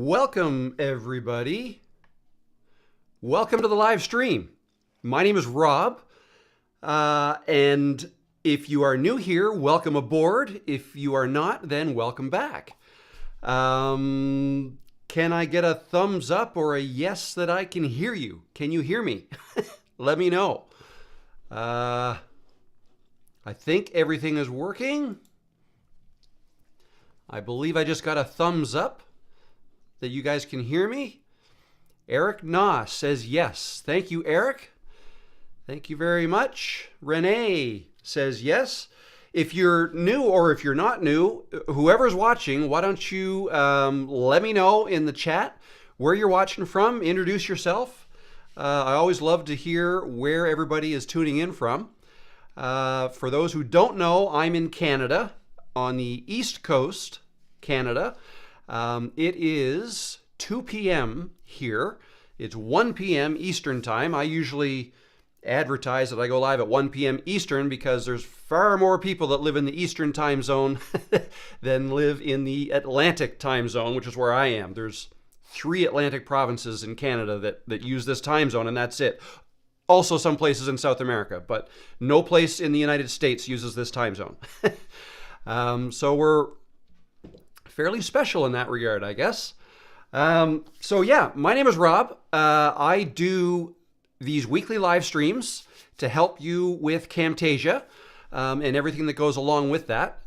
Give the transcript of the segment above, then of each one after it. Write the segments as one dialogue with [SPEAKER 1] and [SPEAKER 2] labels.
[SPEAKER 1] Welcome, everybody. Welcome to the live stream. My name is Rob, and if you are new here, welcome aboard. If you are not, then welcome back. Can I get a thumbs up or a yes that I can hear you? Can you hear me? Let me know. I think everything is working. I believe I just got a thumbs up that you guys can hear me. Eric Noss says yes. Thank you, Eric. Thank you very much. Renee says yes. If you're new or if you're not new, whoever's watching, why don't you let me know in the chat where you're watching from. Introduce yourself. I always love to hear where everybody is tuning in from. For those who don't know, I'm in Canada, on the East Coast, Canada. It is 2 p.m. here. It's 1 p.m. Eastern time. I usually advertise that I go live at 1 p.m. Eastern because there's far more people that live in the Eastern time zone than live in the Atlantic time zone, which is where I am. There's 3 Atlantic provinces in Canada that use this time zone, and that's it. Also some places in South America, but no place in the United States uses this time zone. So we're fairly special in that regard, I guess. So yeah, my name is Rob. I do these weekly live streams to help you with Camtasia and everything that goes along with that,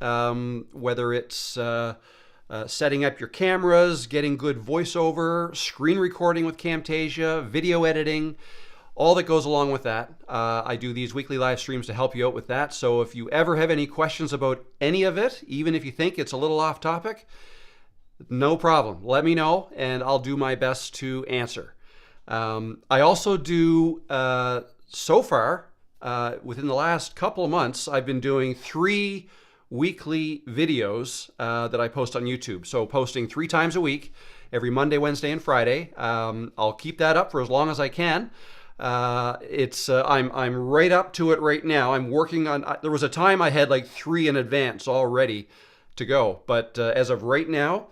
[SPEAKER 1] whether it's setting up your cameras, getting good voiceover, screen recording with Camtasia, video editing, all that goes along with that. I do these weekly live streams to help you out with that. So if you ever have any questions about any of it, even if you think it's a little off topic, no problem. Let me know and I'll do my best to answer. I also do, so far, within the last couple of months, I've been doing 3 weekly videos that I post on YouTube. So posting 3 times a week, every Monday, Wednesday, and Friday. I'll keep that up for as long as I can. I'm right up to it right now. I'm working on, there was a time I had like 3 in advance all ready to go. But as of right now,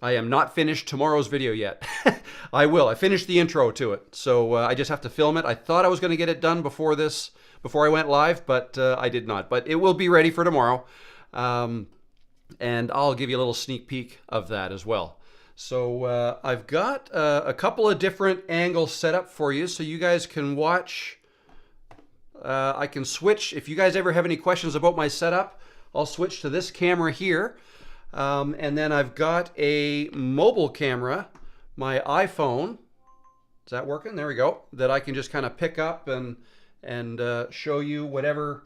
[SPEAKER 1] I am not finished tomorrow's video yet. I will. I finished the intro to it. So I just have to film it. I thought I was going to get it done before I went live, but I did not. But it will be ready for tomorrow. And I'll give you a little sneak peek of that as well. So I've got a couple of different angles set up for you so you guys can watch. I can switch. If you guys ever have any questions about my setup, I'll switch to this camera here. And then I've got a mobile camera, my iPhone. Is that working? There we go. That I can just kind of pick up and show you whatever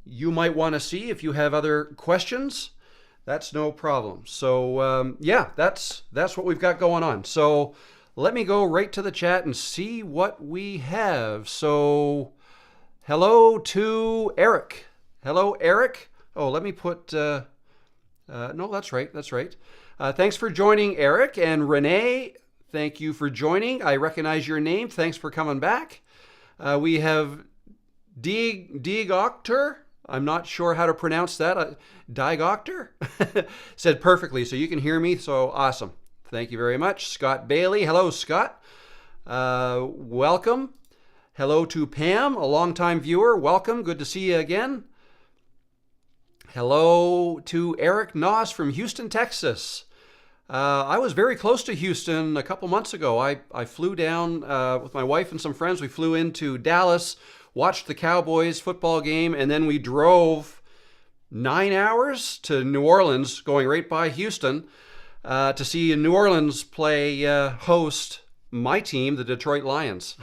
[SPEAKER 1] you might want to see. If you have other questions, that's no problem. So yeah, that's what we've got going on. So let me go right to the chat and see what we have. So hello to Eric. Hello, Eric. Oh, let me put... no, that's right. That's right. Thanks for joining, Eric. And Renee, thank you for joining. I recognize your name. Thanks for coming back. We have Diegoctor. I'm not sure how to pronounce that. Diegoctor said perfectly, so you can hear me. So awesome. Thank you very much. Scott Bailey. Hello, Scott. Welcome. Hello to Pam, a longtime viewer. Welcome. Good to see you again. Hello to Eric Noss from Houston, Texas. I was very close to Houston a couple months ago. I flew down with my wife and some friends. We flew into Dallas, watched the Cowboys football game, and then we drove 9 hours to New Orleans, going right by Houston, to see New Orleans play host my team, the Detroit Lions.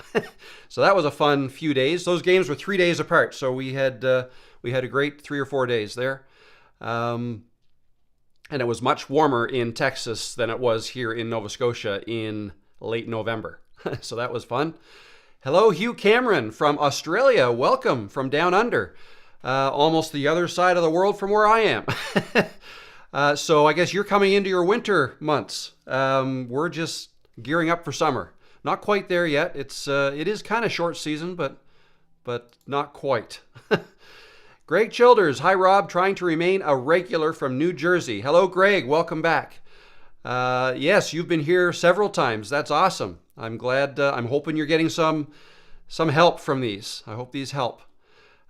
[SPEAKER 1] So that was a fun few days. Those games were 3 days apart, so we had a great 3 or 4 days there. And it was much warmer in Texas than it was here in Nova Scotia in late November. So that was fun. Hello, Hugh Cameron from Australia. Welcome from down under. Almost the other side of the world from where I am. So I guess you're coming into your winter months. We're just gearing up for summer. Not quite there yet. It is kind of short season, but not quite. Greg Childers, hi Rob, trying to remain a regular from New Jersey. Hello, Greg, welcome back. Yes, you've been here several times. That's awesome. I'm glad. I'm hoping you're getting some help from these. I hope these help.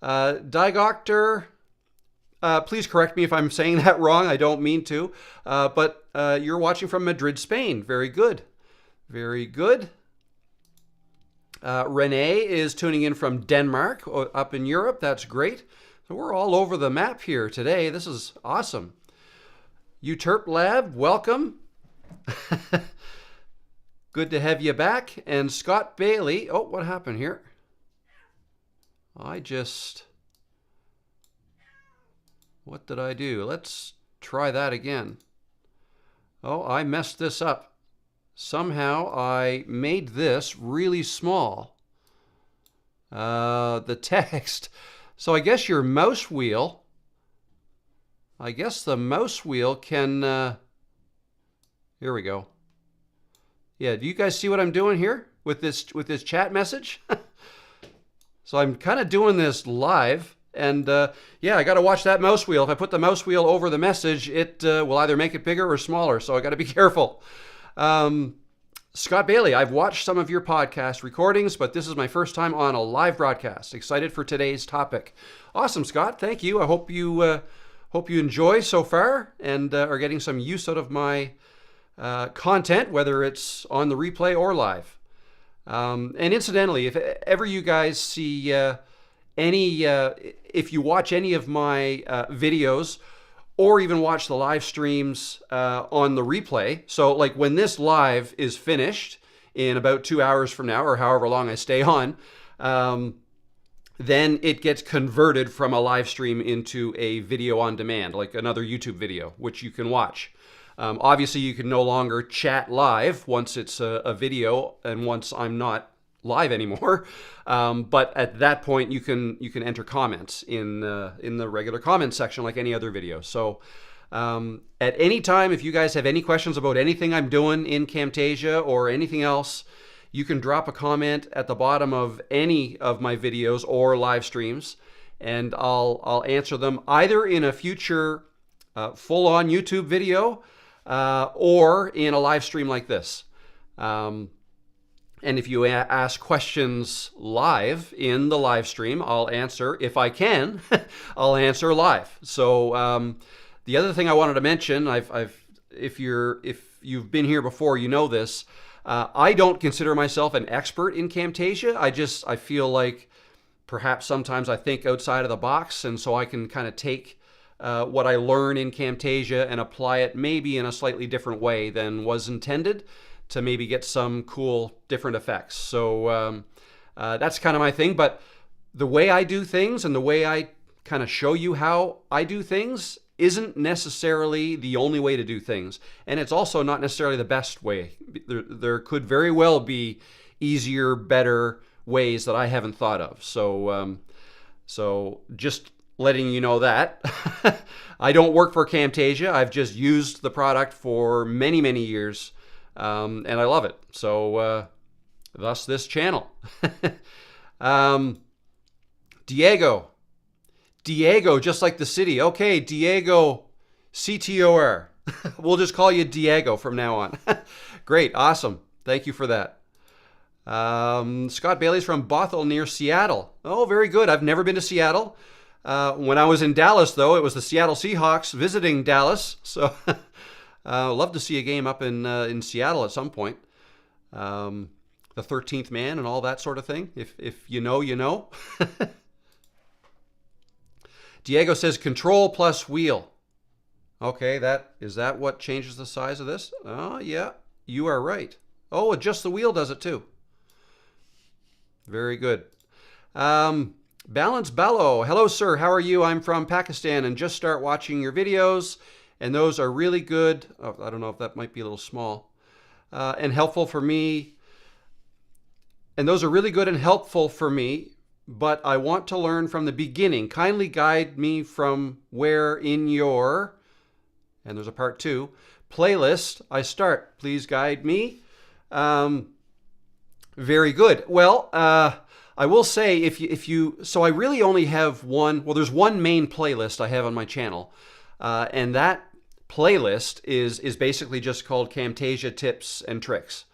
[SPEAKER 1] Digoctor, please correct me if I'm saying that wrong. I don't mean to. But you're watching from Madrid, Spain. Very good. Very good. Renee is tuning in from Denmark, up in Europe. That's great. So we're all over the map here today. This is awesome. Uterp Lab, welcome. Good to have you back. And Scott Bailey. Oh, what happened here? What did I do? Let's try that again. Oh, I messed this up. Somehow I made this really small. The text. So I guess your mouse wheel, the mouse wheel can, here we go. Yeah, do you guys see what I'm doing here with this chat message? So I'm kind of doing this live, and yeah, I got to watch that mouse wheel. If I put the mouse wheel over the message, it will either make it bigger or smaller, so I got to be careful. Scott Bailey, I've watched some of your podcast recordings, but this is my first time on a live broadcast. Excited for today's topic. Awesome, Scott. Thank you. I hope you enjoy so far and are getting some use out of my content, whether it's on the replay or live. And incidentally, if ever you guys see if you watch any of my videos, or even watch the live streams on the replay. So like when this live is finished in about 2 hours from now, or however long I stay on, then it gets converted from a live stream into a video on demand, like another YouTube video, which you can watch. Obviously, you can no longer chat live once it's a video and once I'm not live anymore. But at that point, you can enter comments in the regular comments section like any other video. So at any time, if you guys have any questions about anything I'm doing in Camtasia or anything else, you can drop a comment at the bottom of any of my videos or live streams, and I'll answer them either in a future full-on YouTube video or in a live stream like this. And if you ask questions live in the live stream, I'll answer. If I can, I'll answer live. So the other thing I wanted to mention, if you've been here before, you know this. I don't consider myself an expert in Camtasia. I feel like perhaps sometimes I think outside of the box, and so I can kind of take what I learn in Camtasia and apply it maybe in a slightly different way than was intended, to maybe get some cool different effects. So that's kind of my thing. But the way I do things and the way I kind of show you how I do things isn't necessarily the only way to do things. And it's also not necessarily the best way. There could very well be easier, better ways that I haven't thought of. So just letting you know that. I don't work for Camtasia. I've just used the product for many, many years. And I love it. So, thus this channel. Diego, just like the city. Okay, Diego, CTOR. We'll just call you Diego from now on. Great, awesome. Thank you for that. Scott Bailey's from Bothell near Seattle. Oh, very good. I've never been to Seattle. When I was in Dallas, though, it was the Seattle Seahawks visiting Dallas. So love to see a game up in Seattle at some point. The 13th man and all that sort of thing. If you know, you know. Diego says control plus wheel. Okay, is that what changes the size of this? Oh, yeah, you are right. Oh, just the wheel does it too. Very good. Balance Bello. Hello, sir. How are you? I'm from Pakistan and just start watching your videos. And those are really good. Oh, I don't know if that might be a little small. And helpful for me. And those are really good and helpful for me. But I want to learn from the beginning. Kindly guide me from where in your, and there's a part 2, playlist I start. Please guide me. Very good. Well, I will say if you, so I really only have one, well, there's one main playlist I have on my channel. And that playlist is basically just called Camtasia Tips and Tricks.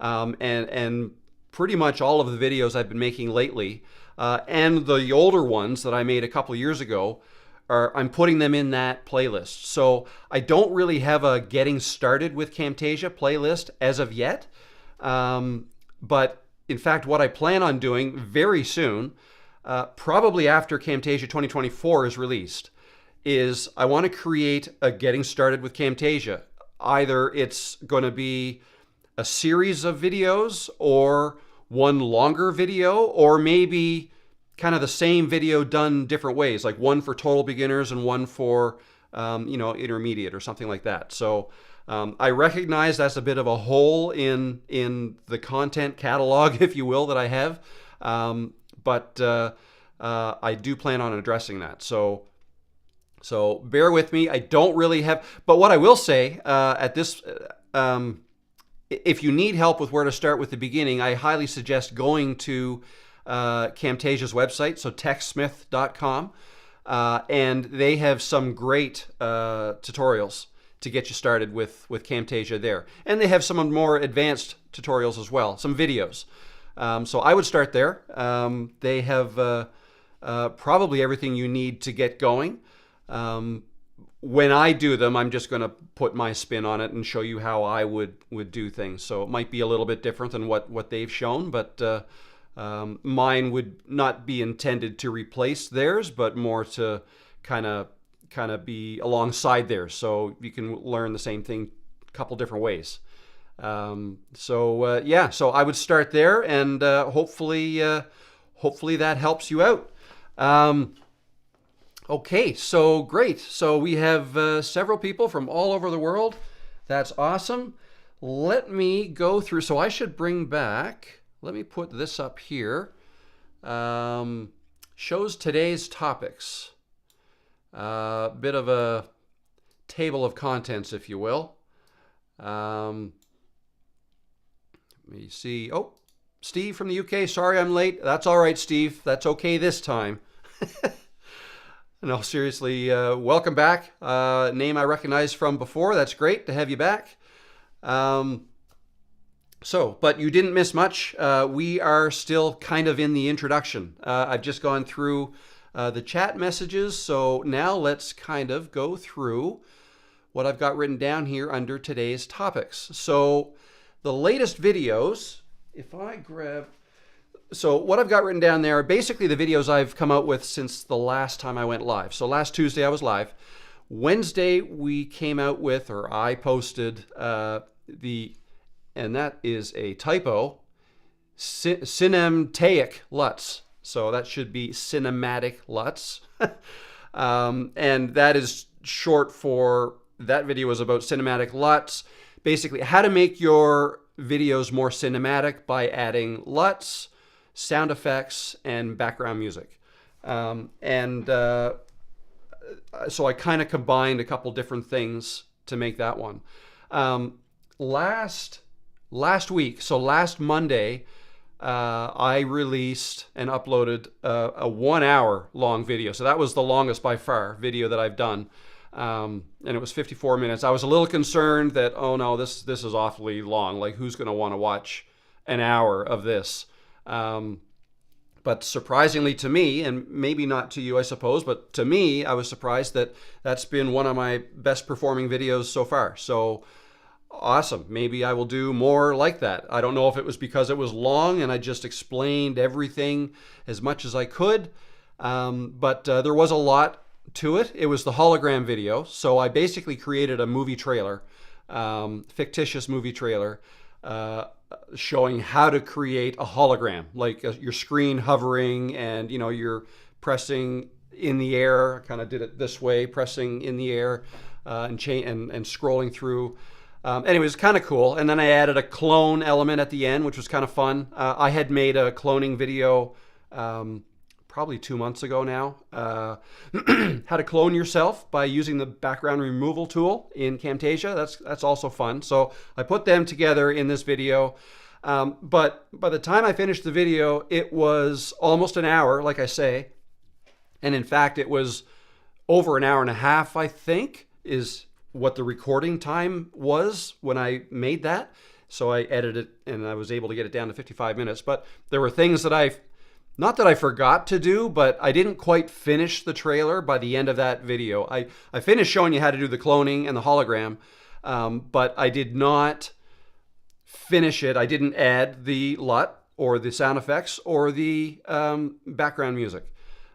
[SPEAKER 1] And pretty much all of the videos I've been making lately, and the older ones that I made a couple years ago, I'm putting them in that playlist. So I don't really have a getting started with Camtasia playlist as of yet. But in fact, what I plan on doing very soon, probably after Camtasia 2024 is released, is I want to create a getting started with Camtasia. Either it's going to be a series of videos or one longer video, or maybe kind of the same video done different ways, like one for total beginners and one for intermediate or something like that. So I recognize that's a bit of a hole in the content catalog, if you will, that I have, but I do plan on addressing that. So bear with me. I don't really have, but what I will say at this, if you need help with where to start with the beginning, I highly suggest going to Camtasia's website, so techsmith.com, and they have some great tutorials to get you started with Camtasia there. And they have some more advanced tutorials as well, some videos. So I would start there. They have probably everything you need to get going. When I do them, I'm just going to put my spin on it and show you how I would do things. So it might be a little bit different than what they've shown, but mine would not be intended to replace theirs, but more to kind of be alongside theirs, so you can learn the same thing a couple different ways. So I would start there, and hopefully that helps you out. Okay, so great. So we have several people from all over the world. That's awesome. Let me go through. So I should bring back, let me put this up here. Shows today's topics. Bit of a table of contents, if you will. Let me see. Oh, Steve from the UK. Sorry I'm late. That's all right, Steve. That's okay this time. No, seriously, welcome back. Name I recognized from before. That's great to have you back. But you didn't miss much. We are still kind of in the introduction. I've just gone through the chat messages. So now let's kind of go through what I've got written down here under today's topics. So the latest videos, if I grab... So what I've got written down there are basically the videos I've come out with since the last time I went live. So last Tuesday I was live. Wednesday we came out with, or I posted and that is a typo, Cinematic LUTs. So that should be Cinematic LUTs. And that is short for, that video was about Cinematic LUTs. Basically how to make your videos more cinematic by adding LUTs, sound effects, and background music. So I kind of combined a couple different things to make that one. Last week, so last Monday, I released and uploaded a 1 hour long video. So that was the longest by far video that I've done. And it was 54 minutes. I was a little concerned that, oh no, this is awfully long. Like, who's going to want to watch an hour of this? But surprisingly to me, and maybe not to you, I suppose, but to me, I was surprised that that's been one of my best performing videos so far. So awesome. Maybe I will do more like that. I don't know if it was because it was long and I just explained everything as much as I could. But there was a lot to it. It was the hologram video. So I basically created a movie trailer, fictitious movie trailer, showing how to create a hologram, like your screen hovering and, you're pressing in the air. I kind of did it this way, pressing in the air and scrolling through. Anyway, it was kind of cool. And then I added a clone element at the end, which was kind of fun. I had made a cloning video probably 2 months ago now. How to clone yourself by using the background removal tool in Camtasia. That's also fun. So I put them together in this video. But by the time I finished the video, it was almost an hour, like I say. And in fact, it was over an hour and a half, I think, is what the recording time was when I made that. So I edited it and I was able to get it down to 55 minutes. But there were things that not that I forgot to do, but I didn't quite finish the trailer by the end of that video. I finished showing you how to do the cloning and the hologram, but I did not finish it. I didn't add the LUT or the sound effects or the background music.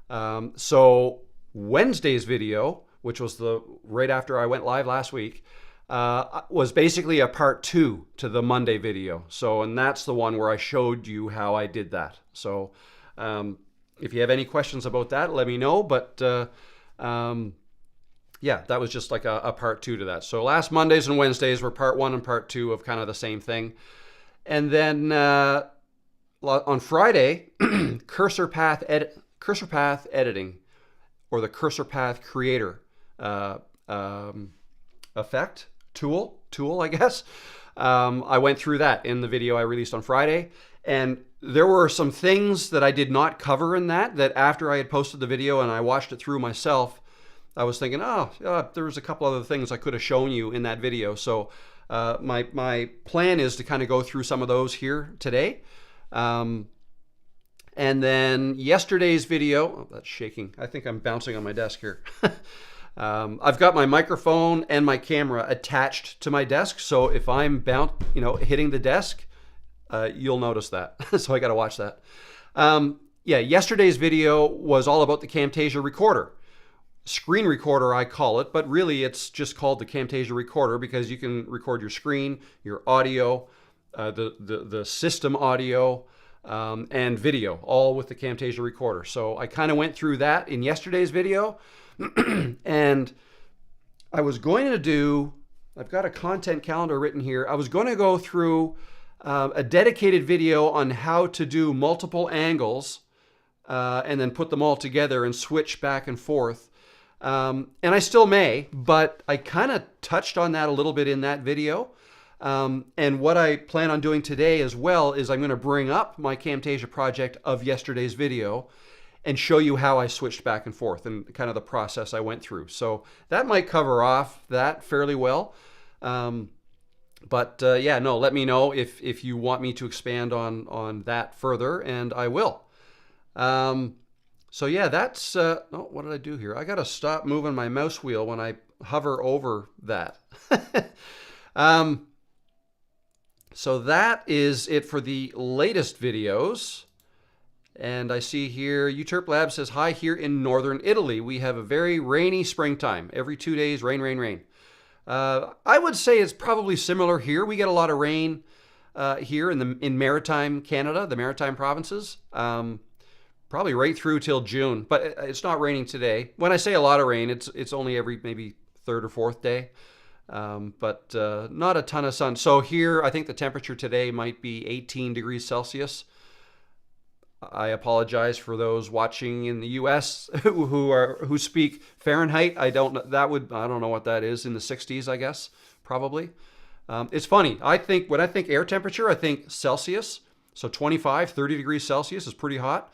[SPEAKER 1] So Wednesday's video, which was right after I went live last week, was basically a part 2 to the Monday video. So, and that's the one where I showed you how I did that. So if you have any questions about that, let me know. But yeah, that was just like a part 2 to that. So last Mondays and Wednesdays were part 1 and part 2 of kind of the same thing. And then on Friday, cursor path editing, or the cursor path creator effect tool, I guess. I went through that in the video I released on Friday, and there were some things that I did not cover in that after I had posted the video and I watched it through myself, I was thinking, there was a couple other things I could have shown you in that video. So my plan is to kind of go through some of those here today. And then yesterday's video, that's shaking. I think I'm bouncing on my desk here. I've got my microphone and my camera attached to my desk. So if I'm hitting the desk, you'll notice that. So I got to watch that. Yeah, yesterday's video was all about the Camtasia recorder. Screen recorder, I call it, but really it's just called the Camtasia recorder because you can record your screen, your audio, the system audio, and video, all with the Camtasia recorder. So I kind of went through that in yesterday's video. And I was going to I've got a content calendar written here. I was going to go through a dedicated video on how to do multiple angles and then put them all together and switch back and forth. And I still may, but I kind of touched on that a little bit in that video. And what I plan on doing today as well is I'm going to bring up my Camtasia project of yesterday's video and show you how I switched back and forth and kind of the process I went through. So that might cover off that fairly well. But yeah, no, let me know if you want me to expand on that further, and I will. So yeah, that's, what did I do here? I got to stop moving my mouse wheel when I hover over that. So that is it for the latest videos. And I see here, Uterp Lab says, hi, here in northern Italy. We have a very rainy springtime. Every 2 days, rain, rain, rain. I would say it's probably similar here. We get a lot of rain here in maritime Canada, the maritime provinces. Probably right through till June, but it's not raining today. When I say a lot of rain, it's only every maybe 3rd or 4th day. But not a ton of sun. So here, I think the temperature today might be 18 degrees Celsius. I apologize for those watching in the U.S. who speak Fahrenheit. I don't know what that is, in the 60s, I guess, probably. It's funny. When I think air temperature, I think Celsius. So 25, 30 degrees Celsius is pretty hot.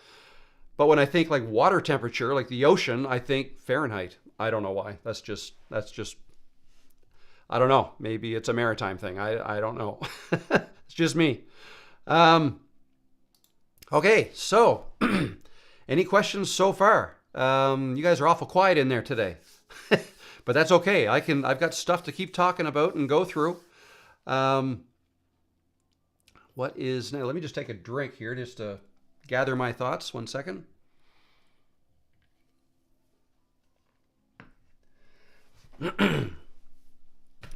[SPEAKER 1] But when I think like water temperature, like the ocean, I think Fahrenheit. I don't know why. That's just I don't know. Maybe it's a maritime thing. I don't know. It's just me. Okay, so any questions so far? You guys are awful quiet in there today, but that's okay. I've got stuff to keep talking about and go through. What is now? Let me just take a drink here just to gather my thoughts. 1 second.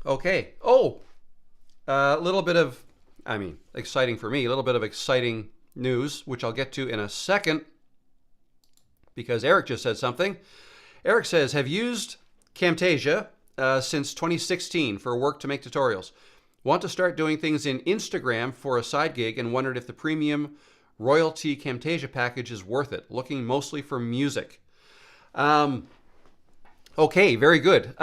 [SPEAKER 1] Okay. Oh, a little bit of, exciting for me, a little bit of exciting news, which I'll get to in a second, because Eric just said something. Eric says, have used Camtasia since 2016 for work to make tutorials. Want to start doing things in Instagram for a side gig and wondered if the premium royalty Camtasia package is worth it. Looking mostly for music. Okay, very good.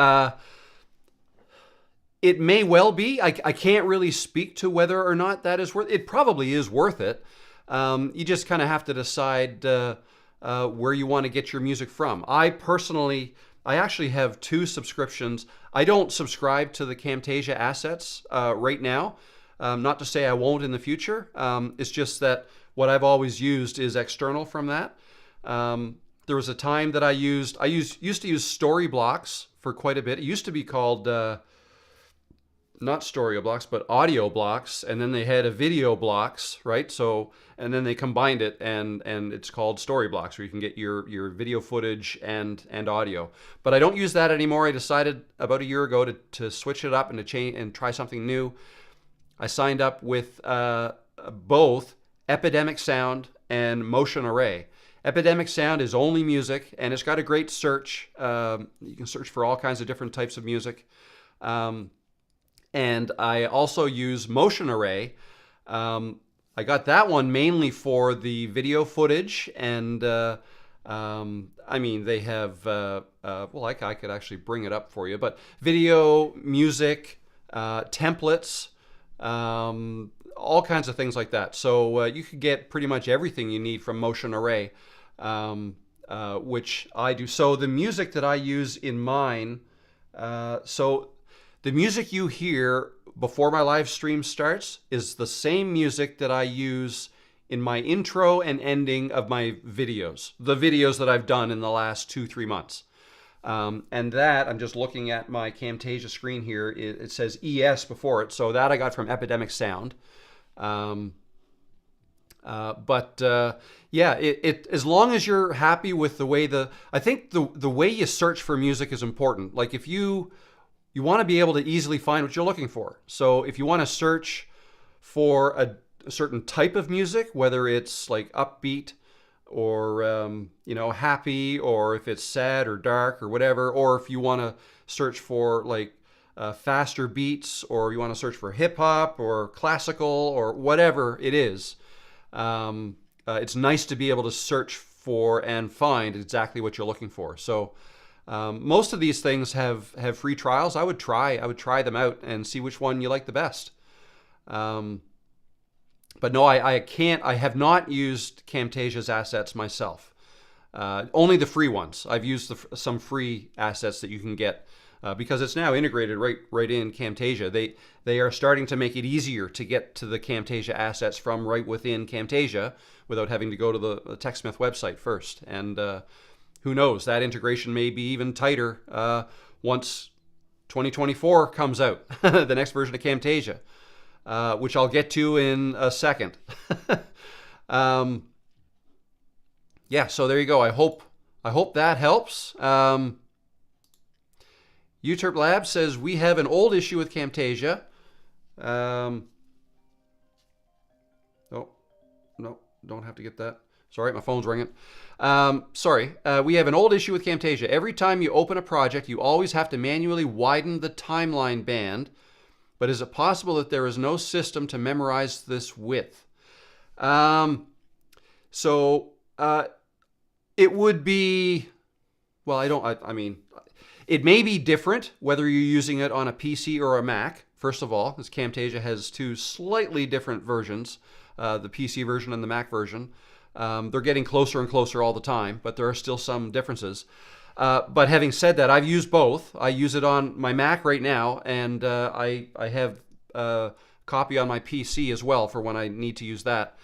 [SPEAKER 1] It may well be. I can't really speak to whether or not that is worth it. It probably is worth it. You just kind of have to decide where you want to get your music from. I personally I actually have 2 subscriptions. I don't subscribe to the Camtasia assets right now. Not to say I won't in the future. It's just that what I've always used is external from that. There was a time that I used to use Storyblocks for quite a bit. It used to be called not Story Blocks, but Audio Blocks, and then they had a Video Blocks, right? So, and then they combined it, and it's called Story Blocks, where you can get your video footage and audio. But I don't use that anymore. I decided about a year ago to switch it up and to change and try something new. I signed up with both Epidemic Sound and Motion Array. Epidemic Sound is only music, and it's got a great search. You can search for all kinds of different types of music. And I also use Motion Array. I got that one mainly for the video footage, and I mean, they have, well, I could actually bring it up for you, but video, music, templates, all kinds of things like that. So you could get pretty much everything you need from Motion Array, which I do. So the music that I use in mine, so the music you hear before my live stream starts is the same music that I use in my intro and ending of my videos, the videos that I've done in the last 2-3 months. And that, I'm just looking at my Camtasia screen here, it says ES before it, so that I got from Epidemic Sound. Yeah, as long as you're happy with the way I think the way you search for music is important. Like if you want to be able to easily find what you're looking for. So if you want to search for a certain type of music, whether it's like upbeat or happy, or if it's sad or dark or whatever, or if you want to search for like faster beats, or you want to search for hip hop or classical or whatever it is, it's nice to be able to search for and find exactly what you're looking for. So most of these things have free trials. I would try them out and see which one you like the best. But no, I have not used Camtasia's assets myself. Only the free ones. I've used some free assets that you can get because it's now integrated right in Camtasia. They are starting to make it easier to get to the Camtasia assets from right within Camtasia without having to go to the TechSmith website first. And who knows, that integration may be even tighter once 2024 comes out, the next version of Camtasia, which I'll get to in a second. Yeah, so there you go. I hope that helps. Uterp Lab says we have an old issue with Camtasia. Oh, no, don't have to get that. Sorry, my phone's ringing. Sorry, we have an old issue with Camtasia. Every time you open a project, you always have to manually widen the timeline band. But is it possible that there is no system to memorize this width? It would be, well, I mean, it may be different whether you're using it on a PC or a Mac. First of all, because Camtasia has 2 slightly different versions, the PC version and the Mac version. They're getting closer and closer all the time, but there are still some differences. But having said that, I've used both. I use it on my Mac right now, and I have a copy on my PC as well for when I need to use that,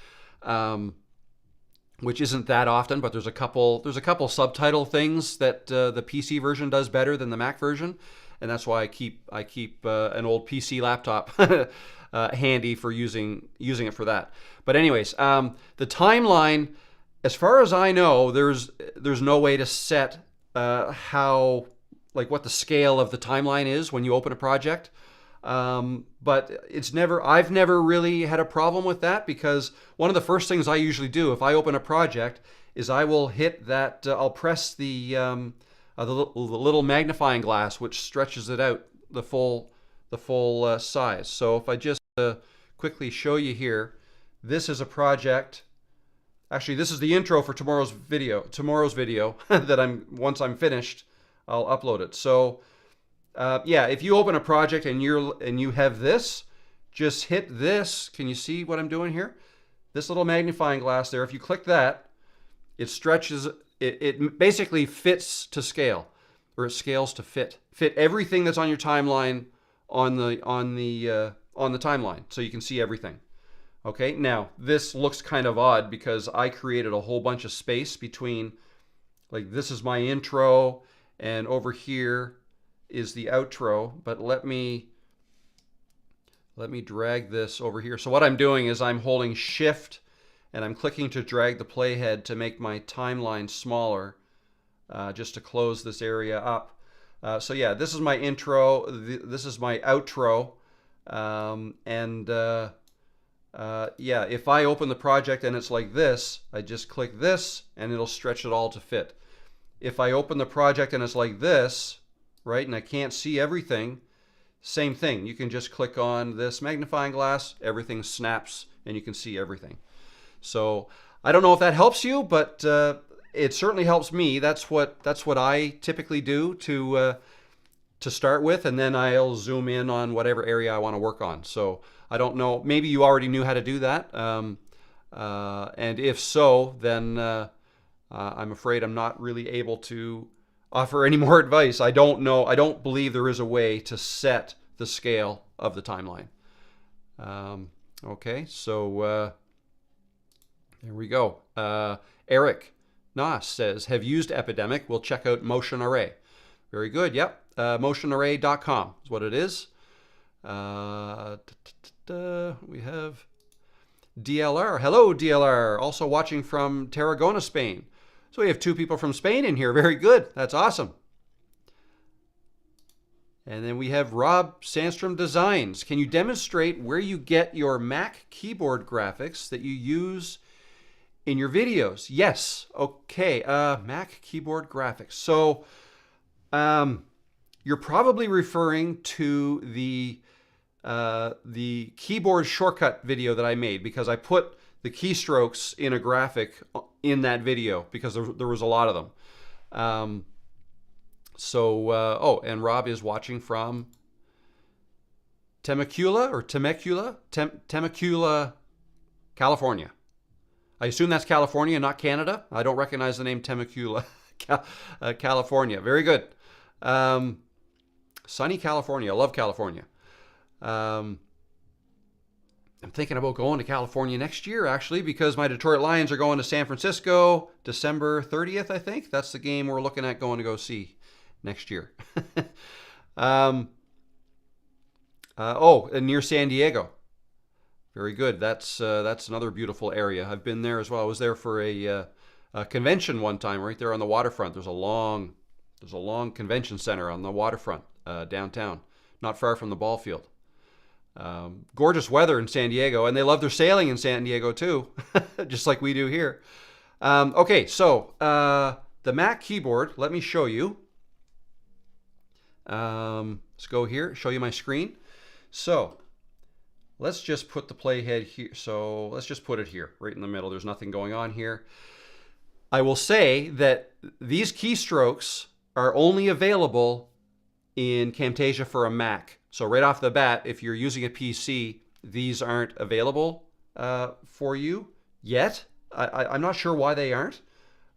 [SPEAKER 1] which isn't that often. But there's a couple subtitle things that the PC version does better than the Mac version, and that's why I keep an old PC laptop handy for using it for that. But anyways, the timeline, as far as I know, there's no way to set what the scale of the timeline is when you open a project. But I've never really had a problem with that, because one of the first things I usually do if I open a project is I will hit that, I'll press the little magnifying glass, which stretches it out the full size. So if I just quickly show you here, this is a project. Actually, this is the intro for tomorrow's video that once I'm finished, I'll upload it. So yeah, if you open a project and you have this, just hit this. Can you see what I'm doing here? This little magnifying glass there, if you click that, it stretches, it basically fits to scale. or it scales to fit everything that's on your timeline on the timeline, so you can see everything. Okay, now this looks kind of odd because I created a whole bunch of space between, like this is my intro and over here is the outro, but let me drag this over here. So what I'm doing is I'm holding shift and I'm clicking to drag the playhead to make my timeline smaller, just to close this area up. So yeah, this is my intro, this is my outro, yeah, if I open the project and it's like this, I just click this and it'll stretch it all to fit. If I open the project and it's like this, right, and I can't see everything, same thing. You can just click on this magnifying glass, everything snaps and you can see everything. So I don't know if that helps you, but it certainly helps me. That's what I typically do to start with, and then I'll zoom in on whatever area I want to work on. So I don't know, maybe you already knew how to do that, and if so, then I'm afraid I'm not really able to offer any more advice. I don't know, I don't believe there is a way to set the scale of the timeline. Okay, so there we go. Eric Nas says, have used Epidemic, we'll check out Motion Array. Very good, yep. Motionarray.com is what it is. We have DLR. Hello, DLR. Also watching from Tarragona, Spain. So we have 2 people from Spain in here. Very good. That's awesome. And then we have Rob Sandstrom Designs. Can you demonstrate where you get your Mac keyboard graphics that you use in your videos? Yes. Okay. Mac keyboard graphics. So you're probably referring to the keyboard shortcut video that I made, because I put the keystrokes in a graphic in that video because there was a lot of them. Oh, and Rob is watching from Temecula, California. I assume that's California, not Canada. I don't recognize the name Temecula, California. Very good. Sunny California. I love California. I'm thinking about going to California next year, actually, because my Detroit Lions are going to San Francisco December 30th, I think. That's the game we're looking at going to go see next year. And near San Diego. Very good. That's another beautiful area. I've been there as well. I was there for a convention one time, right there on the waterfront. There's a long convention center on the waterfront downtown, not far from the ball field. Gorgeous weather in San Diego, and they love their sailing in San Diego too, just like we do here. Okay, so the Mac keyboard, let me show you. Let's go here, show you my screen. So let's just put the playhead here. So let's just put it here, right in the middle. There's nothing going on here. I will say that these keystrokes are only available in Camtasia for a Mac. So right off the bat, if you're using a PC, these aren't available for you yet. I'm not sure why they aren't,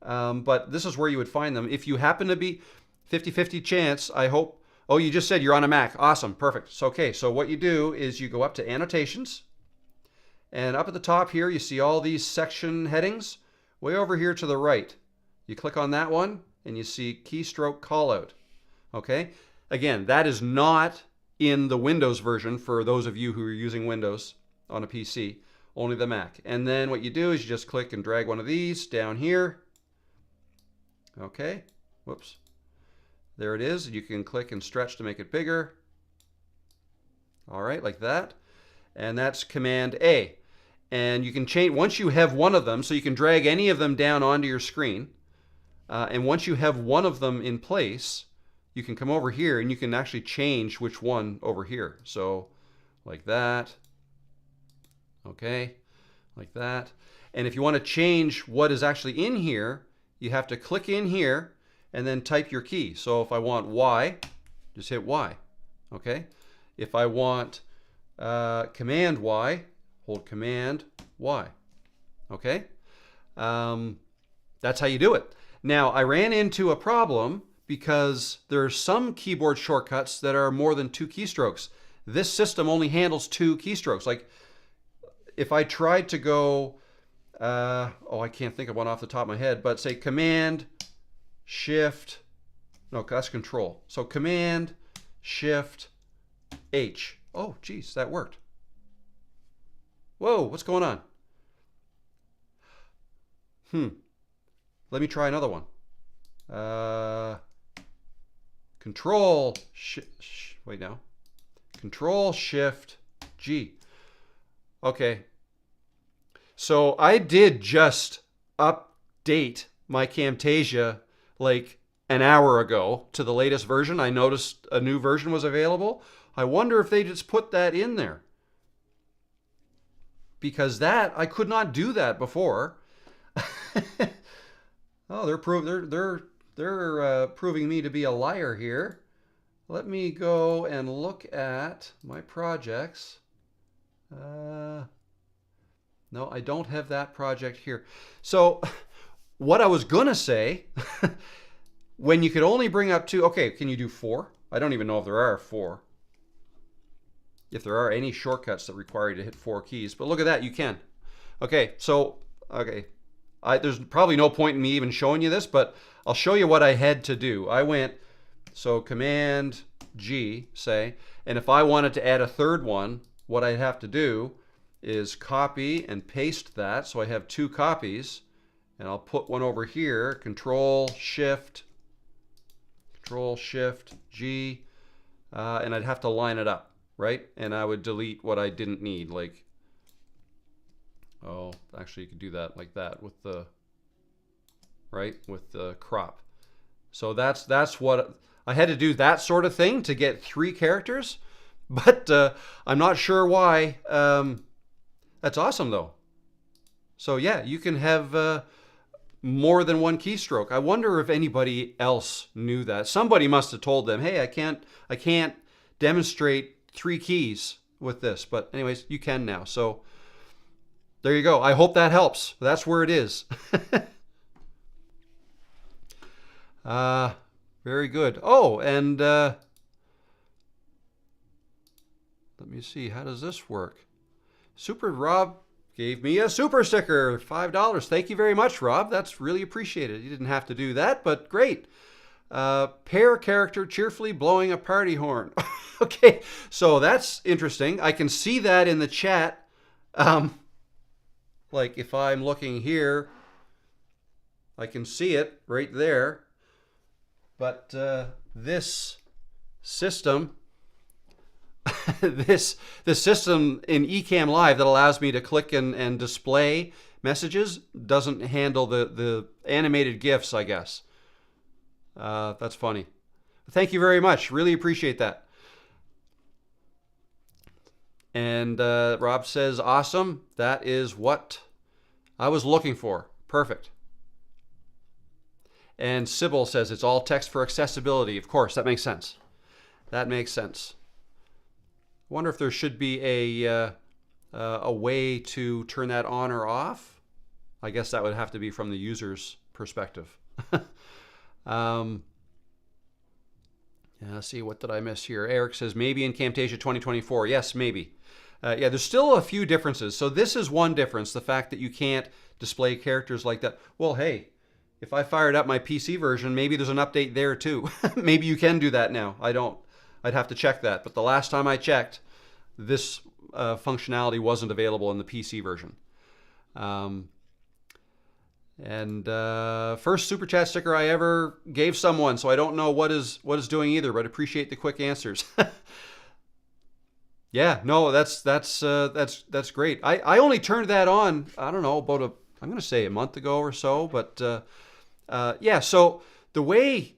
[SPEAKER 1] but this is where you would find them. If you happen to be 50-50 chance, I hope. Oh, you just said you're on a Mac. Awesome, perfect. So, okay, so what you do is you go up to Annotations, and up at the top here, you see all these section headings. Way over here to the right, you click on that one, and you see Keystroke Callout. Okay, again, that is not in the Windows version for those of you who are using Windows on a PC, only the Mac. And then what you do is you just click and drag one of these down here. Okay, whoops. There it is. You can click and stretch to make it bigger. All right, like that. And that's Command A. And you can change, once you have one of them, so you can drag any of them down onto your screen. And once you have one of them in place, you can come over here and you can actually change which one over here. So like that, okay, like that. And if you want to change what is actually in here, you have to click in here and then type your key. So if I want Y, just hit Y, okay? If I want Command Y, hold Command Y, okay? That's how you do it. Now, I ran into a problem because there are some keyboard shortcuts that are more than 2 keystrokes. This system only handles 2 keystrokes. Like if I tried to go, I can't think of one off the top of my head, but say Command, Shift, no, that's Control. So Command, Shift, H. Oh, geez, that worked. Whoa, what's going on? Let me try another one. Control, wait now. Control, Shift, G. Okay. So I did just update my Camtasia like an hour ago to the latest version. I noticed a new version was available. I wonder if they just put that in there. Because that, I could not do that before. Oh, they're proving me to be a liar here. Let me go and look at my projects. No, I don't have that project here. So what I was gonna say, when you could only bring up 2, okay, can you do 4? I don't even know if there are 4. If there are any shortcuts that require you to hit 4 keys, but look at that, you can. Okay, so, okay. There's probably no point in me even showing you this, but I'll show you what I had to do. I went, so Command G, say, and if I wanted to add a third one, what I'd have to do is copy and paste that, so I have 2 copies, and I'll put one over here, Control Shift G, and I'd have to line it up, right? And I would delete what I didn't need, like, oh, actually you could do that like that with the, right, with the crop. So that's what, I had to do that sort of thing to get 3 characters, but I'm not sure why. That's awesome though. So yeah, you can have more than 1 keystroke. I wonder if anybody else knew that. Somebody must have told them, hey, I can't demonstrate 3 keys with this, but anyways, you can now. So there you go. I hope that helps. That's where it is. Very good. Oh, and let me see. How does this work? Super Rob gave me a super sticker, $5. Thank you very much, Rob. That's really appreciated. You didn't have to do that, but great. Pair character cheerfully blowing a party horn. Okay, so that's interesting. I can see that in the chat. Like if I'm looking here, I can see it right there. But this system, this system in Ecamm Live that allows me to click and display messages doesn't handle the animated GIFs, I guess. That's funny. Thank you very much. Really appreciate that. And Rob says, awesome. That is what I was looking for. Perfect. And Sybil says, it's all text for accessibility. Of course, that makes sense. That makes sense. I wonder if there should be a way to turn that on or off. I guess that would have to be from the user's perspective. Yeah, let's see, what did I miss here? Eric says, maybe in Camtasia 2024. Yes, maybe. Yeah, there's still a few differences. So this is one difference, the fact that you can't display characters like that. Well, hey, if I fired up my PC version, maybe there's an update there too. Maybe you can do that now. I don't. I'd have to check that. But the last time I checked, this functionality wasn't available in the PC version. First super chat sticker I ever gave someone, so I don't know what is doing either, but appreciate the quick answers. Yeah, no, that's great. I only turned that on, I don't know, about I'm going to say a month ago or so, but yeah, so the way,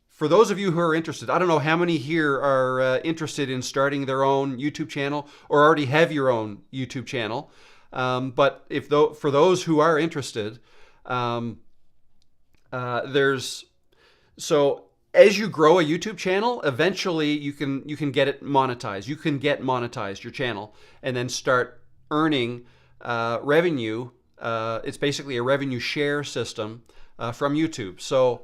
[SPEAKER 1] for those of you who are interested, I don't know how many here are interested in starting their own YouTube channel or already have your own YouTube channel, but for those who are interested, so as you grow a YouTube channel, eventually you can get it monetized. You can get monetized, your channel, and then start earning revenue. It's basically a revenue share system from YouTube. So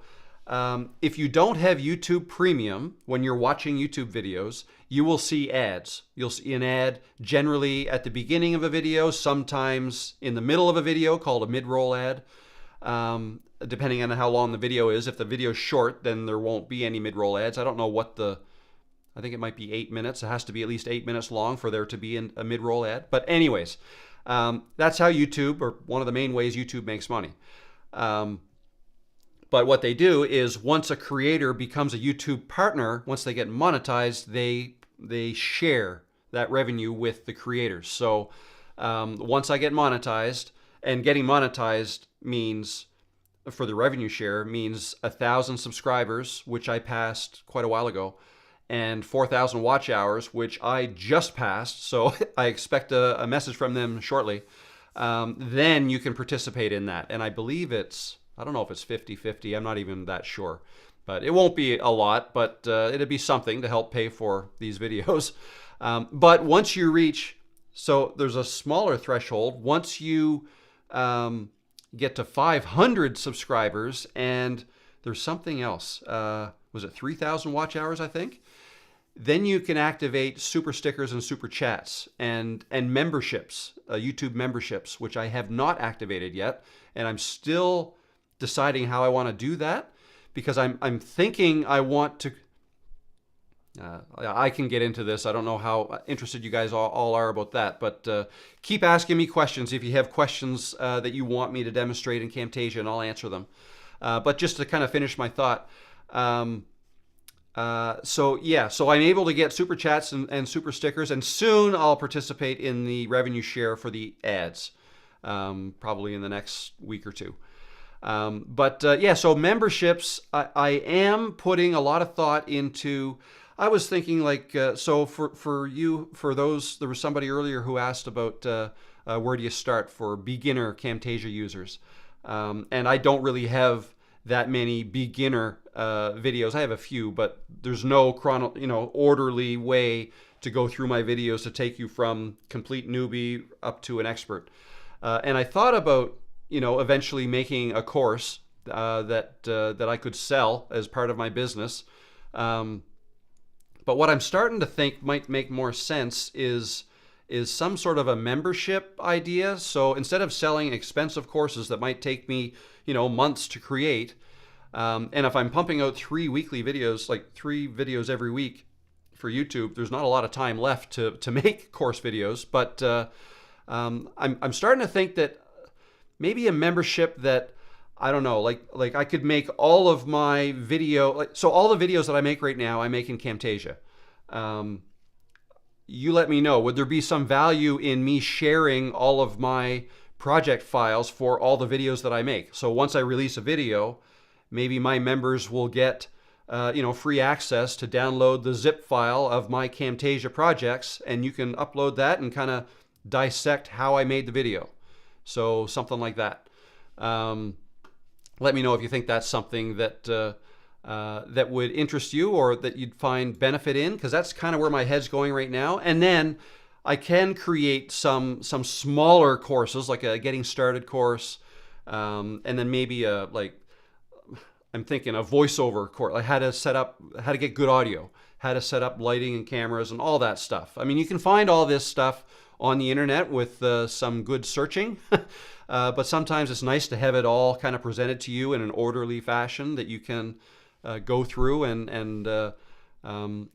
[SPEAKER 1] If you don't have YouTube Premium, when you're watching YouTube videos, you will see ads. You'll see an ad generally at the beginning of a video, sometimes in the middle of a video, called a mid-roll ad, depending on how long the video is. If the video is short, then there won't be any mid-roll ads. I don't know what I think it might be 8 minutes. It has to be at least 8 minutes long for there to be a mid-roll ad. But anyways, that's how YouTube, or one of the main ways YouTube makes money. But what they do is, once a creator becomes a YouTube partner, once they get monetized, they share that revenue with the creators. So once I get monetized, and getting monetized means, for the revenue share, means 1,000 subscribers, which I passed quite a while ago, and 4,000 watch hours, which I just passed, so I expect a message from them shortly, then you can participate in that. And I believe I don't know if it's 50-50, I'm not even that sure. But it won't be a lot, but it'll be something to help pay for these videos. But once you reach, so there's a smaller threshold, once you get to 500 subscribers, and there's something else, was it 3,000 watch hours, I think? Then you can activate super stickers and super chats and memberships, YouTube memberships, which I have not activated yet, and I'm still deciding how I want to do that, because I'm thinking I want to. I can get into this. I don't know how interested you guys all are about that, but keep asking me questions if you have questions that you want me to demonstrate in Camtasia, and I'll answer them. But just to kind of finish my thought. So I'm able to get super chats and super stickers, and soon I'll participate in the revenue share for the ads, probably in the next week or two. So memberships, I am putting a lot of thought into. I was thinking, like, so for those, there was somebody earlier who asked about where do you start for beginner Camtasia users, and I don't really have that many beginner videos. I have a few, but there's no orderly way to go through my videos to take you from complete newbie up to an expert. And I thought about eventually making a course that I could sell as part of my business. But what I'm starting to think might make more sense is some sort of a membership idea. So instead of selling expensive courses that might take me months to create, and if I'm pumping out 3 weekly videos, like 3 videos every week for YouTube, there's not a lot of time left to make course videos. But I'm starting to think that maybe a membership that, I don't know, like I could make all of my so all the videos that I make right now, I make in Camtasia. You let me know, would there be some value in me sharing all of my project files for all the videos that I make? So once I release a video, maybe my members will get free access to download the zip file of my Camtasia projects, and you can upload that and kind of dissect how I made the video. So something like that. Let me know if you think that's something that that would interest you, or that you'd find benefit in, because that's kind of where my head's going right now. And then I can create some smaller courses, like a getting started course, and then maybe I'm thinking a voiceover course, like how to get good audio, how to set up lighting and cameras and all that stuff. I mean, you can find all this stuff on the internet with some good searching, but sometimes it's nice to have it all kind of presented to you in an orderly fashion that you can go through and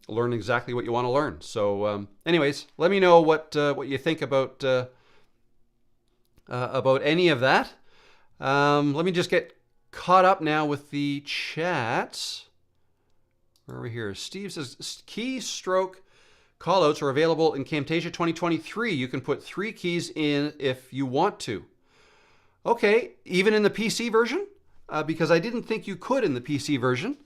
[SPEAKER 1] learn exactly what you want to learn. So anyways, let me know what you think about any of that. Let me just get caught up now with the chats. Where are we here? Steve says keystroke callouts are available in Camtasia 2023. You can put 3 keys in if you want to. Okay, even in the PC version? Because I didn't think you could in the PC version.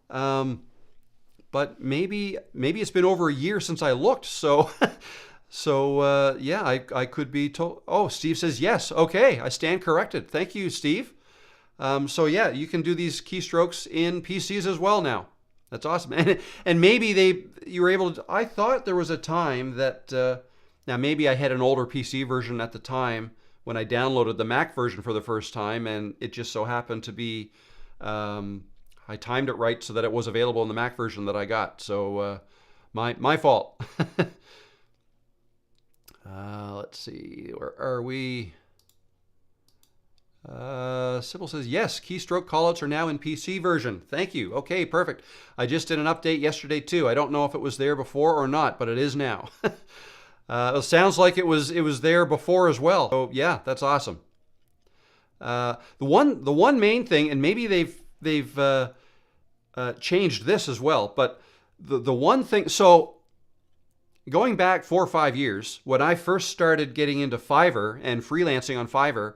[SPEAKER 1] But maybe it's been over a year since I looked, so I could be told. Oh, Steve says yes. Okay, I stand corrected. Thank you, Steve. So yeah, you can do these keystrokes in PCs as well now. That's awesome. And maybe you were able to. I thought there was a time that now maybe I had an older PC version at the time when I downloaded the Mac version for the first time, and it just so happened to be I timed it right so that it was available in the Mac version that I got. So my fault. Let's see, where are we? Sybil says, yes, keystroke callouts are now in PC version. Thank you. Okay, perfect. I just did an update yesterday too. I don't know if it was there before or not, but it is now. It sounds like it was there before as well. So yeah, that's awesome. The one main thing, and maybe they've changed this as well, but the one thing, so going back 4 or 5 years, when I first started getting into Fiverr and freelancing on Fiverr,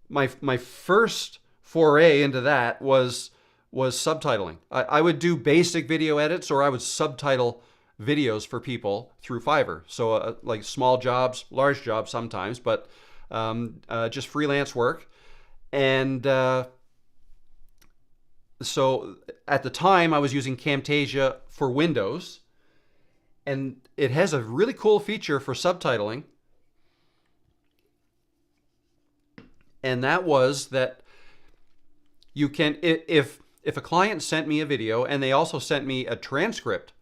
[SPEAKER 1] my first foray into that was subtitling. I would do basic video edits, or I would subtitle videos for people through Fiverr. So like small jobs, large jobs sometimes, but just freelance work. And so at the time I was using Camtasia for Windows, and it has a really cool feature for subtitling. And that was that you can, if a client sent me a video and they also sent me a transcript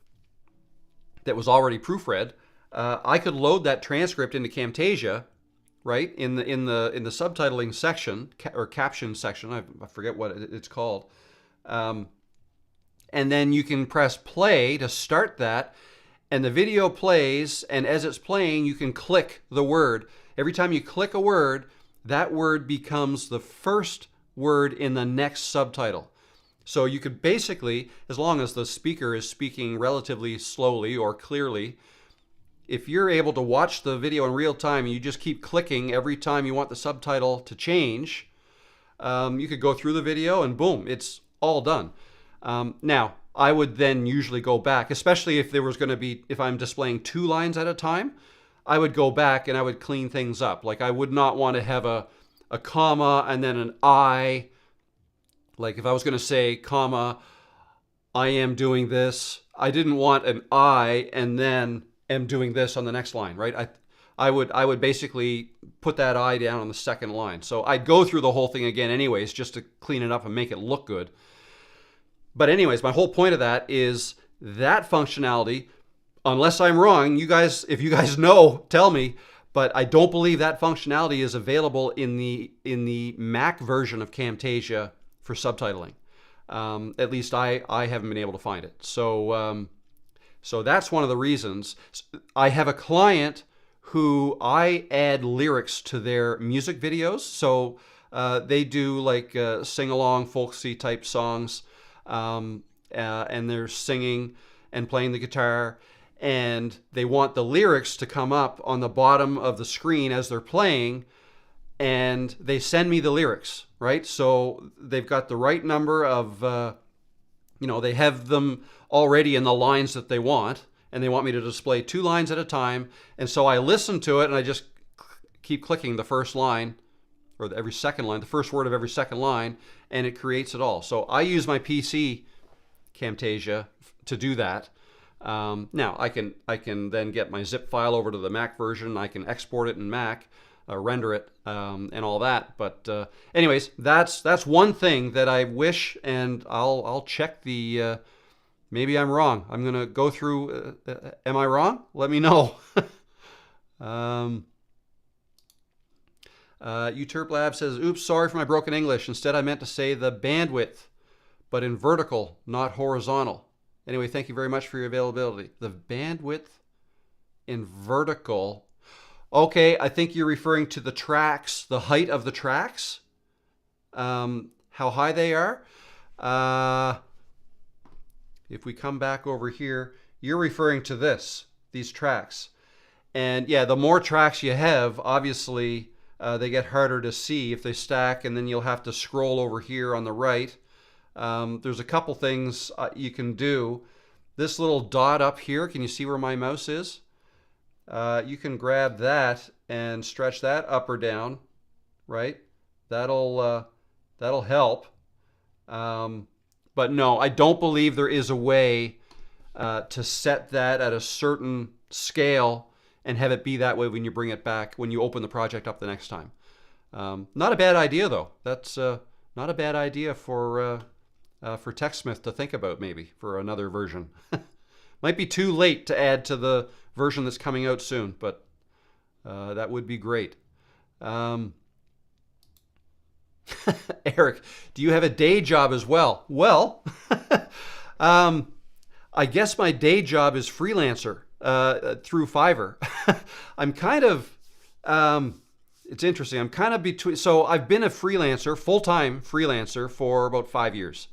[SPEAKER 1] that was already proofread, I could load that transcript into Camtasia, right, in the subtitling section or caption section. I forget what it's called, and then you can press play to start that, and the video plays. And as it's playing, you can click the word. Every time you click a word, that word becomes the first word in the next subtitle. So you could basically, as long as the speaker is speaking relatively slowly or clearly, if you're able to watch the video in real time and you just keep clicking every time you want the subtitle to change, you could go through the video and boom, it's all done. Now, I would then usually go back, especially if there was going to be, if I'm displaying 2 lines at a time, I would go back and I would clean things up. Like I would not want to have a comma and then an I. Like if I was going to say, comma, I am doing this, I didn't want an I and then am doing this on the next line, right? I would basically put that I down on the second line. So I'd go through the whole thing again anyways, just to clean it up and make it look good. But anyways, my whole point of that is that functionality, unless I'm wrong, you guys, if you guys know, tell me, but I don't believe that functionality is available in the Mac version of Camtasia for subtitling. At least I haven't been able to find it. So that's one of the reasons. I have a client who I add lyrics to their music videos. So they do like sing-along, folksy type songs, and they're singing and playing the guitar, and they want the lyrics to come up on the bottom of the screen as they're playing, and they send me the lyrics, right? So they've got the right number of, they have them already in the lines that they want, and they want me to display 2 lines at a time. And so I listen to it and I just keep clicking the first line, or every second line, the first word of every second line, and it creates it all. So I use my PC Camtasia to do that. Now I can then get my zip file over to the Mac version. I can export it in Mac, render it, and all that. But anyways, that's one thing that I wish, and I'll check the. Maybe I'm wrong. I'm gonna go through. Am I wrong? Let me know. Uterp Lab says, "Oops, sorry for my broken English. Instead, I meant to say the bandwidth, but in vertical, not horizontal." Anyway, thank you very much for your availability. The bandwidth in vertical. Okay, I think you're referring to the tracks, the height of the tracks, how high they are. If we come back over here, you're referring to these tracks. And yeah, the more tracks you have, obviously, they get harder to see if they stack, and then you'll have to scroll over here on the right. There's a couple things you can do. This little dot up here, can you see where my mouse is? You can grab that and stretch that up or down, right? That'll help. But no, I don't believe there is a way to set that at a certain scale and have it be that way when you bring it back, when you open the project up the next time. Not a bad idea though. That's not a bad idea for for TechSmith to think about, maybe for another version. Might be too late to add to the version that's coming out soon, but that would be great. Eric, do you have a day job as well? Well, I guess my day job is freelancer through Fiverr. I'm kind of, it's interesting. I'm kind of between, so I've been a freelancer, full-time freelancer for about 5 years.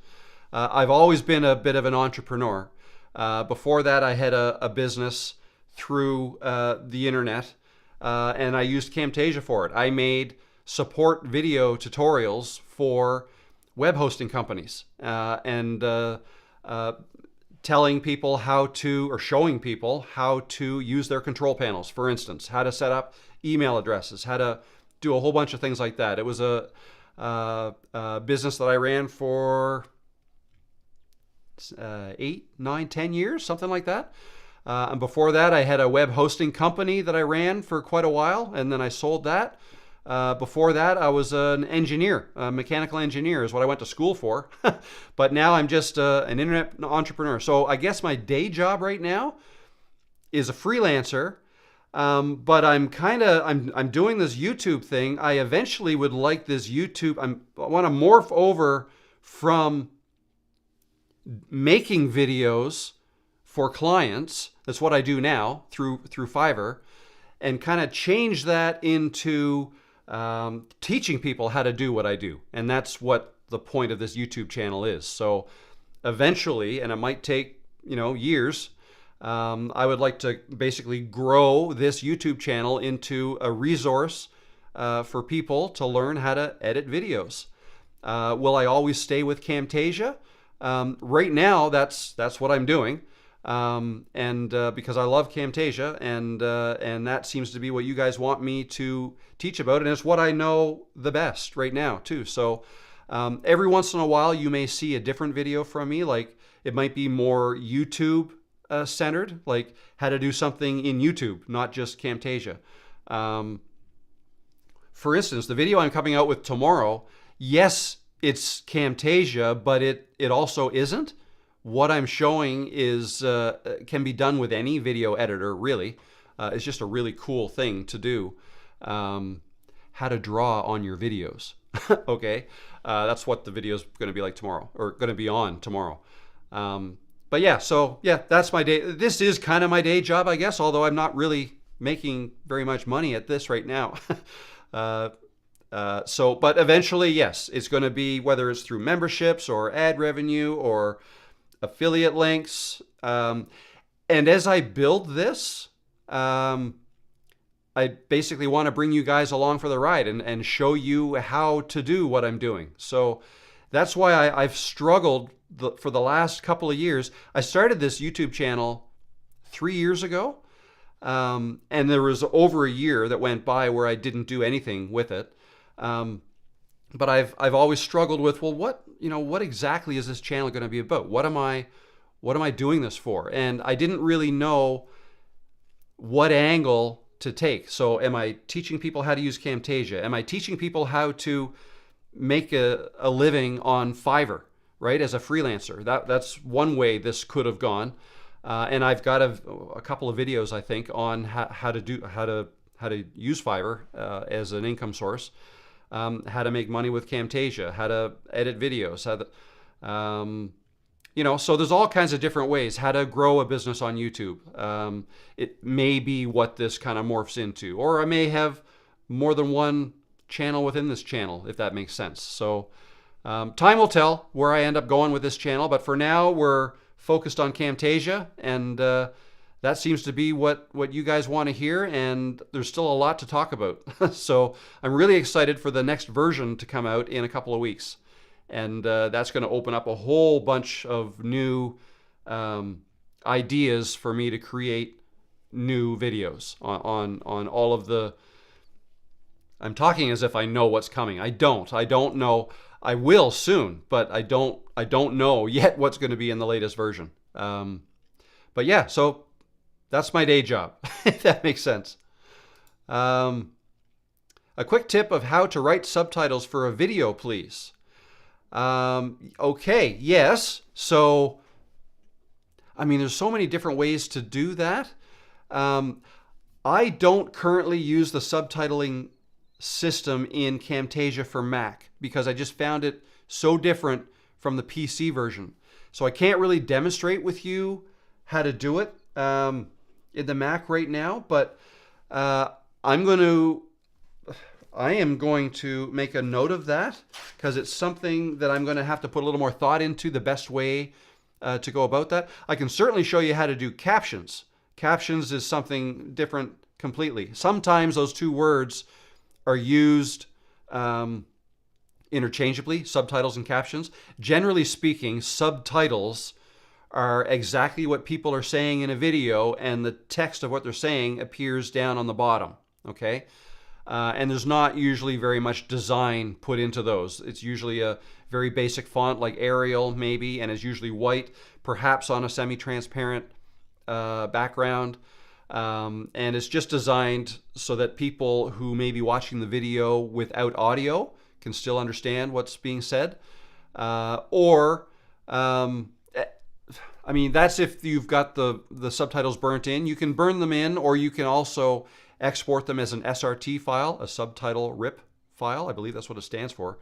[SPEAKER 1] I've always been a bit of an entrepreneur. Before that, I had a business through the internet, and I used Camtasia for it. I made support video tutorials for web hosting companies, and telling people how to, or showing people how to use their control panels, for instance, how to set up email addresses, how to do a whole bunch of things like that. It was a business that I ran for 8, 9, 10 years, something like that. And before that, I had a web hosting company that I ran for quite a while, and then I sold that. Before that, I was an engineer, a mechanical engineer is what I went to school for. But now I'm just an internet entrepreneur. So I guess my day job right now is a freelancer. But I'm doing this YouTube thing. I eventually would like this YouTube. I want to morph over from making videos for clients. That's what I do now through Fiverr, and kind of change that into teaching people how to do what I do. And that's what the point of this YouTube channel is. So eventually, and it might take, years, I would like to basically grow this YouTube channel into a resource for people to learn how to edit videos. Will I always stay with Camtasia? Right now, that's what I'm doing. And because I love Camtasia, and that seems to be what you guys want me to teach about, and it's what I know the best right now too. So every once in a while you may see a different video from me, like it might be more YouTube centered, like how to do something in YouTube, not just Camtasia. For instance, the video I'm coming out with tomorrow, yes, it's Camtasia, but it also isn't. What I'm showing is can be done with any video editor, really. It's just a really cool thing to do. How to draw on your videos. Okay, that's what the video is going to be like tomorrow, or going to be on tomorrow. But yeah, so yeah, that's my day. This is kind of my day job, I guess, although I'm not really making very much money at this right now. But eventually, yes, it's going to be, whether it's through memberships or ad revenue or affiliate links. And as I build this, I basically want to bring you guys along for the ride and show you how to do what I'm doing. So that's why I've struggled for the last couple of years. I started this YouTube channel 3 years ago, and there was over a year that went by where I didn't do anything with it. But I've always struggled with, well, what exactly is this channel going to be about? What am I doing this for? And I didn't really know what angle to take. So am I teaching people how to use Camtasia? Am I teaching people how to make a living on Fiverr, right, as a freelancer? That's one way this could have gone. And I've got a couple of videos, I think, on how to use Fiverr as an income source. How to make money with Camtasia, how to edit videos, so there's all kinds of different ways, how to grow a business on YouTube. It may be what this kind of morphs into, or I may have more than one channel within this channel, if that makes sense. So time will tell where I end up going with this channel, but for now we're focused on Camtasia, and that seems to be what you guys want to hear, and there's still a lot to talk about. So I'm really excited for the next version to come out in a couple of weeks. And that's going to open up a whole bunch of new ideas for me to create new videos on all of the... I'm talking as if I know what's coming. I don't know. I will soon, but I don't know yet what's going to be in the latest version. But yeah, so that's my day job, if that makes sense. A quick tip of how to write subtitles for a video, please. Okay, yes. So, I mean, there's so many different ways to do that. I don't currently use the subtitling system in Camtasia for Mac because I just found it so different from the PC version. So I can't really demonstrate with you how to do it in the Mac right now, but I am going to make a note of that because it's something that I'm going to have to put a little more thought into, the best way to go about that. I can certainly show you how to do captions. Captions is something different completely. Sometimes those two words are used interchangeably, subtitles and captions. Generally speaking, subtitles are exactly what people are saying in a video, and the text of what they're saying appears down on the bottom, okay? And there's not usually very much design put into those. It's usually a very basic font like Arial maybe, and is usually white, perhaps on a semi-transparent background. And it's just designed so that people who may be watching the video without audio can still understand what's being said. I mean, that's if you've got the subtitles burnt in. You can burn them in, or you can also export them as an SRT file, a subtitle RIP file. I believe that's what it stands for.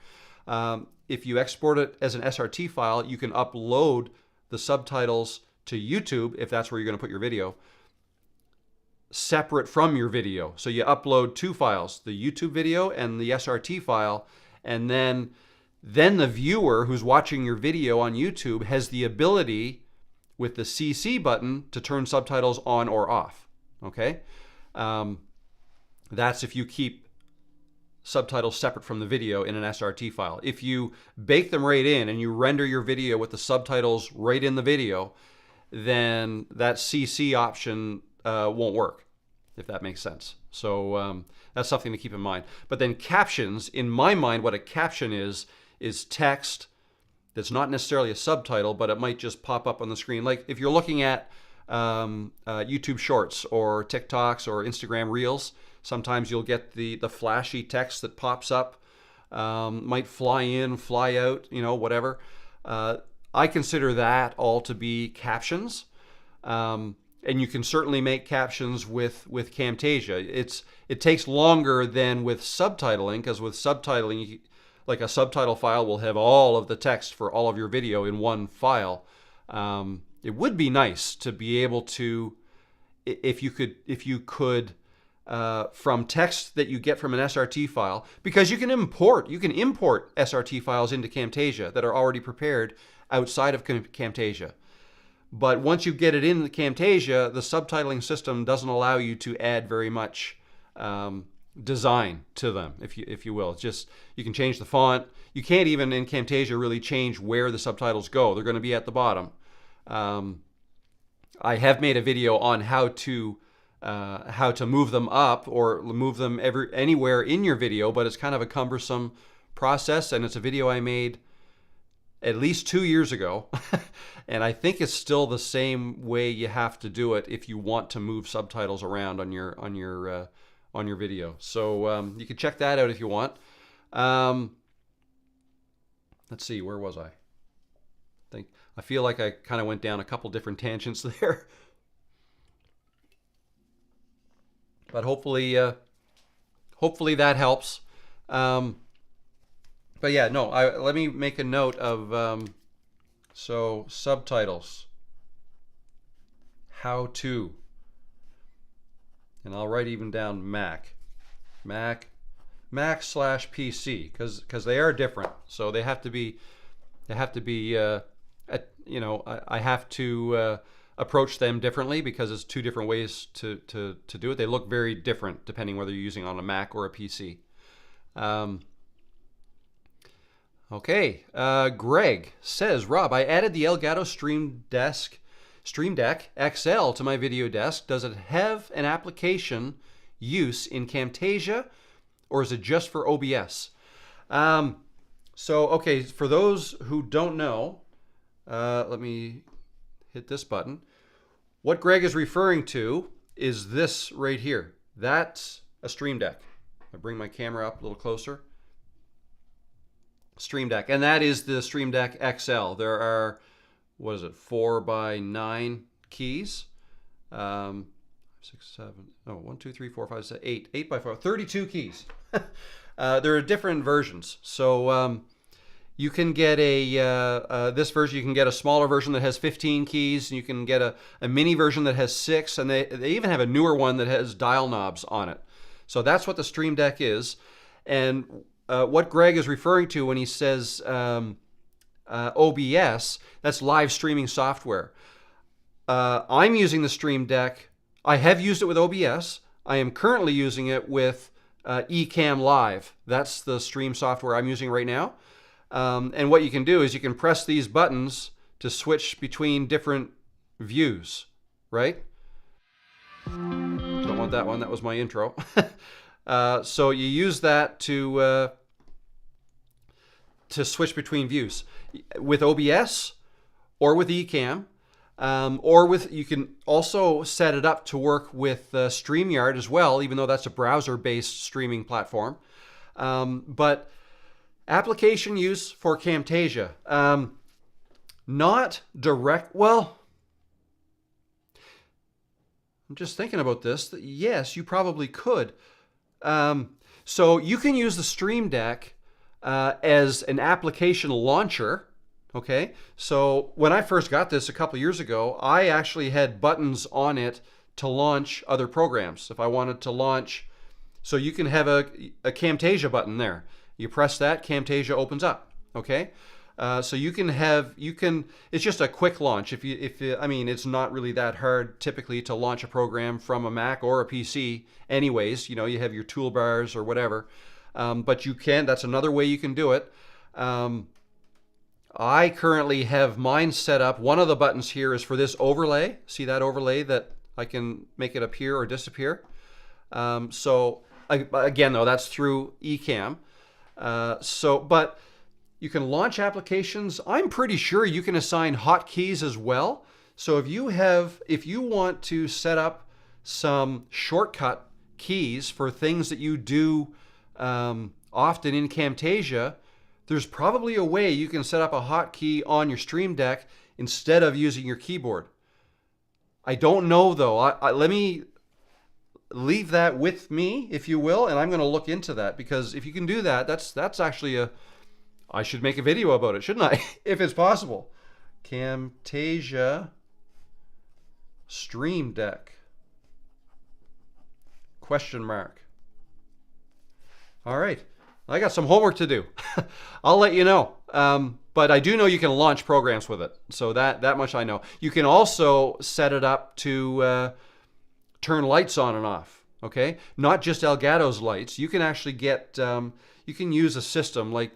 [SPEAKER 1] If you export it as an SRT file, you can upload the subtitles to YouTube, if that's where you're going to put your video, separate from your video. So you upload two files, the YouTube video and the SRT file, and then the viewer who's watching your video on YouTube has the ability with the CC button to turn subtitles on or off, okay? That's if you keep subtitles separate from the video in an SRT file. If you bake them right in and you render your video with the subtitles right in the video, then that CC option won't work, if that makes sense. So that's something to keep in mind. But then captions, in my mind, what a caption is text that's not necessarily a subtitle, but it might just pop up on the screen. Like if you're looking at YouTube Shorts or TikToks or Instagram Reels, sometimes you'll get the flashy text that pops up, might fly in, fly out, you know, whatever. I consider that all to be captions. And you can certainly make captions with Camtasia. It takes longer than with subtitling, because with subtitling, like a subtitle file will have all of the text for all of your video in one file. It would be nice to be able to, if you could from text that you get from an SRT file, because you can import SRT files into Camtasia that are already prepared outside of Camtasia. But once you get it in the Camtasia, the subtitling system doesn't allow you to add very much design to them, if you will. It's just, you can change the font. You can't even in Camtasia really change where the subtitles go. They're going to be at the bottom. I have made a video on how to move them up or move them anywhere in your video, but it's kind of a cumbersome process, and it's a video I made at least 2 years ago. And I think it's still the same way you have to do it if you want to move subtitles around on your video. So you can check that out if you want. Let's see, where was I? I feel like I kind of went down a couple different tangents there. But hopefully that helps. But yeah, no, let me make a note of, so subtitles, how to, and I'll write even down Mac / PC, because they are different. So they have to be, you know, I have to approach them differently because it's two different ways to do it. They look very different depending whether you're using on a Mac or a PC. Okay, Greg says, Rob, I added the Elgato Stream Deck XL to my video desk. Does it have an application use in Camtasia, or is it just for OBS? So, okay, for those who don't know, let me hit this button. What Greg is referring to is this right here. That's a Stream Deck. I bring my camera up a little closer. Stream Deck, and that is the Stream Deck XL. There are, what is it, 4x9 keys. 6, 7, oh, 1, 2, 3, 4, 5, 6, 8, 8 by 4, 32 keys. There are different versions. So you can get this version, you can get a smaller version that has 15 keys, and you can get a mini version that has 6, and they even have a newer one that has dial knobs on it. So that's what the Stream Deck is. And what Greg is referring to when he says OBS, that's live streaming software. I'm using the Stream Deck. I have used it with OBS. I am currently using it with Ecamm Live. That's the stream software I'm using right now. And what you can do is you can press these buttons to switch between different views, right? Don't want that one. That was my intro. So you use that to switch between views with OBS or with Ecamm. You can also set it up to work with StreamYard as well, even though that's a browser-based streaming platform. But application use for Camtasia, not direct. Well, I'm just thinking about this. Yes, you probably could. So you can use the Stream Deck as an application launcher. Okay, so when I first got this a couple years ago, I actually had buttons on it to launch other programs. If I wanted to launch, so you can have a Camtasia button there. You press that, Camtasia opens up. Okay, so it's just a quick launch. I mean, it's not really that hard typically to launch a program from a Mac or a PC. Anyways, you know, you have your toolbars or whatever, but you can. That's another way you can do it. I currently have mine set up. One of the buttons here is for this overlay. See that overlay that I can make it appear or disappear? Again, though, that's through Ecamm. But you can launch applications. I'm pretty sure you can assign hotkeys as well. So if you want to set up some shortcut keys for things that you do often in Camtasia, there's probably a way you can set up a hotkey on your Stream Deck instead of using your keyboard. I don't know though. Let me leave that with me, if you will, and I'm going to look into that, because if you can do that, that's actually I should make a video about it, shouldn't I? If it's possible. Camtasia Stream Deck ? All right. I got some homework to do. I'll let you know. But I do know you can launch programs with it. So that much I know. You can also set it up to turn lights on and off. Okay? Not just Elgato's lights. You can actually get, you can use a system like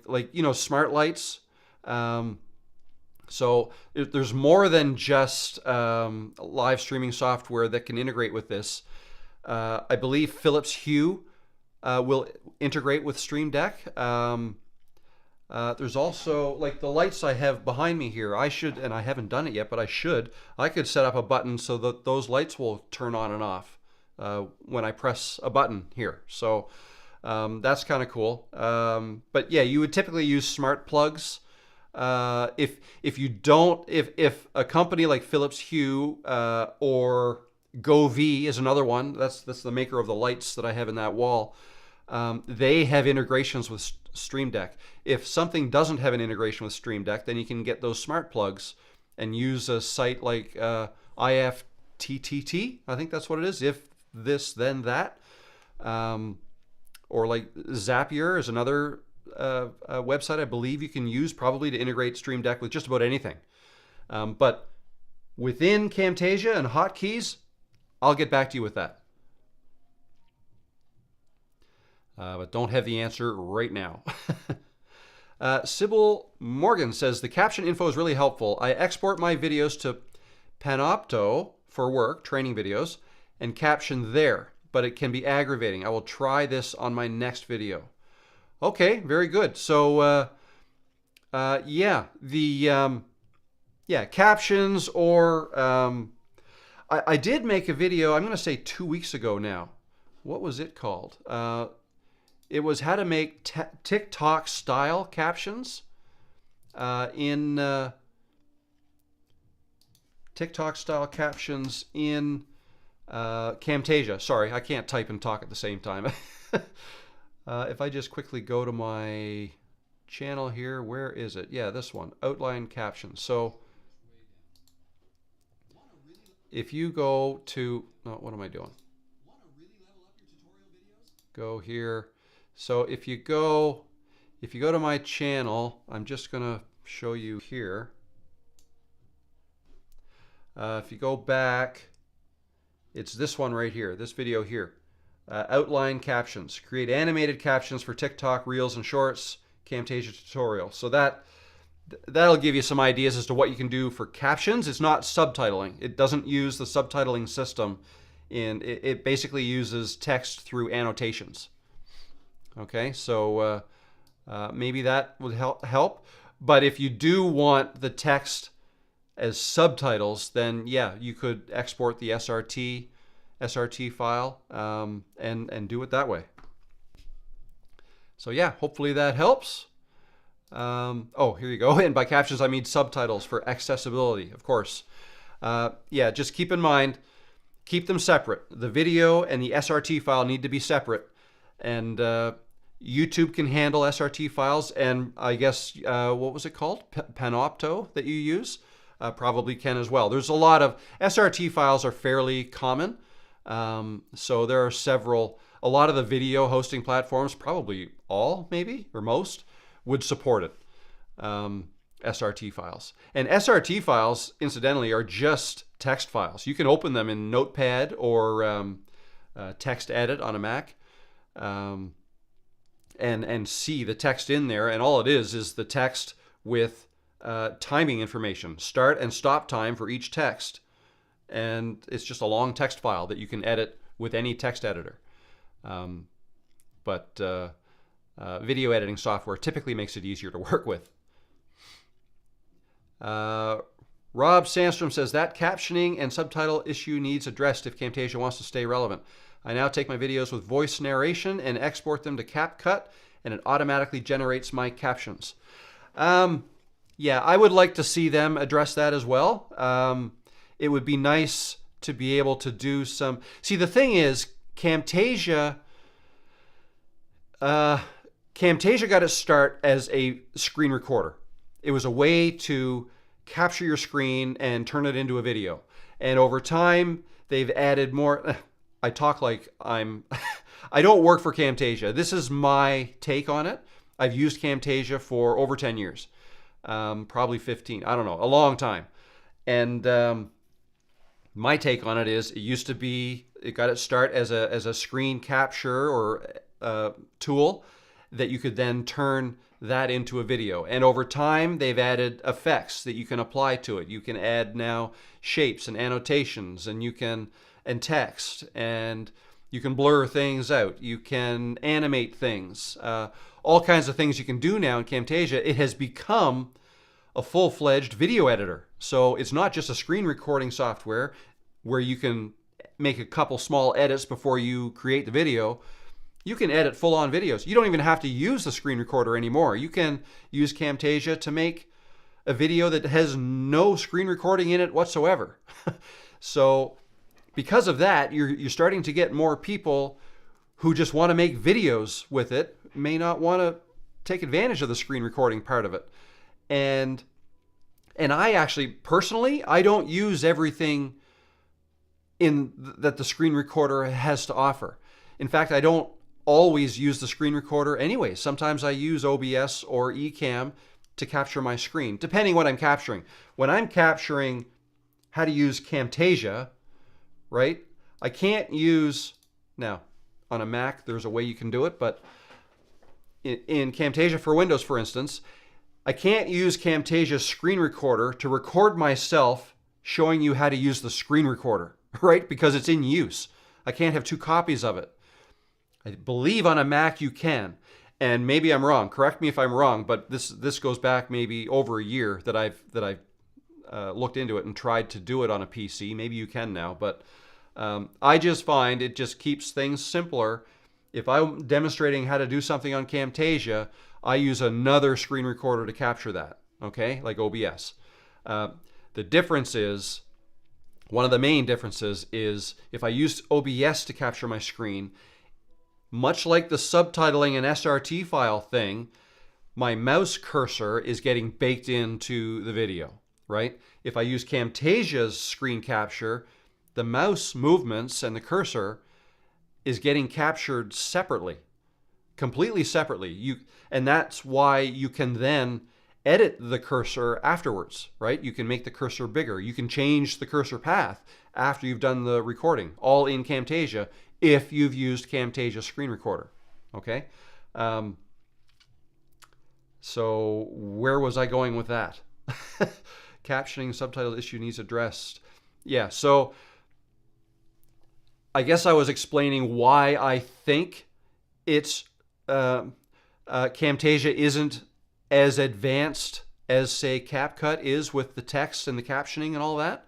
[SPEAKER 1] smart lights. So there's more than just live streaming software that can integrate with this. I believe Philips Hue will integrate with Stream Deck. There's also, like the lights I have behind me here, I haven't done it yet, but I could set up a button so that those lights will turn on and off when I press a button here. So that's kind of cool. But yeah, you would typically use smart plugs. If a company like Philips Hue or GoV is another one. That's the maker of the lights that I have in that wall. They have integrations with Stream Deck. If something doesn't have an integration with Stream Deck, then you can get those smart plugs and use a site like IFTTT. I think that's what it is. If this, then that. Or like Zapier is another website I believe you can use probably to integrate Stream Deck with just about anything. But within Camtasia and hotkeys, I'll get back to you with that. But don't have the answer right now. Sybil Morgan says, the caption info is really helpful. I export my videos to Panopto for work, training videos, and caption there, but it can be aggravating. I will try this on my next video. Okay, very good. So, captions or... I did make a video, I'm going to say 2 weeks ago now. What was it called? it was how to make TikTok style captions in TikTok style captions in Camtasia. Sorry, I can't type and talk at the same time. If I just quickly go to my channel here, where is it? Yeah, this one, outline captions. So if you go to, no, what am I doing? Go here. So if you go to my channel, I'm just gonna show you here. If you go back, it's this one right here, this video here. Outline captions. Create animated captions for TikTok, Reels, and Shorts, Camtasia tutorial. So that'll give you some ideas as to what you can do for captions. It's not subtitling. It doesn't use the subtitling system. It basically uses text through annotations. Okay, so maybe that would help. But if you do want the text as subtitles, then yeah, you could export the SRT file and do it that way. So yeah, hopefully that helps. Oh, here you go. And by captions, I mean subtitles for accessibility, of course. Yeah, just keep in mind, keep them separate. The video and the SRT file need to be separate. And YouTube can handle SRT files, and I guess, what was it called? Panopto that you use? Probably can as well. There's a lot of SRT files are fairly common. So there are a lot of the video hosting platforms, probably all maybe, or most, would support it. SRT files. And SRT files, incidentally, are just text files. You can open them in Notepad or Text Edit on a Mac and see the text in there. And all it is the text with timing information, start and stop time for each text. And it's just a long text file that you can edit with any text editor. But video editing software typically makes it easier to work with. Rob Sandstrom says that captioning and subtitle issue needs addressed if Camtasia wants to stay relevant. I now take my videos with voice narration and export them to CapCut, and it automatically generates my captions. Yeah, I would like to see them address that as well. It would be nice to be able to do some... See, the thing is, Camtasia got its start as a screen recorder. It was a way to capture your screen and turn it into a video. And over time, they've added more... I talk like I'm... I don't work for Camtasia. This is my take on it. I've used Camtasia for over 10 years. Probably 15. I don't know. A long time. And my take on it is it got its start as a screen capture or tool that you could then turn that into a video. And over time, they've added effects that you can apply to it. You can add now shapes and annotations, and and text, and you can blur things out. You can animate things. All kinds of things you can do now in Camtasia. It has become a full-fledged video editor. So it's not just a screen recording software where you can make a couple small edits before you create the video. You can edit full-on videos. You don't even have to use the screen recorder anymore. You can use Camtasia to make a video that has no screen recording in it whatsoever. So because of that, you're starting to get more people who just want to make videos with it, may not want to take advantage of the screen recording part of it. And I actually, personally, I don't use everything that the screen recorder has to offer. In fact, I don't always use the screen recorder anyway. Sometimes I use OBS or Ecamm to capture my screen, depending what I'm capturing. When I'm capturing how to use Camtasia, right? I can't use, now on a Mac, there's a way you can do it, but in Camtasia for Windows, for instance, I can't use Camtasia's screen recorder to record myself showing you how to use the screen recorder, right? Because it's in use. I can't have two copies of it. I believe on a Mac you can, and maybe I'm wrong. Correct me if I'm wrong, but this goes back maybe over a year that I've looked into it and tried to do it on a PC. Maybe you can now, but I just find it just keeps things simpler if I'm demonstrating how to do something on Camtasia, I use another screen recorder to capture that, okay, like OBS. The difference is, one of the main differences is if I use OBS to capture my screen, much like the subtitling and SRT file thing, my mouse cursor is getting baked into the video, right? If I use Camtasia's screen capture, the mouse movements and the cursor is getting captured separately, completely separately. And that's why you can then edit the cursor afterwards, right? You can make the cursor bigger. You can change the cursor path after you've done the recording, all in Camtasia, if you've used Camtasia Screen Recorder, okay? So where was I going with that? Captioning subtitle issue needs addressed. Yeah, so I guess I was explaining why I think it's Camtasia isn't as advanced as, say, CapCut is with the text and the captioning and all that.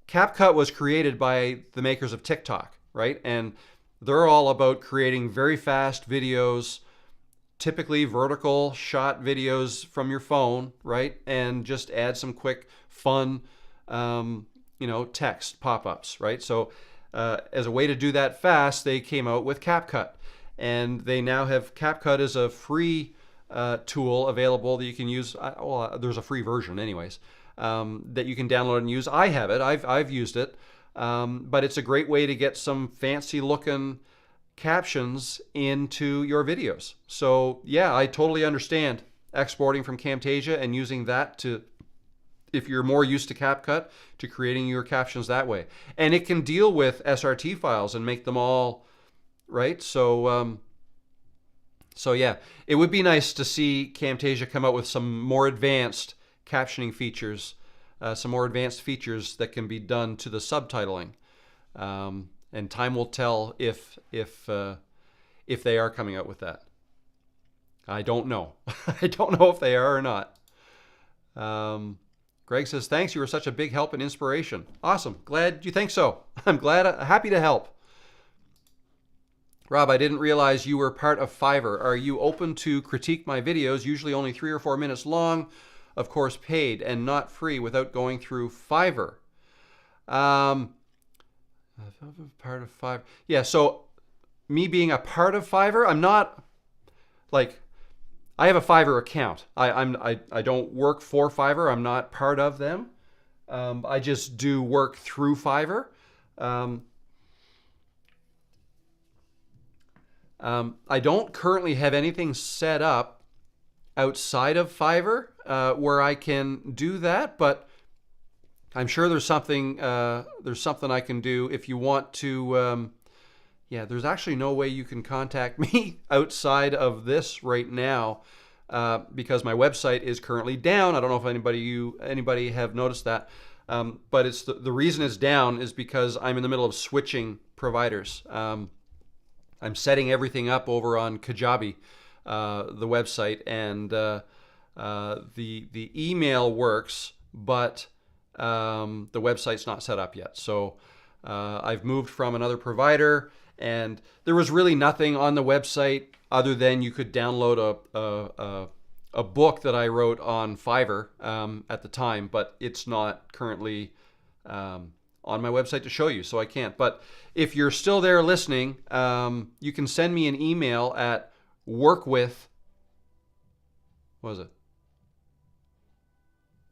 [SPEAKER 1] CapCut was created by the makers of TikTok, right? And they're all about creating very fast videos, typically vertical shot videos from your phone, right? And just add some quick, fun, text pop-ups, right? So as a way to do that fast, they came out with CapCut. And they now have CapCut as a free tool available that you can use. There's a free version anyways, that you can download and use. I have it. I've used it. But it's a great way to get some fancy looking captions into your videos. So yeah, I totally understand exporting from Camtasia and using that to, if you're more used to CapCut, to creating your captions that way. And it can deal with SRT files and make them all right. So yeah, it would be nice to see Camtasia come out with some more advanced captioning features, some more advanced features that can be done to the subtitling. And time will tell if they are coming out with that. I don't know. I don't know if they are or not. Greg says, thanks. You were such a big help and inspiration. Awesome. Glad you think so. I'm happy to help. Rob, I didn't realize you were part of Fiverr. Are you open to critique my videos, usually only 3 or 4 minutes long, of course paid and not free, without going through Fiverr? Part of Fiverr. Yeah, so me being a part of Fiverr, I'm not, like, I have a Fiverr account. I don't work for Fiverr. I'm not part of them. I just do work through Fiverr. I don't currently have anything set up outside of Fiverr where I can do that, but I'm sure there's something I can do if you want to. Yeah, there's actually no way you can contact me outside of this right now because my website is currently down. I don't know if anybody have noticed that, but it's the reason it's down is because I'm in the middle of switching providers. I'm setting everything up over on Kajabi, the website, and the email works, but the website's not set up yet. So I've moved from another provider, and there was really nothing on the website other than you could download a book that I wrote on Fiverr at the time, but it's not currently on my website to show you, so I can't. But if you're still there listening, you can send me an email at workwith, what is it?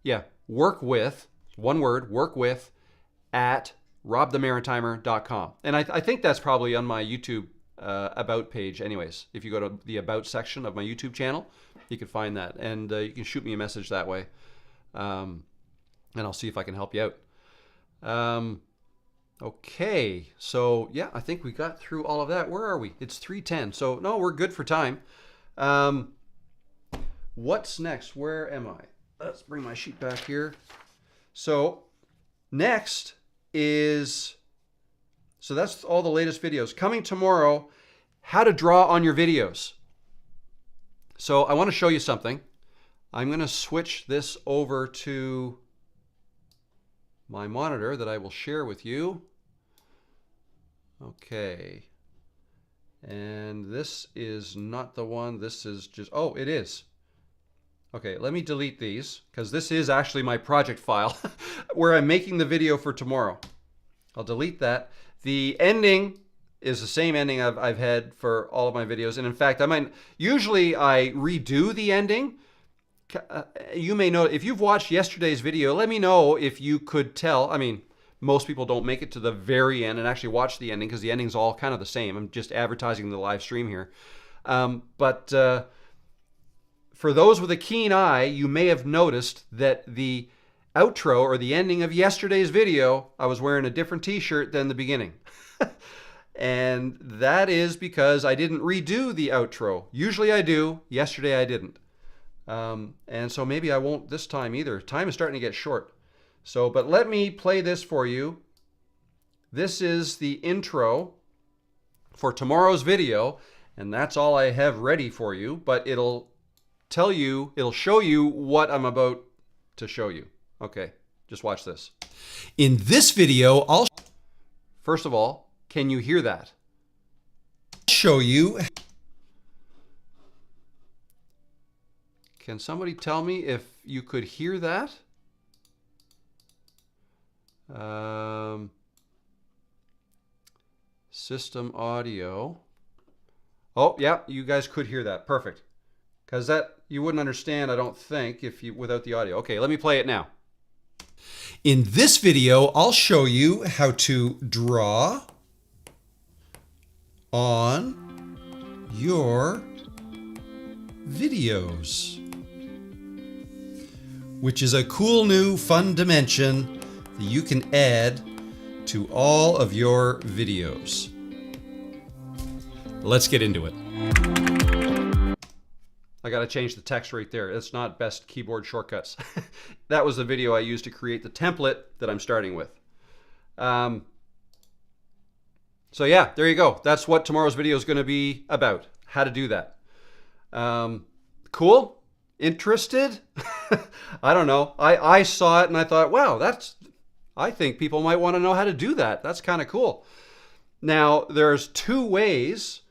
[SPEAKER 1] Yeah, workwith, one word, workwith at robthemaritimer.com. And I think that's probably on my YouTube about page anyways. If you go to the about section of my YouTube channel, you can find that, and you can shoot me a message that way, and I'll see if I can help you out. Okay, so yeah, I think we got through all of that. Where are we? It's 3:10, so no, we're good for time. What's next? Where am I? Let's bring my sheet back here. So next is, so that's all the latest videos. Coming tomorrow, how to draw on your videos. So I want to show you something. I'm going to switch this over to my monitor that I will share with you. Okay. And this is not the one. This is just, oh, it is. Okay, let me delete these because this is actually my project file where I'm making the video for tomorrow. I'll delete that. The ending is the same ending I've had for all of my videos. And in fact, usually I redo the ending. You may know, if you've watched yesterday's video, let me know if you could tell. I mean, most people don't make it to the very end and actually watch the ending because the ending's all kind of the same. I'm just advertising the live stream here. For those with a keen eye, you may have noticed that the outro or the ending of yesterday's video, I was wearing a different t-shirt than the beginning. And that is because I didn't redo the outro. Usually I do. Yesterday I didn't. And so maybe I won't this time either. Time is starting to get short. So, but let me play this for you. This is the intro for tomorrow's video, and that's all I have ready for you, but it'll show you what I'm about to show you. Okay, just watch this. In this video, first of all, can you hear that? Show you. Can somebody tell me if you could hear that? System audio. Oh, yeah, you guys could hear that. Perfect. Because that you wouldn't understand, I don't think, without the audio. Okay, let me play it now. In this video, I'll show you how to draw on your videos, which is a cool new fun dimension that you can add to all of your videos. Let's get into it. I got to change the text right there. It's not best keyboard shortcuts. That was the video I used to create the template that I'm starting with. So yeah, there you go. That's what tomorrow's video is going to be about. How to do that. Cool? Interested? I don't know. I saw it and I thought, wow, I think people might want to know how to do that. That's kind of cool. Now, there's two ways.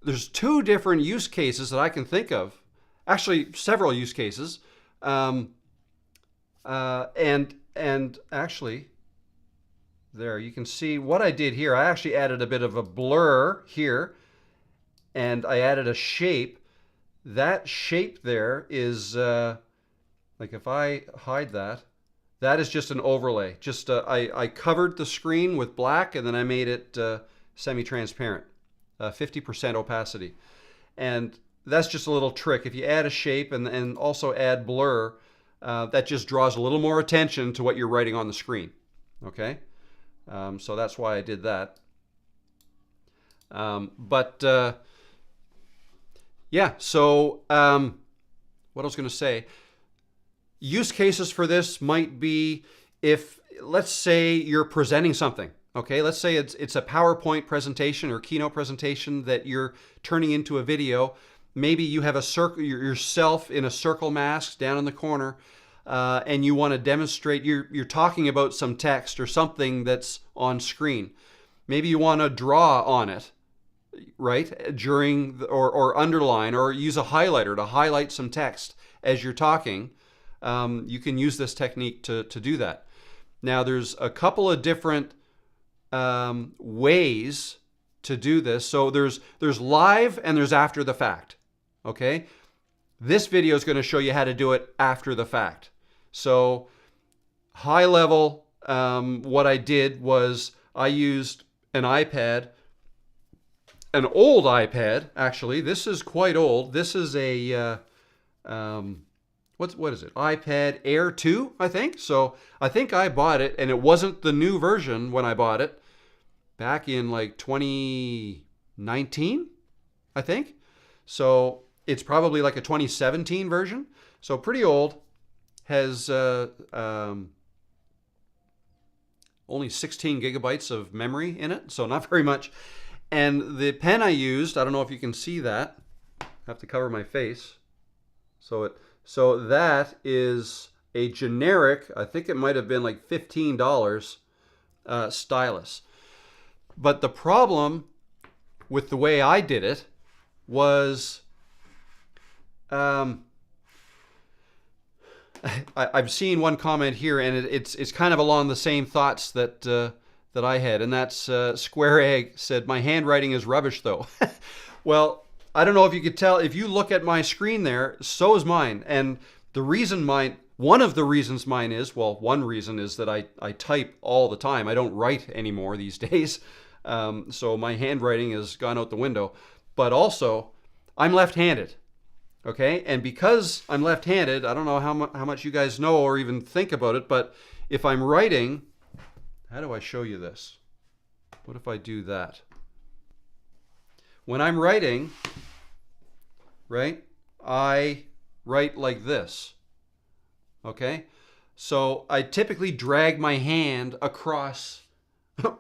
[SPEAKER 1] There's two different use cases that I can think of. Actually, several use cases. And actually, there you can see what I did here. I actually added a bit of a blur here, and I added a shape. That shape there is like if I hide that, that is just an overlay. Just I covered the screen with black, and then I made it semi-transparent. 50% opacity. And that's just a little trick. If you add a shape and also add blur, that just draws a little more attention to what you're writing on the screen. Okay? So that's why I did that. Yeah, so what I was going to say, use cases for this might be if, let's say you're presenting something. Okay, let's say it's a PowerPoint presentation or keynote presentation that you're turning into a video. Maybe you have a circle, yourself in a circle mask down in the corner, and you want to demonstrate you're talking about some text or something that's on screen. Maybe you want to draw on it, right? During or underline or use a highlighter to highlight some text as you're talking. You can use this technique to do that. Now, there's a couple of different ways to do this. So there's live and there's after the fact. Okay, this video is going to show you how to do it after the fact. So high level, what I did was I used an iPad, an old iPad actually. This is quite old. This is a what is it? iPad Air 2, I think. So I think I bought it, and it wasn't the new version when I bought it. Back in like 2019, I think. So it's probably like a 2017 version. So pretty old. Has only 16 gigabytes of memory in it. So not very much. And the pen I used, I don't know if you can see that. I have to cover my face. So that is a generic, I think it might have been like $15 stylus. But the problem with the way I did it was, I've seen one comment here, and it's kind of along the same thoughts that I had, and that's Square Egg said, my handwriting is rubbish though. Well, I don't know if you could tell, if you look at my screen there, so is mine. And one of the reasons mine is, well, one reason is that I type all the time. I don't write anymore these days. So my handwriting has gone out the window. But also, I'm left-handed. Okay, and because I'm left-handed, I don't know how much you guys know or even think about it, but if I'm writing, how do I show you this? What if I do that? When I'm writing, right, I write like this. Okay, so I typically drag my hand across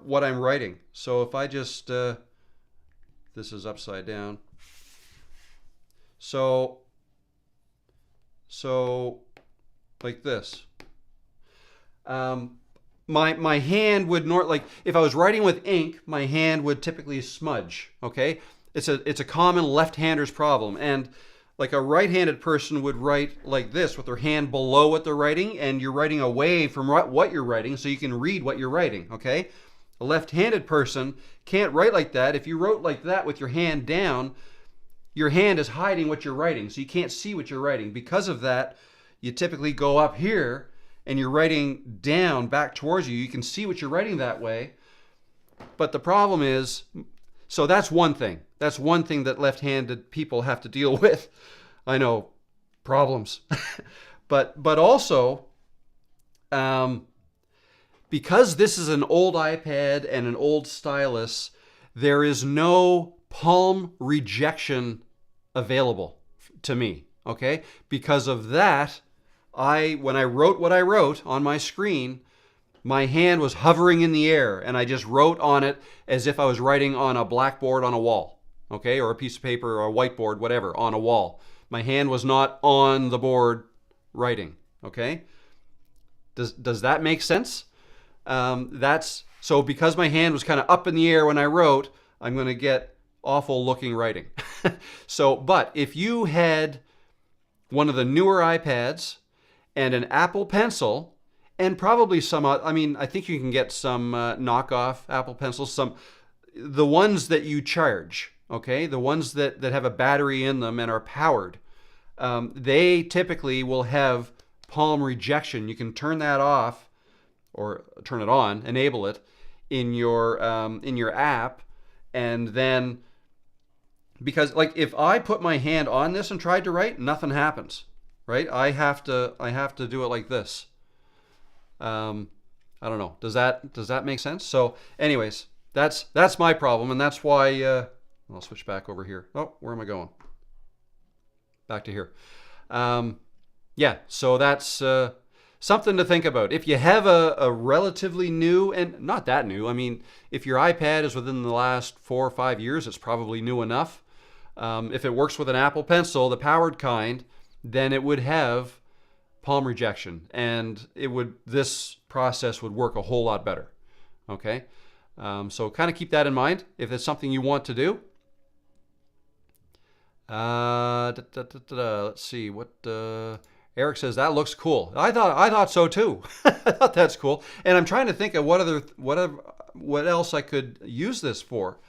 [SPEAKER 1] what I'm writing. So if I just, this is upside down. So like this. My hand would like if I was writing with ink, my hand would typically smudge. Okay, it's a common left-hander's problem, and like a right-handed person would write like this with their hand below what they're writing, and you're writing away from what you're writing, so you can read what you're writing. Okay, a left-handed person can't write like that. If you wrote like that with your hand down, your hand is hiding what you're writing, so you can't see what you're writing. Because of that, you typically go up here and you're writing down back towards you. You can see what you're writing that way. But the problem is, so that's one thing. That's one thing that left-handed people have to deal with. I know, problems. but also, because this is an old iPad and an old stylus, there is no palm rejection available to me, okay? Because of that, when I wrote what I wrote on my screen, my hand was hovering in the air, and I just wrote on it as if I was writing on a blackboard on a wall, okay? Or a piece of paper or a whiteboard, whatever, on a wall. My hand was not on the board writing, okay? Does that make sense? So because my hand was kind of up in the air when I wrote, I'm going to get awful looking writing. But if you had one of the newer iPads and an Apple Pencil, and probably some, I think you can get some knockoff Apple Pencils, the ones that you charge, okay? The ones that have a battery in them and are powered, they typically will have palm rejection. You can turn that off or turn it on, enable it in your app, and then, because like if I put my hand on this and tried to write, nothing happens, right? I have to do it like this. I don't know. Does that make sense? So anyways, that's my problem, and that's why I'll switch back over here. Oh, where am I going? Back to here. Yeah, so that's something to think about. If you have a relatively new, and not that new, I mean, if your iPad is within the last 4 or 5 years, it's probably new enough. If it works with an Apple Pencil, the powered kind, then it would have palm rejection, and this process would work a whole lot better. Okay, so kind of keep that in mind if it's something you want to do. Let's see what Eric says. That looks cool. I thought so too. I thought that's cool, and I'm trying to think of what else I could use this for.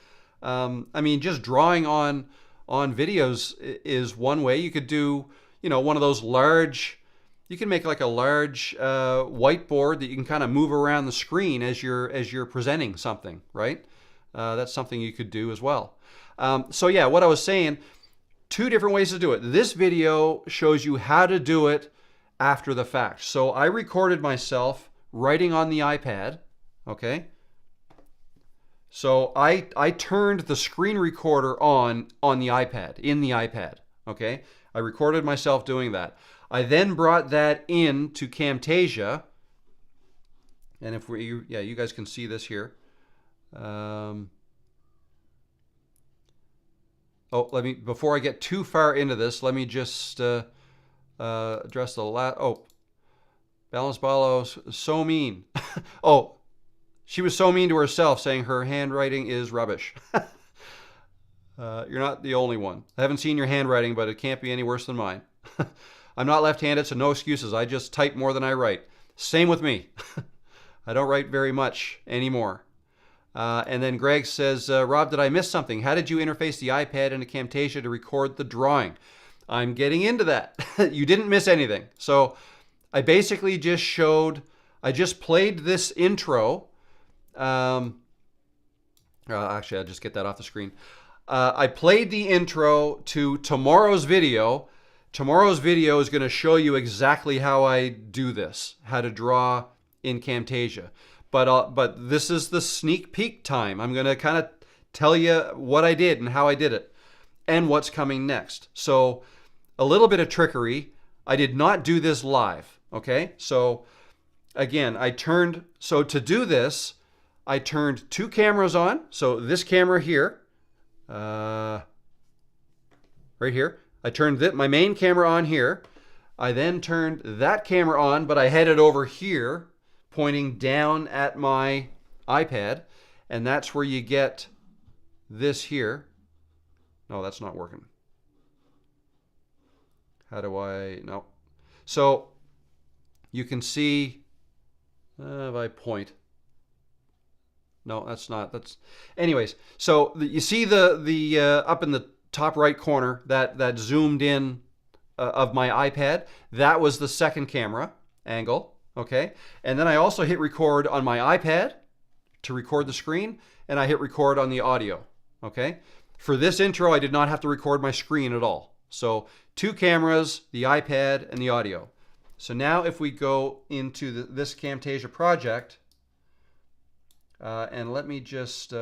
[SPEAKER 1] I mean, just drawing on videos is one way. You could do, one of those large. You can make like a large whiteboard that you can kind of move around the screen as you're presenting something, right? That's something you could do as well. So yeah, what I was saying, 2 different ways to do it. This video shows you how to do it after the fact. So I recorded myself writing on the iPad, okay? So I turned the screen recorder on the iPad, in the iPad, okay? I recorded myself doing that. I then brought that into Camtasia, and if you guys can see this here. Before I get too far into this, let me just address the last. Balance Ballo's so mean. She was so mean to herself, saying her handwriting is rubbish. You're not the only one. I haven't seen your handwriting, but it can't be any worse than mine. I'm not left-handed, so no excuses. I just type more than I write. Same with me. I don't write very much anymore. And then Greg says, Rob, did I miss something? How did you interface the iPad into Camtasia to record the drawing? I'm getting into that. You didn't miss anything. So I basically just showed, I just played this intro. Actually, I'll just get that off the screen. I played the intro to tomorrow's video. Tomorrow's video is going to show you exactly how I do this, how to draw in Camtasia. But this is the sneak peek time. I'm going to kind of tell you what I did and how I did it and what's coming next. So a little bit of trickery. I did not do this live, okay? So again, so to do this, I turned two cameras on. So this camera here, right here, I turned my main camera on here. I then turned that camera on, but I had it over here, pointing down at my iPad, and that's where you get this here. No, that's not working. How do I, no. So you can see, if I point, no, that's not, that's, anyways. So you see the up in the top right corner, that zoomed in of my iPad, that was the second camera angle. Okay, and then I also hit record on my iPad to record the screen, and I hit record on the audio. Okay, for this intro, I did not have to record my screen at all. So two cameras, the iPad, and the audio. So now if we go into this Camtasia project, and let me just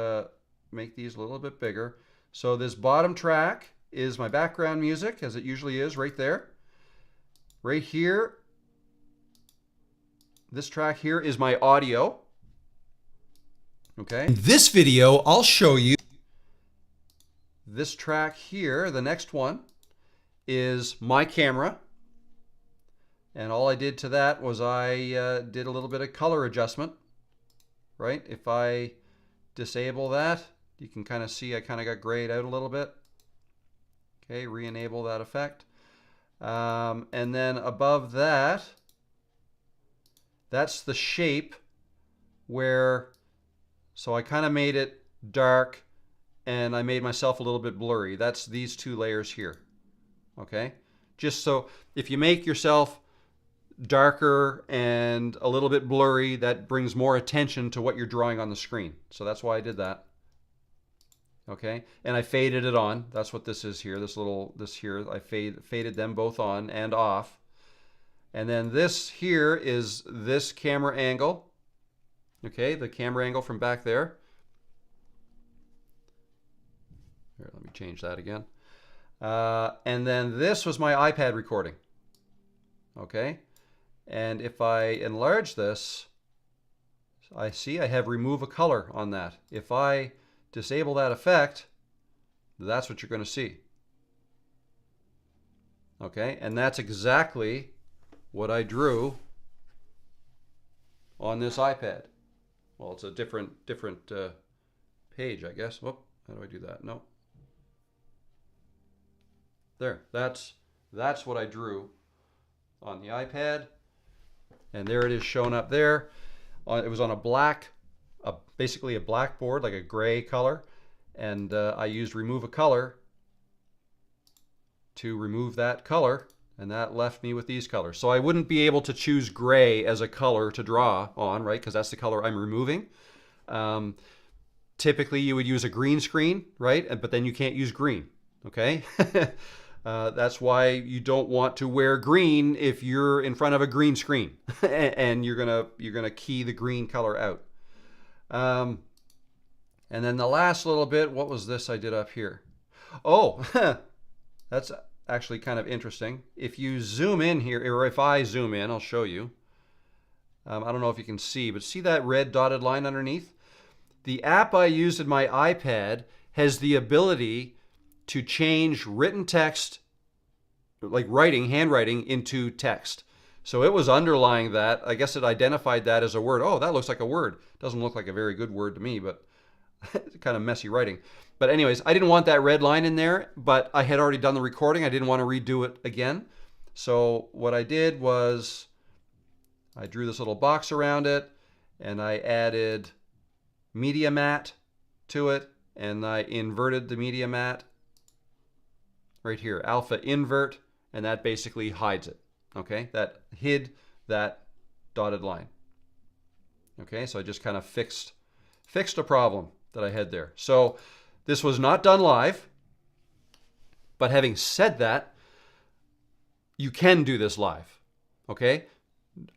[SPEAKER 1] make these a little bit bigger. So this bottom track is my background music, as it usually is right there. Right here, this track here is my audio. Okay. In this video, I'll show you this track here. The next one is my camera. And all I did to that was I did a little bit of color adjustment, right? If I disable that, you can kind of see I kind of got grayed out a little bit. Okay, re-enable that effect. And then above that, that's the shape where, so I kind of made it dark and I made myself a little bit blurry. That's these two layers here, okay? Just so if you make yourself darker and a little bit blurry, that brings more attention to what you're drawing on the screen. So that's why I did that, okay? And I faded it on. That's what this is here, this here, I faded them both on and off. And then this here is this camera angle. Okay, the camera angle from back there. Here, let me change that again. And then this was my iPad recording. Okay, and if I enlarge this, I see I have remove a color on that. If I disable that effect, that's what you're going to see. Okay, and that's exactly what I drew on this iPad. Well, it's a different page, I guess. Whoop, how do I do that? No. There, that's what I drew on the iPad, and there it is shown up there. It was on a black, basically a black board, like a gray color, and I used remove a color to remove that color. And that left me with these colors. So I wouldn't be able to choose gray as a color to draw on, right? Because that's the color I'm removing. Typically, you would use a green screen, right? But then you can't use green, okay? That's why you don't want to wear green if you're in front of a green screen, and you're gonna key the green color out. And then the last little bit, what was this I did up here? Oh, that's actually kind of interesting. If you zoom in here, or if I zoom in, I'll show you. I don't know if you can see, but see that red dotted line underneath? The app I used in my iPad has the ability to change written text, like handwriting, into text. So it was underlying that. I guess it identified that as a word. Oh, that looks like a word. Doesn't look like a very good word to me, but kind of messy writing. But anyways, I didn't want that red line in there, but I had already done the recording. I didn't want to redo it again. So what I did was I drew this little box around it, and I added media mat to it, and I inverted the media mat right here, alpha invert, and that basically hides it. Okay, that hid that dotted line. Okay, so I just kind of fixed a problem that I had there. So this was not done live, but having said that, you can do this live. Okay,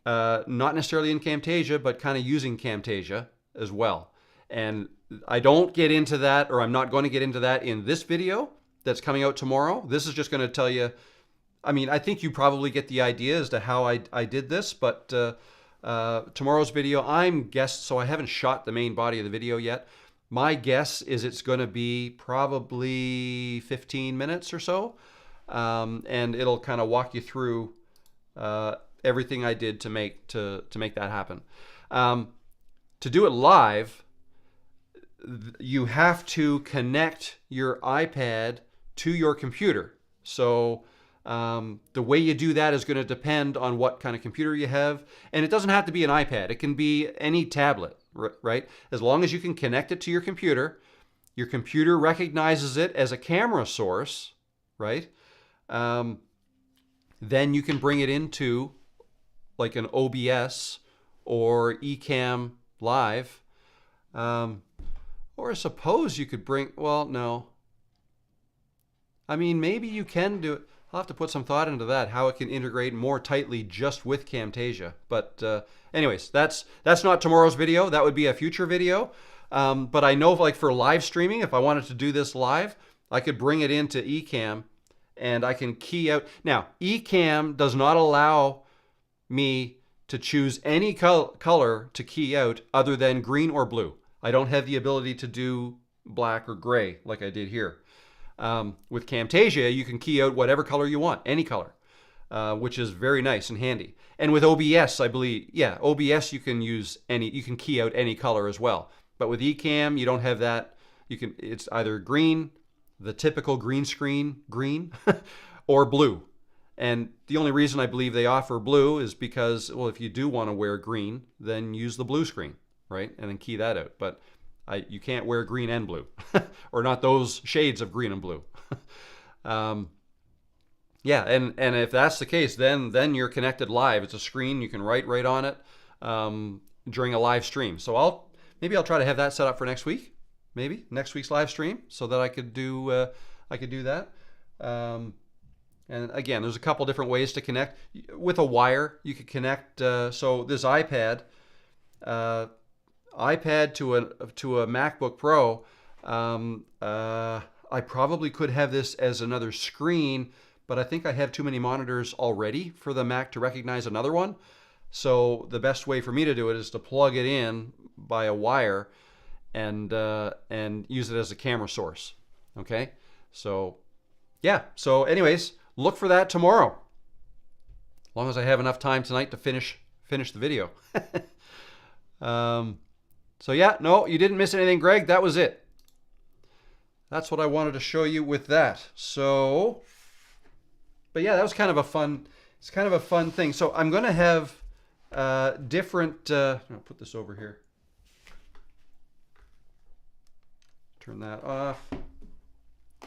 [SPEAKER 1] not necessarily in Camtasia, but kind of using Camtasia as well. And I don't get into that, or I'm not going to get into that in this video that's coming out tomorrow. This is just going to tell you, I mean, I think you probably get the idea as to how I did this, but tomorrow's video, I'm guessed, so I haven't shot the main body of the video yet. My guess is it's going to be probably 15 minutes or so, and it'll kind of walk you through everything I did to make that happen. To do it live, you have to connect your iPad to your computer. So the way you do that is going to depend on what kind of computer you have. And it doesn't have to be an iPad. It can be any tablet, right? As long as you can connect it to your computer recognizes it as a camera source, right? Then you can bring it into like an OBS or Ecamm Live. Or suppose you could bring, well, no. I mean, maybe you can do it. I'll have to put some thought into that, how it can integrate more tightly just with Camtasia. But anyways, that's not tomorrow's video. That would be a future video. But I know, like, for live streaming, if I wanted to do this live, I could bring it into Ecamm and I can key out. Now, Ecamm does not allow me to choose any color to key out other than green or blue. I don't have the ability to do black or gray like I did here. With Camtasia, you can key out whatever color you want, any color, which is very nice and handy. And with OBS, I believe, yeah, OBS you can key out any color as well. But with Ecamm, you don't have that. It's either green, the typical green screen green, or blue. And the only reason I believe they offer blue is because, well, if you do want to wear green, then use the blue screen, right? And then key that out. But you can't wear green and blue, or not those shades of green and blue. Yeah, and if that's the case, then you're connected live. It's a screen, you can write right on it during a live stream. So maybe I'll try to have that set up for next week, maybe next week's live stream, so that I could do that. And again, there's a couple different ways to connect. With a wire, you could connect. So this iPad to a MacBook Pro, I probably could have this as another screen, but I think I have too many monitors already for the Mac to recognize another one. So the best way for me to do it is to plug it in by a wire and use it as a camera source. Okay, so yeah. So anyways, look for that tomorrow. As long as I have enough time tonight to finish the video. So yeah, no, you didn't miss anything, Greg. That was it. That's what I wanted to show you with that. So, but yeah, that was kind of a fun. It's kind of a fun thing. So I'm going to have different. I'll put this over here. Turn that off.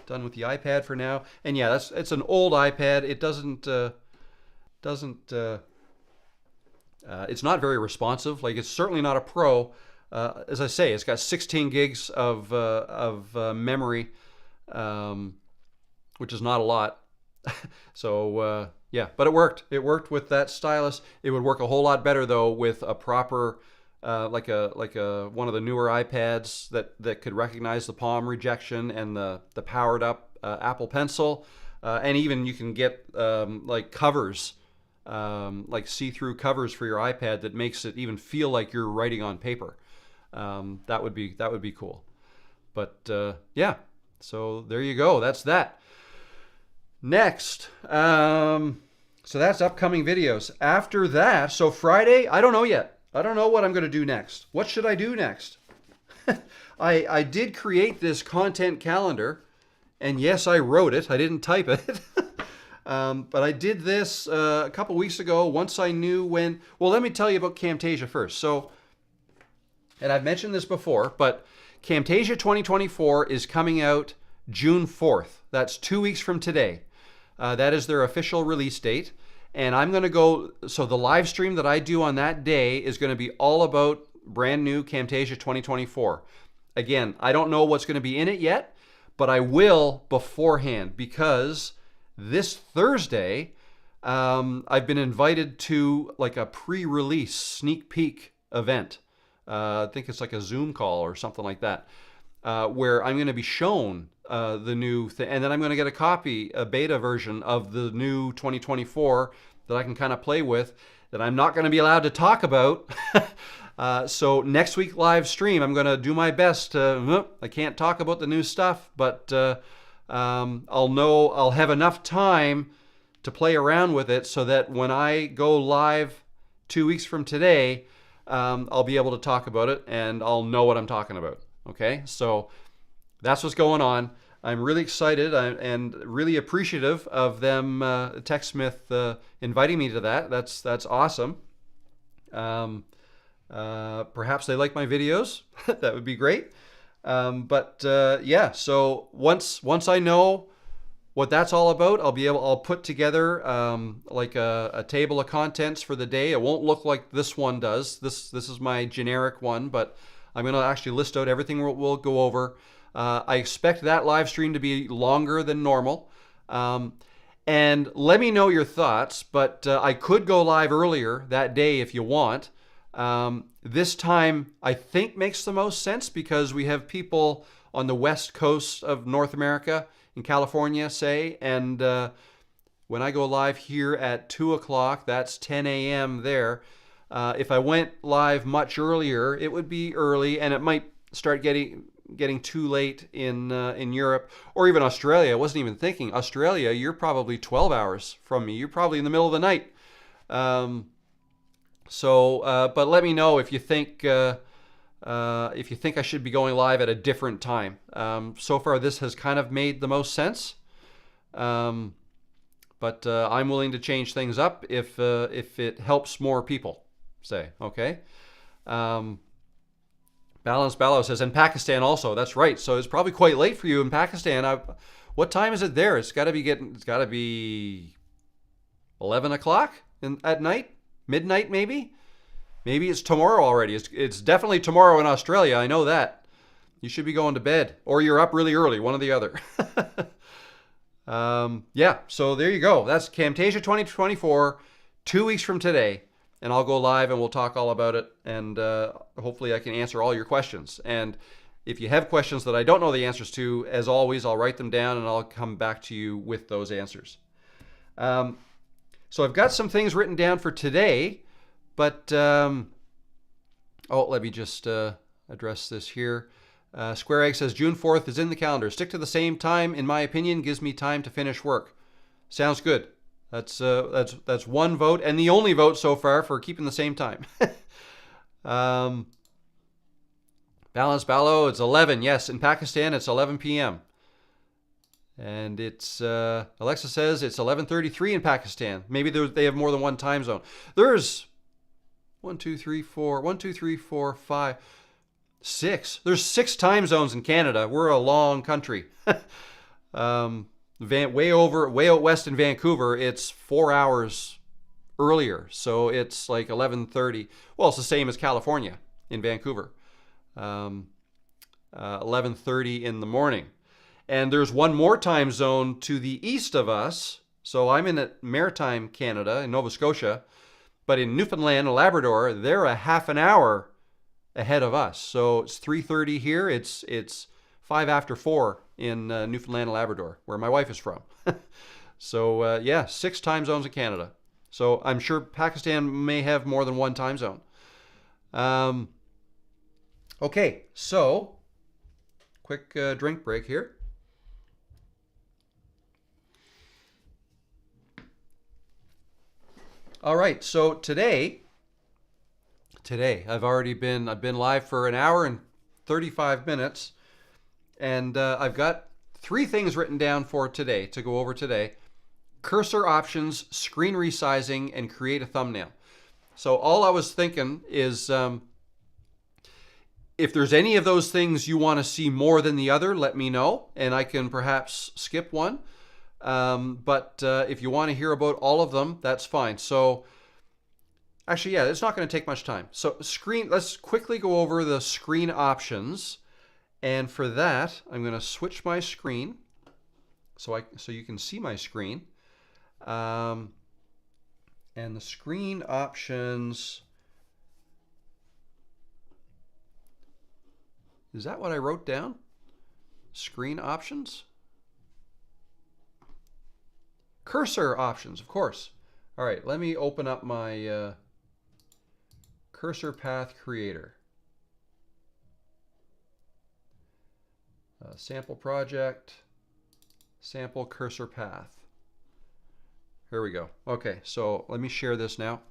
[SPEAKER 1] Done with the iPad for now. And yeah, it's an old iPad. It doesn't. It's not very responsive. Like, it's certainly not a Pro. As I say, it's got 16 gigs of memory, which is not a lot. So yeah, but it worked. It worked with that stylus. It would work a whole lot better though with a proper, like a one of the newer iPads that could recognize the palm rejection and the powered up Apple Pencil, and even you can get like covers. Like see-through covers for your iPad that makes it even feel like you're writing on paper. That would be cool. But yeah, so there you go. That's that. Next, so that's upcoming videos. After that, so Friday, I don't know yet. I don't know what I'm going to do next. What should I do next? I did create this content calendar, and yes, I wrote it. I didn't type it. But I did this a couple weeks ago once I knew when. Well, let me tell you about Camtasia first. So, and I've mentioned this before, but Camtasia 2024 is coming out June 4th. That's 2 weeks from today. That is their official release date. And I'm going to go, so the live stream that I do on that day is going to be all about brand new Camtasia 2024. Again, I don't know what's going to be in it yet, but I will beforehand, because this Thursday, I've been invited to like a pre-release sneak peek event. I think it's like a Zoom call or something like that, where I'm going to be shown the new thing, and then I'm going to get a copy, a beta version of the new 2024 that I can kind of play with, that I'm not going to be allowed to talk about. So next week live stream, I'm going to do my best. I can't talk about the new stuff, but I'll have enough time to play around with it so that when I go live 2 weeks from today, I'll be able to talk about it and I'll know what I'm talking about. Okay, so that's what's going on. I'm really excited and really appreciative of them, TechSmith, inviting me to that. That's awesome. Perhaps they like my videos. That would be great. Yeah, so once I know what that's all about, I'll put together like a table of contents for the day. It won't look like this one does. This is my generic one, but I'm going to actually list out everything we'll go over. I expect that live stream to be longer than normal. And let me know your thoughts, but I could go live earlier that day if you want. This time I think makes the most sense because we have people on the west coast of North America, in California, say, and when I go live here at 2 o'clock, that's 10 a.m. there. If I went live much earlier, it would be early, and it might start getting too late in Europe or even Australia. I wasn't even thinking Australia. You're probably 12 hours from me. You're probably in the middle of the night. But let me know if you think I should be going live at a different time. So far, this has kind of made the most sense. But I'm willing to change things up if it helps more people. Say, okay. Balanced Ballo says, and Pakistan also. That's right. So it's probably quite late for you in Pakistan. What time is it there? It's got to be 11 o'clock at night, midnight maybe. Maybe it's tomorrow already. It's definitely tomorrow in Australia. I know that. You should be going to bed, or you're up really early, one or the other. Yeah. So there you go. That's Camtasia 2024, 2 weeks from today. And I'll go live and we'll talk all about it. And hopefully I can answer all your questions. And if you have questions that I don't know the answers to, as always, I'll write them down and I'll come back to you with those answers. So I've got some things written down for today, but let me just address this here. Square Egg says June 4th is in the calendar. Stick to the same time, in my opinion, gives me time to finish work. Sounds good. That's one vote, and the only vote so far for keeping the same time. Balanced Ballo, it's 11. Yes, in Pakistan, it's 11 p.m. And it's, Alexa says it's 11:33 in Pakistan. Maybe they have more than one time zone. There's 6. There's 6 time zones in Canada. We're a long country. Way out west in Vancouver, it's 4 hours earlier. So it's like 11:30. Well, it's the same as California in Vancouver. 11:30 in the morning. And there's one more time zone to the east of us. So I'm in Maritime Canada, in Nova Scotia. But in Newfoundland and Labrador, they're a half an hour ahead of us. So it's 3:30 here. It's 5 after 4 in Newfoundland and Labrador, where my wife is from. So yeah, 6 time zones in Canada. So I'm sure Pakistan may have more than one time zone. Okay, so quick drink break here. All right, so today I've been live for an hour and 35 minutes, and I've got 3 things written down for today to go over today: cursor options, screen resizing, and create a thumbnail. So all I was thinking is, if there's any of those things you want to see more than the other, let me know, and I can perhaps skip one. But if you want to hear about all of them, that's fine. So actually, yeah, it's not going to take much time. So let's quickly go over the screen options. And for that, I'm going to switch my screen so you can see my screen. And the screen options, is that what I wrote down? Screen options? Cursor options, of course. All right, let me open up my cursor path creator. Sample project, sample cursor path. Here we go. Okay, so let me share this now.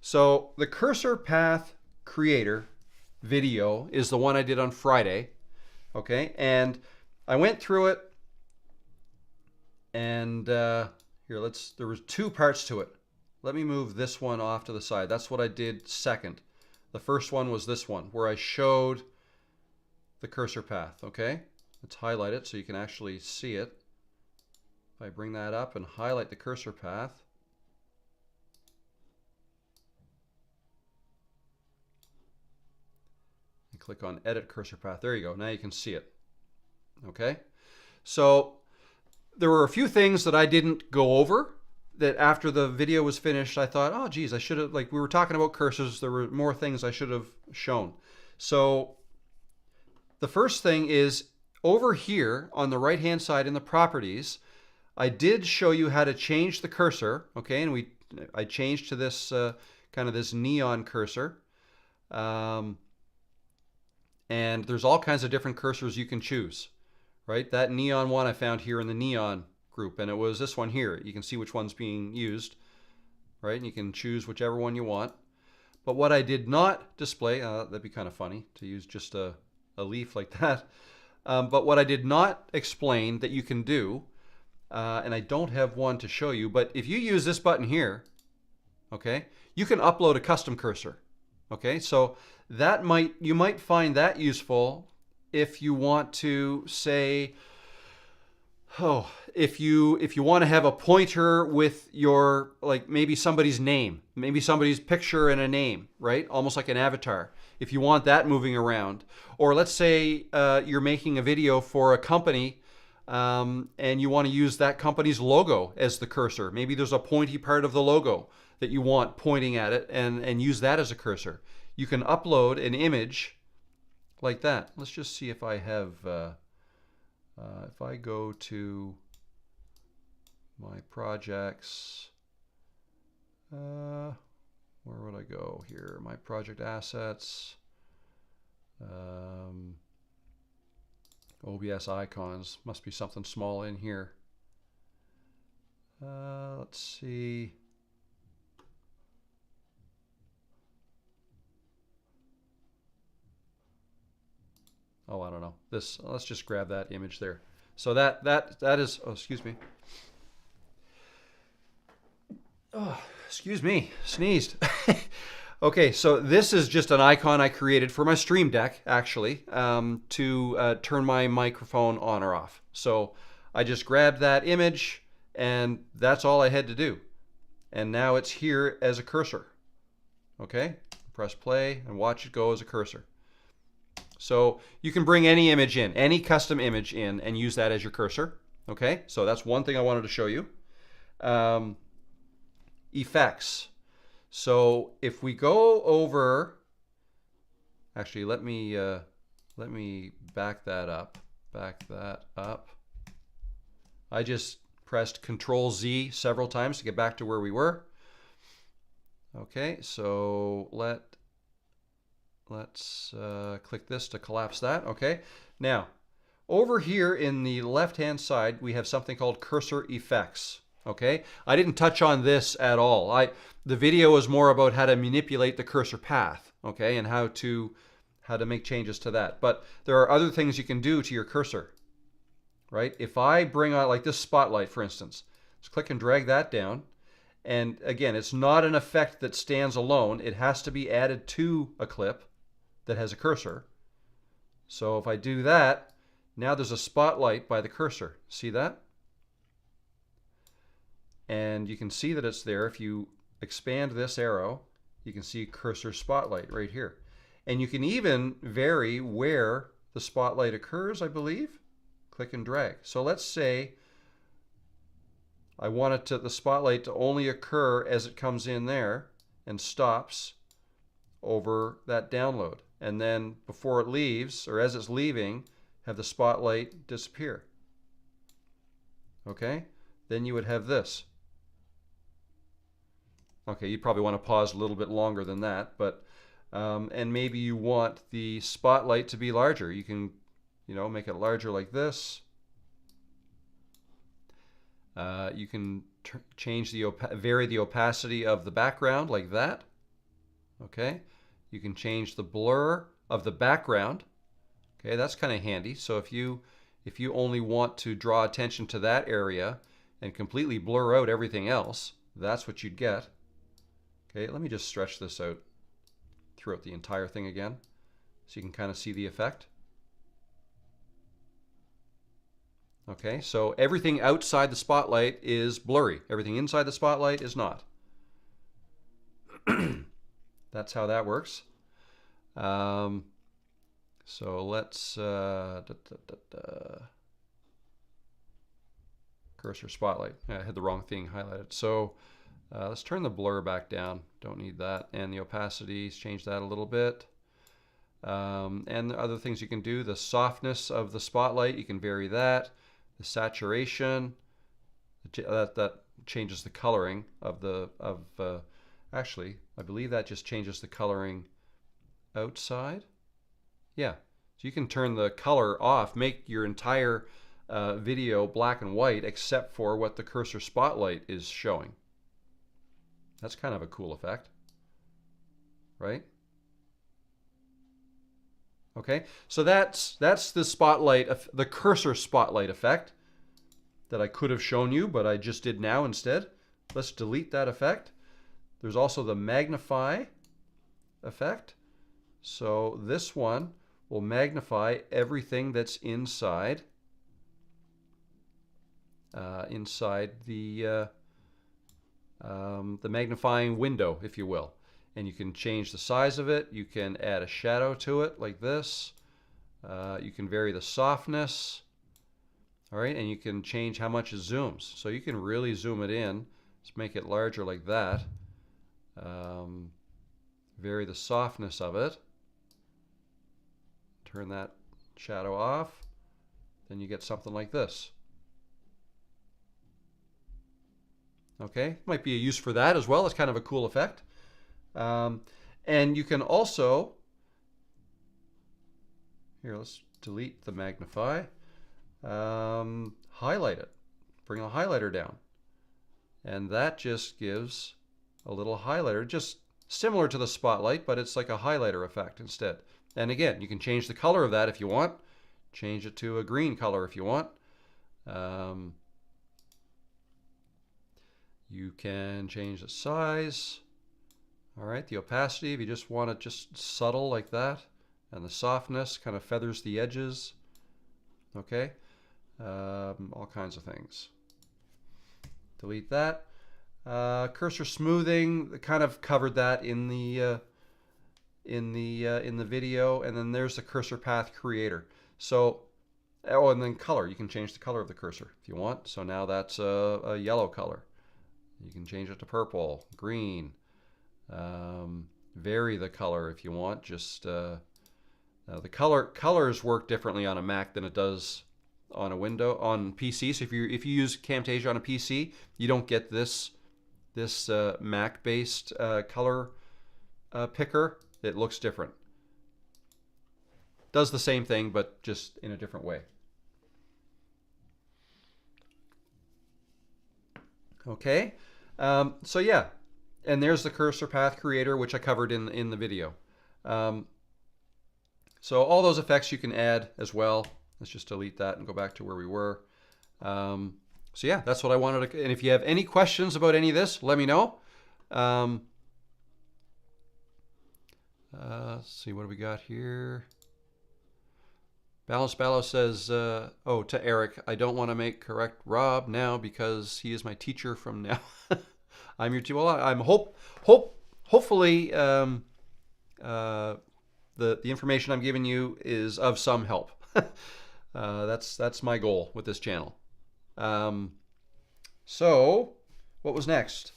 [SPEAKER 1] So the cursor path creator video is the one I did on Friday. Okay, and I went through it, and there was 2 parts to it. Let me move this one off to the side. That's what I did second. The first one was this one, where I showed the cursor path. Okay, let's highlight it so you can actually see it. If I bring that up and highlight the cursor path, and click on edit cursor path, there you go. Now you can see it. Okay, so there were a few things that I didn't go over, that after the video was finished, I thought, oh geez, I should have, like, we were talking about cursors, there were more things I should have shown. So the first thing is over here on the right hand side in the properties, I did show you how to change the cursor. Okay, and I changed to this kind of this neon cursor. And there's all kinds of different cursors you can choose. Right, that neon one I found here in the neon group, and it was this one here. You can see which one's being used, right? And you can choose whichever one you want. But what I did not display, that'd be kind of funny to use just a leaf like that. But what I did not explain that you can do, and I don't have one to show you, but if you use this button here, okay, you can upload a custom cursor. Okay, so you might find that useful if you want to say, if you want to have a pointer with your, like, maybe somebody's name, maybe somebody's picture and a name, right? Almost like an avatar. If you want that moving around, or let's say you're making a video for a company and you want to use that company's logo as the cursor. Maybe there's a pointy part of the logo that you want pointing at it, and use that as a cursor. You can upload an image like that. Let's just see if I have, if I go to my projects, where would I go here? My project assets, OBS icons, must be something small in here. Let's see. Oh, I don't know. This, let's just grab that image there. So that is, oh, excuse me. Oh, excuse me, sneezed. Okay, so this is just an icon I created for my Stream Deck, actually, to turn my microphone on or off. So I just grabbed that image, and that's all I had to do. And now it's here as a cursor. Okay, press play and watch it go as a cursor. So you can bring any image in, any custom image in, and use that as your cursor. Okay, so that's one thing I wanted to show you. Effects. So if we go over, actually let me back that up. I just pressed Control Z several times to get back to where we were. Okay, so let's click this to collapse that. Okay, now over here in the left hand side we have something called cursor effects. Okay, I didn't touch on this at all. The video was more about how to manipulate the cursor path, okay, and how to how to make changes to that. But there are other things you can do to your cursor, right? If I bring on like this spotlight, for instance, let's click and drag that down. And again, it's not an effect that stands alone. It has to be added to a clip that has a cursor. So if I do that, now there's a spotlight by the cursor. See that? And you can see that it's there. If you expand this arrow, you can see cursor spotlight right here. And you can even vary where the spotlight occurs, I believe. Click and drag. So let's say I want the spotlight to only occur as it comes in there and stops over that download. And then before it leaves, or as it's leaving, have the spotlight disappear. Okay? Then you would have this. Okay, you probably want to pause a little bit longer than that, but and maybe you want the spotlight to be larger. You can, make it larger like this. You can change vary the opacity of the background like that. Okay, you can change the blur of the background. Okay, that's kind of handy. So if you only want to draw attention to that area and completely blur out everything else, that's what you'd get. Okay, let me just stretch this out throughout the entire thing again so you can kind of see the effect. Okay, so everything outside the spotlight is blurry. Everything inside the spotlight is not. That's how that works. So let's cursor spotlight. I had the wrong thing highlighted. So let's turn the blur back down. Don't need that. And the opacity, change that a little bit. And the other things you can do, the softness of the spotlight, you can vary that. The saturation, that changes the coloring of actually, I believe that just changes the coloring outside. Yeah, so you can turn the color off, make your entire video black and white except for what the cursor spotlight is showing. That's kind of a cool effect, right? Okay, so that's the spotlight, the cursor spotlight effect that I could have shown you, but I just did now instead. Let's delete that effect. There's also the magnify effect. So this one will magnify everything that's inside the magnifying window, if you will. And you can change the size of it. You can add a shadow to it like this. You can vary the softness. All right, and you can change how much it zooms. So you can really zoom it in. Let's make it larger like that. Vary the softness of it. Turn that shadow off. Then you get something like this. Okay, might be a use for that as well. It's kind of a cool effect. And you can also, here, let's delete the magnify, highlight it, bring a highlighter down. And that just gives a little highlighter, just similar to the spotlight, but it's like a highlighter effect instead. And again, you can change the color of that if you want. Change it to a green color if you want. You can change the size. All right, the opacity, if you just want it just subtle like that. And the softness kind of feathers the edges. Okay, all kinds of things. Delete that. Cursor smoothing, kind of covered that in the video. And then there's the cursor path creator. So, oh, and then color. You can change the color of the cursor if you want. So now that's a yellow color. You can change it to purple, green. Vary the color if you want. Just the colors work differently on a Mac than it does on a window on PC. So if you use Camtasia on a PC, you don't get this Mac-based color picker. It looks different. Does the same thing, but just in a different way. Okay, so yeah, and there's the cursor path creator, which I covered in the video. So all those effects you can add as well. Let's just delete that and go back to where we were. So yeah, that's what I wanted to, and if you have any questions about any of this, let me know. Let's see, what do we got here? Balance Ballo says, oh, to Eric, I don't want to correct Rob now because he is my teacher from now. I'm your teacher. Well, I'm hopefully the information I'm giving you is of some help. That's my goal with this channel. So what was next?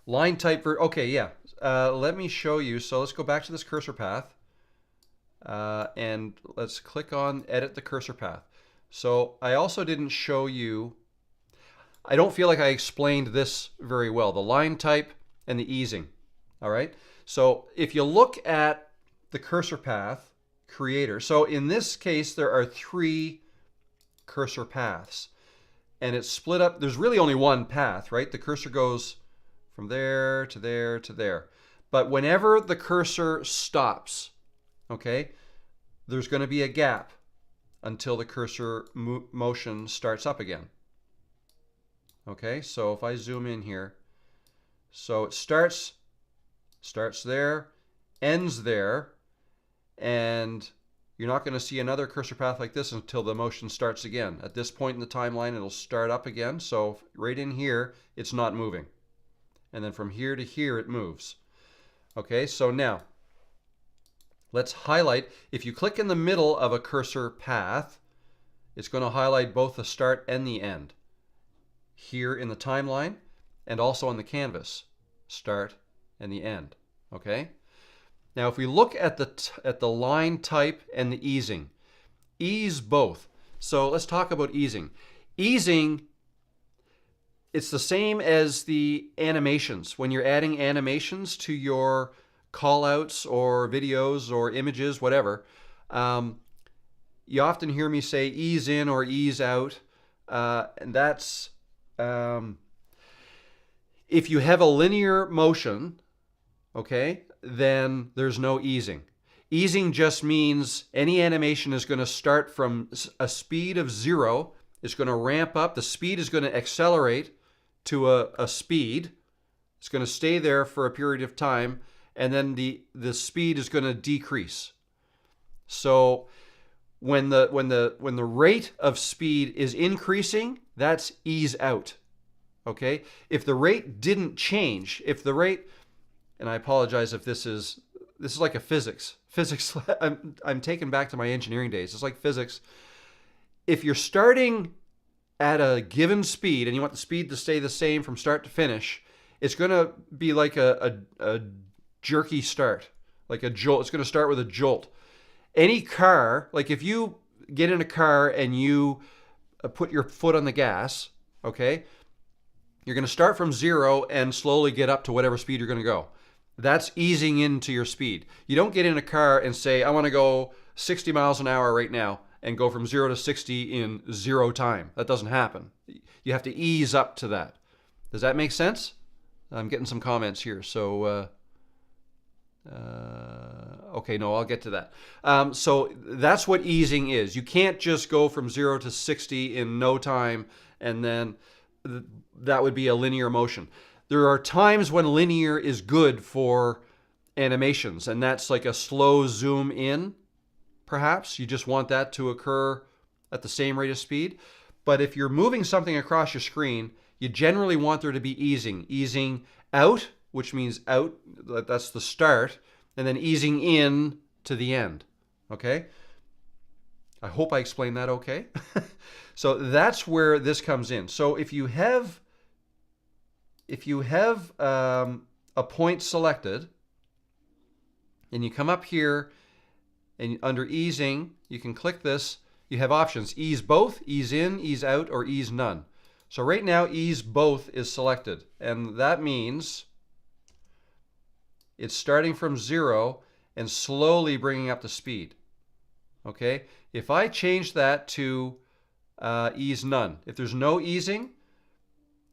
[SPEAKER 1] Line type okay, yeah. Let me show you. So let's go back to this cursor path. And let's click on edit the cursor path. So I also didn't show you, I don't feel like I explained this very well, the line type and the easing. All right. So if you look at the cursor path creator, so in this case, there are 3 cursor paths and it's split up. There's really only one path, right? The cursor goes from there to there to there. But whenever the cursor stops, okay, there's going to be a gap until the cursor motion starts up again. Okay, so if I zoom in here, so it starts there, ends there, and you're not going to see another cursor path like this until the motion starts again. At this point in the timeline, it'll start up again. So right in here, it's not moving. And then from here to here, it moves. Okay, so now let's highlight. If you click in the middle of a cursor path, it's going to highlight both the start and the end. Here in the timeline and also on the canvas, start and the end. Okay. Now, if we look at the line type and the easing, ease both. So let's talk about easing. Easing, it's the same as the animations. When you're adding animations to your callouts or videos or images, whatever, you often hear me say ease in or ease out, and that's if you have a linear motion, okay, then there's no easing. Easing just means any animation is going to start from a speed of 0. It's going to ramp up. The speed is going to accelerate to a speed. It's going to stay there for a period of time, and then the speed is going to decrease. So when the rate of speed is increasing, that's ease out. Okay? If the rate didn't change, if the rate, and I apologize if this is like a physics. I'm taken back to my engineering days. It's like physics. If you're starting at a given speed and you want the speed to stay the same from start to finish, it's going to be like a jerky start, like a jolt. It's going to start with a jolt. Any car, like if you get in a car and you put your foot on the gas, okay, you're going to start from 0 and slowly get up to whatever speed you're going to go. That's easing into your speed. You don't get in a car and say, I want to go 60 miles an hour right now and go from 0 to 60 in 0 time. That doesn't happen. You have to ease up to that. Does that make sense? I'm getting some comments here. So, okay, no, I'll get to that. So that's what easing is. You can't just go from 0 to 60 in no time, and then that would be a linear motion. There are times when linear is good for animations, and that's like a slow zoom in, perhaps. You just want that to occur at the same rate of speed. But if you're moving something across your screen, you generally want there to be easing. Easing out, which means out, that's the start, and then easing in to the end. Okay? I hope I explained that okay. So that's where this comes in. So if you have a point selected and you come up here and under easing, you can click this. You have options: ease both, ease in, ease out, or ease none. So right now, ease both is selected, and that means it's starting from 0 and slowly bringing up the speed. Okay, if I change that to ease none, if there's no easing,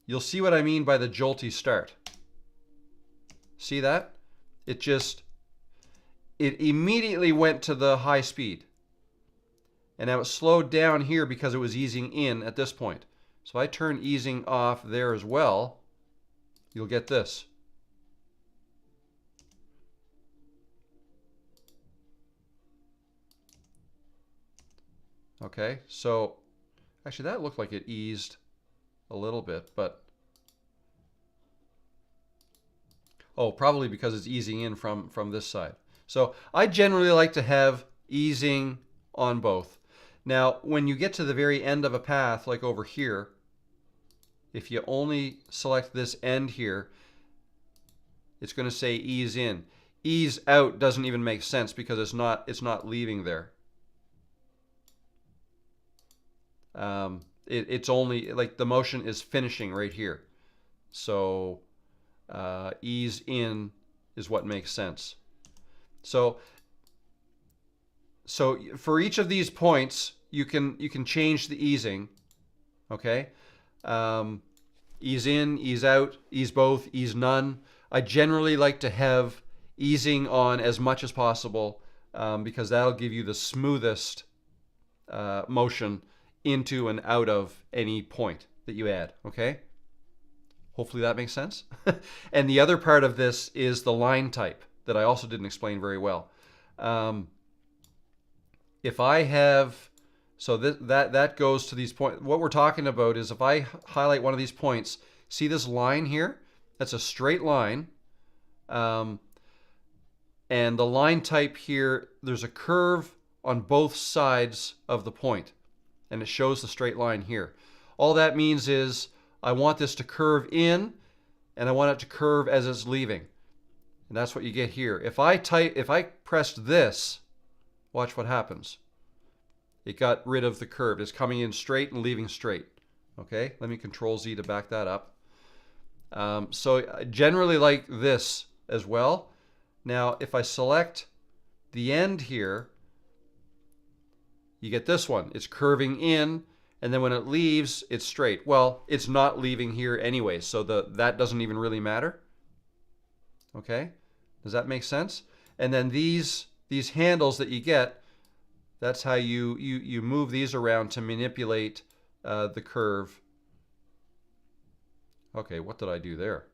[SPEAKER 1] you'll see what I mean by the jolty start. See that? it immediately went to the high speed. And now it slowed down here because it was easing in at this point. So if I turn easing off there as well, you'll get this. Okay, so actually that looked like it eased a little bit, but oh, probably because it's easing in from this side. So I generally like to have easing on both. Now, when you get to the very end of a path, like over here, if you only select this end here, it's going to say ease in. Ease out doesn't even make sense because it's not leaving there. It's only like the motion is finishing right here. So ease in is what makes sense. So for each of these points, you can change the easing. Okay, ease in, ease out, ease both, ease none. I generally like to have easing on as much as possible because that'll give you the smoothest motion into and out of any point that you add. Okay, hopefully that makes sense. And the other part of this is the line type that I also didn't explain very well. If I have, so that goes to these points. What we're talking about is if I highlight one of these points, see this line here? That's a straight line. And the line type here, there's a curve on both sides of the point, and it shows the straight line here. All that means is I want this to curve in, and I want it to curve as it's leaving. And that's what you get here. If I pressed this, watch what happens. It got rid of the curve. It's coming in straight and leaving straight. Okay, let me Control Z to back that up. So I generally like this as well. Now, if I select the end here, you get this one. It's curving in, and then when it leaves, it's straight. Well, it's not leaving here anyway, so that doesn't even really matter. Okay, does that make sense? And then these handles that you get, that's how you move these around to manipulate the curve. Okay, what did I do there?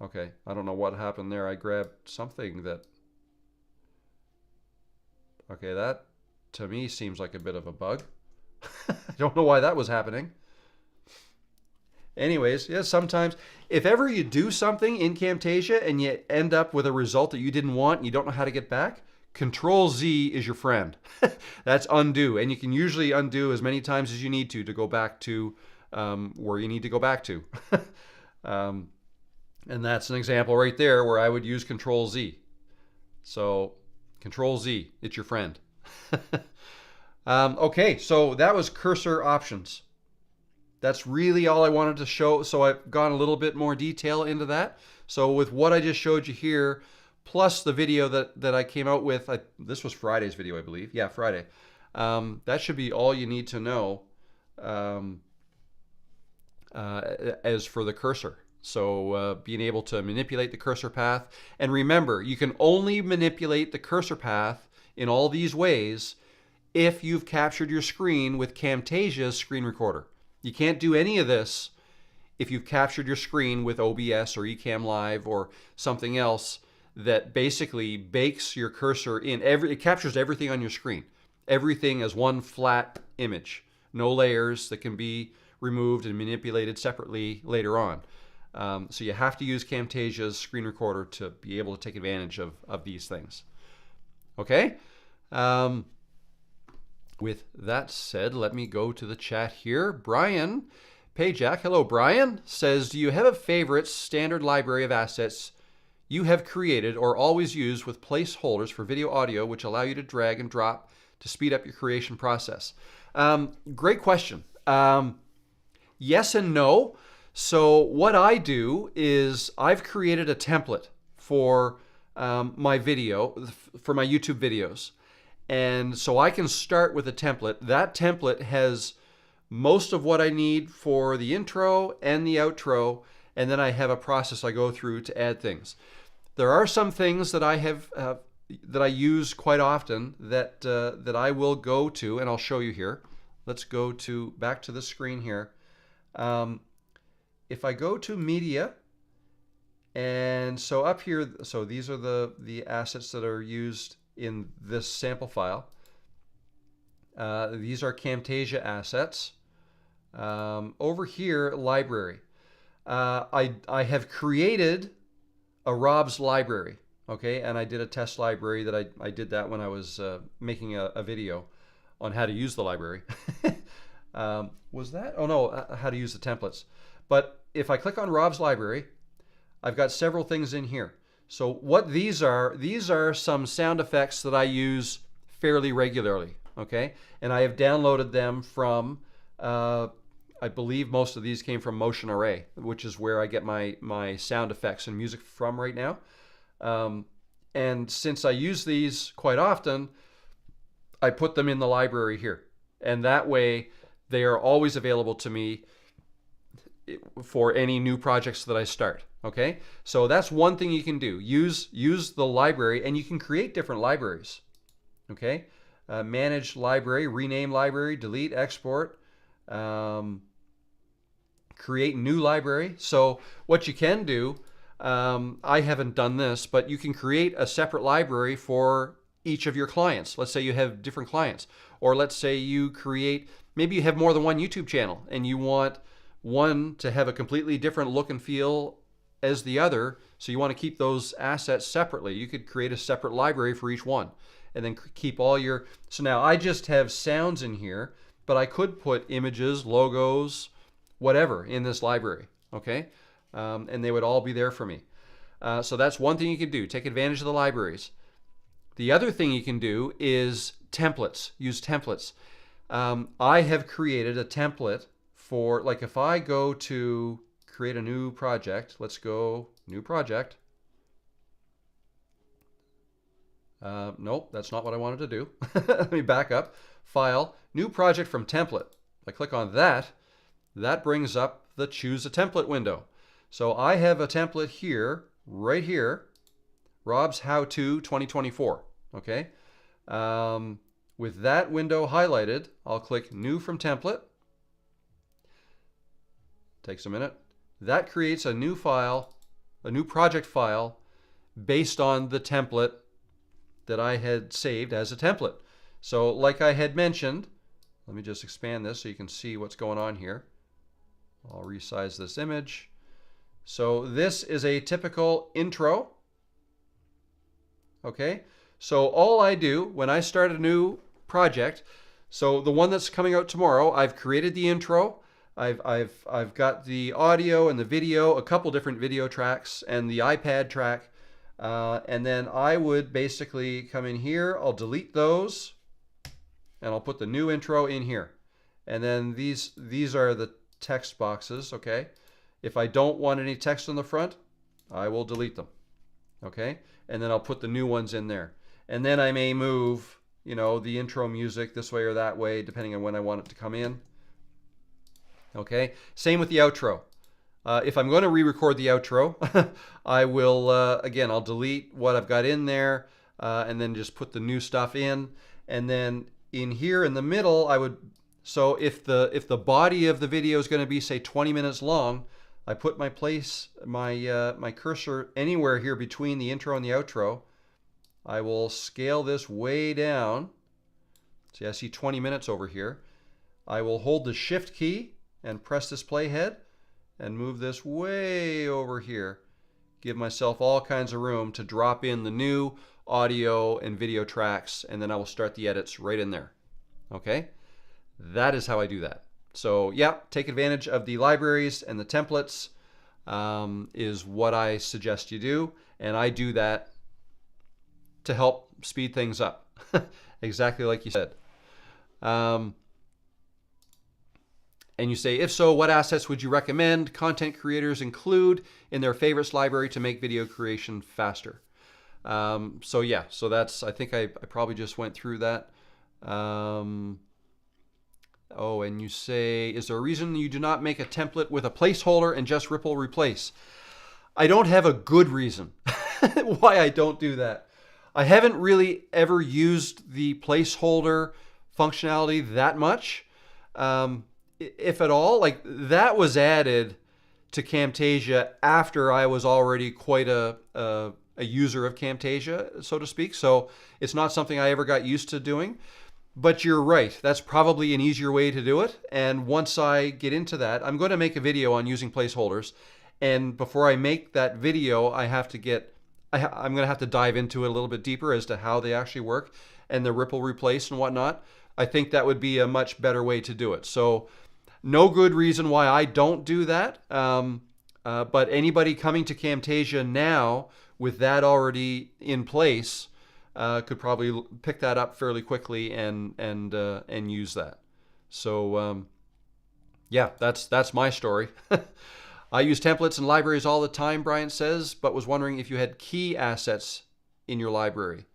[SPEAKER 1] Okay, I don't know what happened there. I grabbed something that... Okay, that to me seems like a bit of a bug. I don't know why that was happening. Anyways, yeah, sometimes, if ever you do something in Camtasia and you end up with a result that you didn't want and you don't know how to get back, Control Z is your friend. That's undo, and you can usually undo as many times as you need to go back to where you need to go back to. And that's an example right there where I would use Control Z. So Control Z, it's your friend. Okay, so that was cursor options. That's really all I wanted to show. So I've gone a little bit more detail into that. So with what I just showed you here, plus the video that I came out with, this was Friday's video, I believe. Yeah, Friday. That should be all you need to know as for the cursor. So being able to manipulate the cursor path. And remember, you can only manipulate the cursor path in all these ways if you've captured your screen with Camtasia's screen recorder. You can't do any of this if you've captured your screen with OBS or Ecamm Live or something else that basically bakes your cursor in. It captures everything on your screen. Everything as one flat image. No layers that can be removed and manipulated separately later on. So you have to use Camtasia's screen recorder to be able to take advantage of these things. Okay? With that said, let me go to the chat here. Brian Pajak, hello Brian, says, do you have a favorite standard library of assets you have created or always use with placeholders for video audio which allow you to drag and drop to speed up your creation process? Great question. Yes and no. So what I do is I've created a template for my video, for my YouTube videos. And so I can start with a template. That template has most of what I need for the intro and the outro. and then I have a process I go through to add things. There are some things that I have that I use quite often that I will go to, and I'll show you here. Let's go back to the screen here. If I go to media, and so up here, so these are the assets that are used in this sample file. These are Camtasia assets. Over here, library. I have created a Rob's library, okay, and I did a test library that I did that when I was making a video on how to use the library. Was that? Oh no, how to use the templates. But if I click on Rob's library, I've got several things in here. So what these are some sound effects that I use fairly regularly, okay? And I have downloaded them from, I believe most of these came from Motion Array, which is where I get my sound effects and music from right now. And since I use these quite often, I put them in the library here. And that way they are always available to me for any new projects that I start. Okay, so that's one thing you can do. Use the library, and you can create different libraries. Okay, manage library, rename library, delete, export, create new library. So what you can do, I haven't done this, but you can create a separate library for each of your clients. Let's say you have different clients, or let's say you create, maybe you have more than one YouTube channel and you want one to have a completely different look and feel as the other, so you want to keep those assets separately. You could create a separate library for each one and then keep all your, so now I just have sounds in here, but I could put images, logos, whatever in this library, okay? And they would all be there for me. So that's one thing you can do, take advantage of the libraries. The other thing you can do is templates, use templates. I have created a template for, like if I go to create a new project, let's go new project. Nope, that's not what I wanted to do. Let me back up. File, new project from template. If I click on that, that brings up the choose a template window. So I have a template here, right here, Rob's How To 2024, okay? With that window highlighted, I'll click New from Template. Takes a minute. That creates a new file, a new project file, based on the template that I had saved as a template. So like I had mentioned, let me just expand this so you can see what's going on here. I'll resize this image. So this is a typical intro. Okay, so all I do when I start a new project, so the one that's coming out tomorrow, I've created the intro, I've got the audio and the video, a couple different video tracks, and the iPad track, and then I would basically come in here, I'll delete those, and I'll put the new intro in here. And then these are the text boxes, okay? If I don't want any text on the front, I will delete them, okay? And then I'll put the new ones in there. And then I may move, you know, the intro music this way or that way, depending on when I want it to come in. Okay, same with the outro. If I'm going to re-record the outro, I will, again, I'll delete what I've got in there and then just put the new stuff in. And then in here in the middle, I would, so if the body of the video is going to be, say, 20 minutes long, I put my my cursor anywhere here between the intro and the outro. I will scale this way down. See, I see 20 minutes over here. I will hold the Shift key and press this playhead and move this way over here. Give myself all kinds of room to drop in the new audio and video tracks, and then I will start the edits right in there. Okay? That is how I do that. So yeah, take advantage of the libraries and the templates is what I suggest you do. And I do that to help speed things up, exactly like you said. And you say, if so, what assets would you recommend content creators include in their favorites library to make video creation faster? So yeah, so that's, I think I probably just went through that. Oh, and you say, is there a reason you do not make a template with a placeholder and just ripple replace? I don't have a good reason why I don't do that. I haven't really ever used the placeholder functionality that much, if at all. Like, that was added to Camtasia after I was already quite a user of Camtasia, so to speak. So it's not something I ever got used to doing. But you're right. That's probably an easier way to do it. And once I get into that, I'm going to make a video on using placeholders. And before I make that video, I'm going to have to dive into it a little bit deeper as to how they actually work and the ripple replace and whatnot. I think that would be a much better way to do it. So no good reason why I don't do that. But anybody coming to Camtasia now with that already in place could probably pick that up fairly quickly and use that. So yeah, that's my story. I use templates and libraries all the time, Brian says, but was wondering if you had key assets in your library.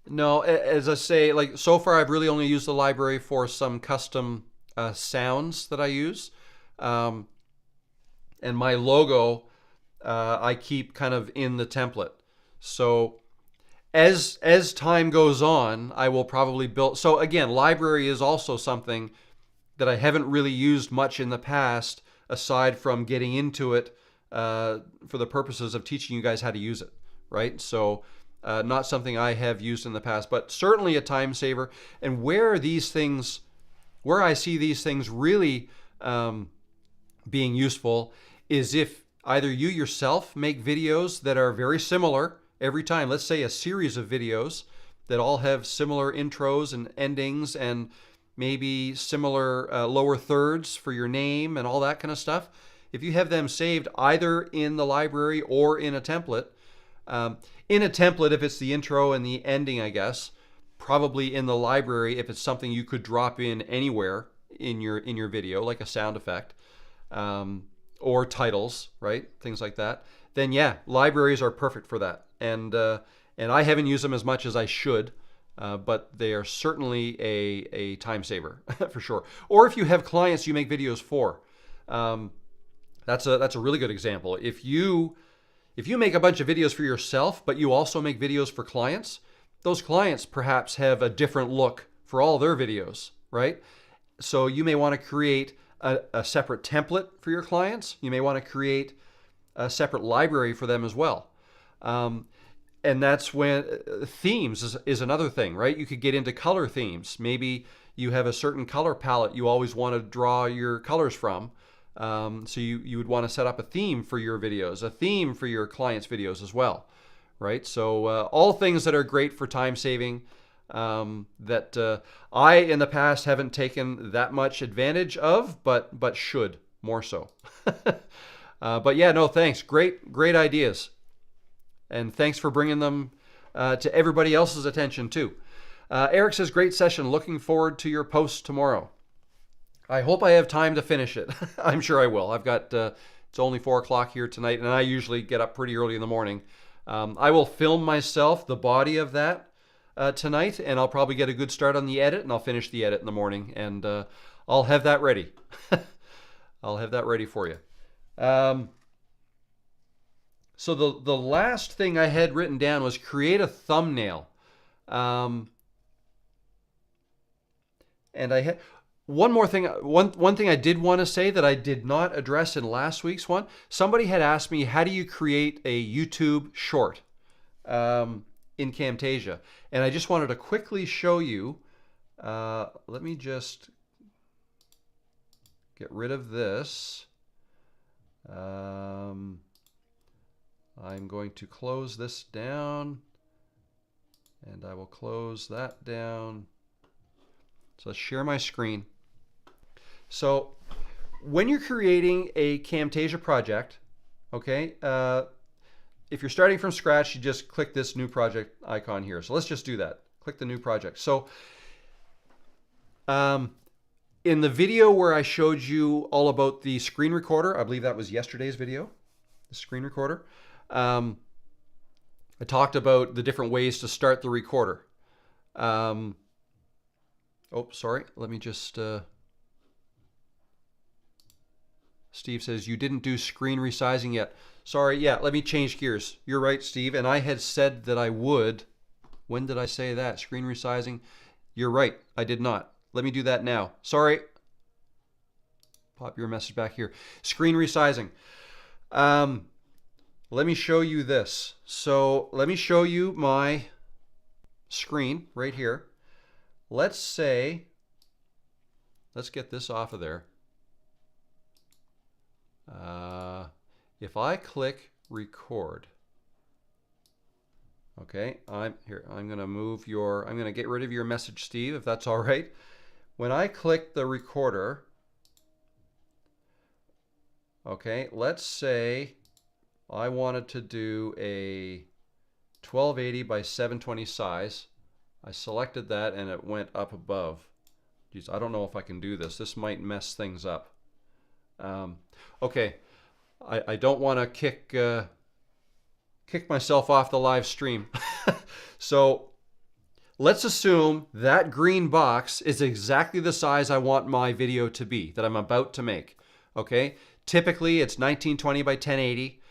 [SPEAKER 1] No, as I say, like, so far I've really only used the library for some custom sounds that I use. And my logo, I keep kind of in the template. So as time goes on, I will probably build. So again, library is also something that I haven't really used much in the past, aside from getting into it for the purposes of teaching you guys how to use it, right? So not something I have used in the past, but certainly a time saver. And where I see these things really being useful is if either you yourself make videos that are very similar every time. Let's say a series of videos that all have similar intros and endings and maybe similar lower thirds for your name and all that kind of stuff. If you have them saved either in the library or in a template, if it's the intro and the ending, I guess, probably in the library if it's something you could drop in anywhere in your video, like a sound effect, or titles, right? Things like that. Then yeah, libraries are perfect for that. And I haven't used them as much as I should, but they are certainly a time saver for sure. Or if you have clients you make videos for, that's a really good example. If you make a bunch of videos for yourself, but you also make videos for clients, those clients perhaps have a different look for all their videos, right? So you may want to create a separate template for your clients. You may want to create a separate library for them as well. And that's when themes is another thing, right? You could get into color themes. Maybe you have a certain color palette you always want to draw your colors from. So you would want to set up a theme for your videos, a theme for your clients' videos as well, right? So all things that are great for time saving that I in the past haven't taken that much advantage of, but should more so. But yeah, no, thanks. Great ideas. And thanks for bringing them to everybody else's attention too. Eric says, great session. Looking forward to your post tomorrow. I hope I have time to finish it. I'm sure I will. I've got, it's only 4 o'clock here tonight, and I usually get up pretty early in the morning. I will film myself, the body of that, tonight, and I'll probably get a good start on the edit, and I'll finish the edit in the morning, and I'll have that ready. I'll have that ready for you. So the last thing I had written down was create a thumbnail. And I had one more thing. One thing I did want to say that I did not address in last week's one. Somebody had asked me, how do you create a YouTube short in Camtasia? And I just wanted to quickly show you. Let me just get rid of this. I'm going to close this down, and I will close that down. So let's share my screen. So when you're creating a Camtasia project, okay, if you're starting from scratch, you just click this new project icon here. So let's just do that. Click the new project. So in the video where I showed you all about the screen recorder, I believe that was yesterday's video, the screen recorder, I talked about the different ways to start the recorder. Oh, sorry. Let me just... Steve says, you didn't do screen resizing yet. Sorry, yeah, let me change gears. You're right, Steve, and I had said that I would. When did I say that? Screen resizing? You're right, I did not. Let me do that now. Sorry. Pop your message back here. Screen resizing. Let me show you this. So let me show you my screen right here. Let's say, let's get this off of there. If I click record, okay, I'm gonna move your, I'm gonna get rid of your message, Steve, if that's all right. When I click the recorder, okay, let's say I wanted to do a 1280 by 720 size. I selected that and it went up above. Geez, I don't know if I can do this. This might mess things up. Okay, I don't want to kick myself off the live stream. So let's assume that green box is exactly the size I want my video to be, that I'm about to make. Okay, typically it's 1920 by 1080,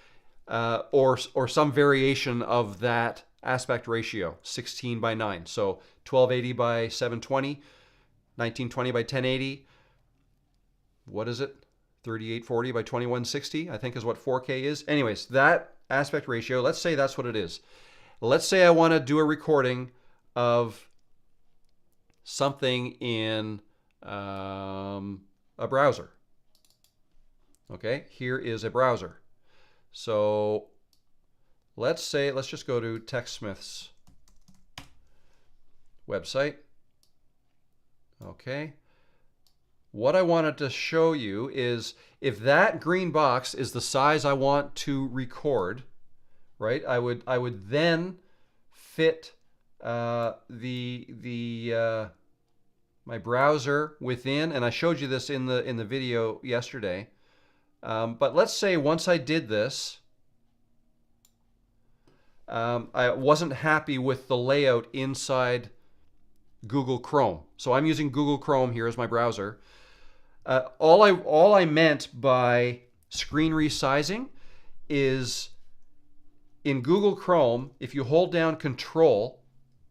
[SPEAKER 1] or some variation of that aspect ratio, 16 by 9. So 1280 by 720, 1920 by 1080. What is it? 3840 by 2160, I think is what 4K is. Anyways, that aspect ratio, let's say that's what it is. Let's say I want to do a recording of something in a browser. Okay, here is a browser. So let's say, let's just go to TechSmith's website. Okay. What I wanted to show you is if that green box is the size I want to record, right? I would then fit my browser within, and I showed you this in the video yesterday. But let's say once I did this, I wasn't happy with the layout inside Google Chrome. So I'm using Google Chrome here as my browser. All I meant by screen resizing is in Google Chrome, if you hold down Control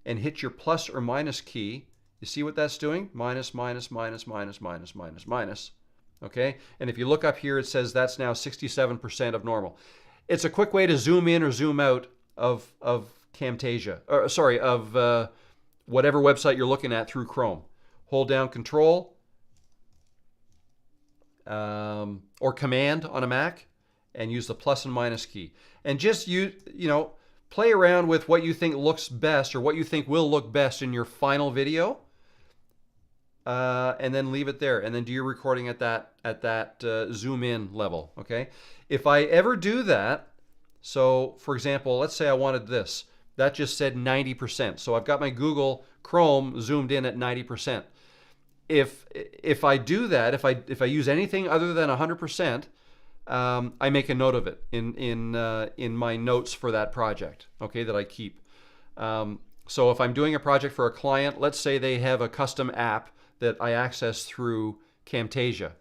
[SPEAKER 1] and hit your plus or minus key, you see what that's doing? Minus, minus, minus, minus, minus, minus, minus. Okay? And if you look up here, it says that's now 67% of normal. It's a quick way to zoom in or zoom out of Camtasia, or sorry, of whatever website you're looking at through Chrome. Hold down Control or Command on a Mac and use the plus and minus key. And just play around with what you think looks best or what you think will look best in your final video, and then leave it there. And then do your recording at that zoom in level. Okay. If I ever do that, so for example, let's say I wanted this. That just said 90%. So I've got my Google Chrome zoomed in at 90%. If I do that, if I use anything other than 100%, I make a note of it in my notes for that project, okay, that I keep. So if I'm doing a project for a client, let's say they have a custom app that I access through Camtasia,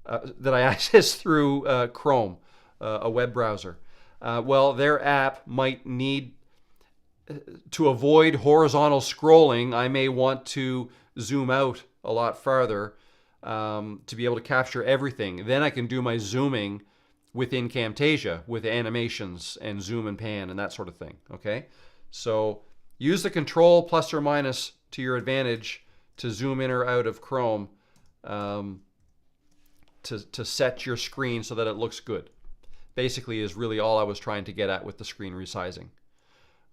[SPEAKER 1] that I access through Chrome, a web browser. Well, their app might need, to avoid horizontal scrolling, I may want to zoom out a lot farther to be able to capture everything. Then I can do my zooming within Camtasia with animations and zoom and pan and that sort of thing. Okay, so use the Control plus or minus to your advantage to zoom in or out of Chrome to set your screen so that it looks good. Basically is really all I was trying to get at with the screen resizing.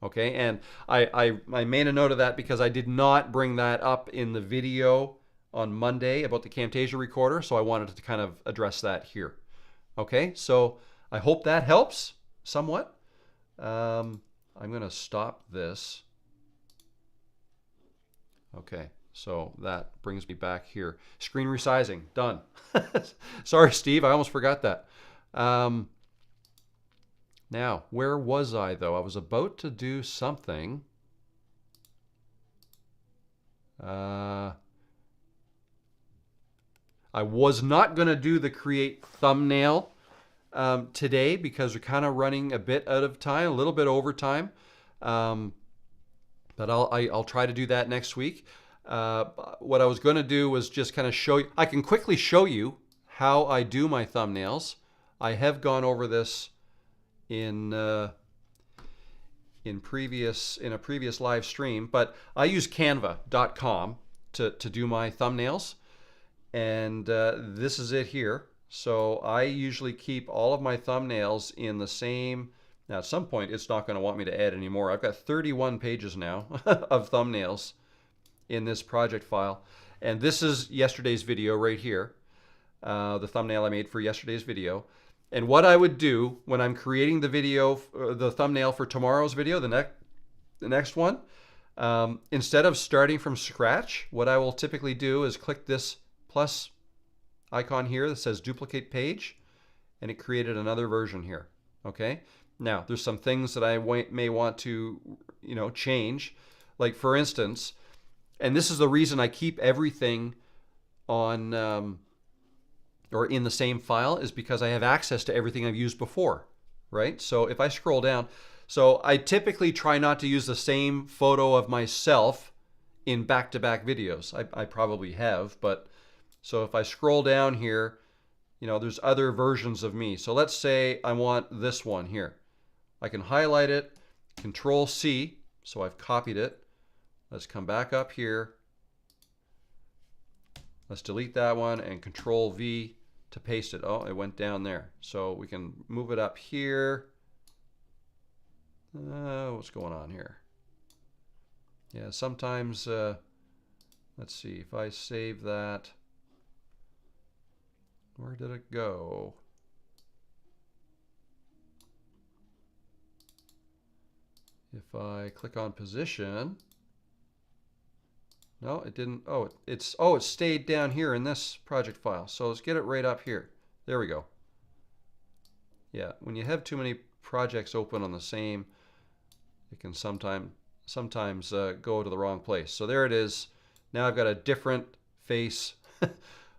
[SPEAKER 1] Okay, and I made a note of that because I did not bring that up in the video on Monday about the Camtasia recorder, so I wanted to kind of address that here. Okay, so I hope that helps somewhat. I'm going to stop this. Okay, so that brings me back here. Screen resizing, done. Sorry, Steve, I almost forgot that. Now, where was I though? I was about to do something. I was not going to do the create thumbnail today because we're kind of running a bit out of time, a little bit over time. But I'll try to do that next week. What I was going to do was just kind of show you. I can quickly show you how I do my thumbnails. I have gone over this in a previous live stream, but I use canva.com to do my thumbnails, and this is it here. So I usually keep all of my thumbnails in the same. Now at some point it's not going to want me to add anymore. I've got 31 pages now of thumbnails in this project file, and this is yesterday's video right here, the thumbnail I made for yesterday's video. And what I would do when I'm creating the video, the thumbnail for tomorrow's video, the next one, instead of starting from scratch, what I will typically do is click this plus icon here that says duplicate page, and it created another version here. Okay. Now there's some things that I may want to, change. Like for instance, and this is the reason I keep everything on or in the same file, is because I have access to everything I've used before, right? So if I scroll down, so I typically try not to use the same photo of myself in back-to-back videos. I probably have, but so if I scroll down here, there's other versions of me. So let's say I want this one here. I can highlight it, Control C, so I've copied it. Let's come back up here. Let's delete that one and Control V to paste it. Oh, it went down there. So we can move it up here. What's going on here? Yeah, sometimes, let's see, if I save that, where did it go? If I click on position, no, it didn't. Oh, it stayed down here in this project file. So let's get it right up here. There we go. Yeah, when you have too many projects open on the same, it can sometimes go to the wrong place. So there it is. Now I've got a different face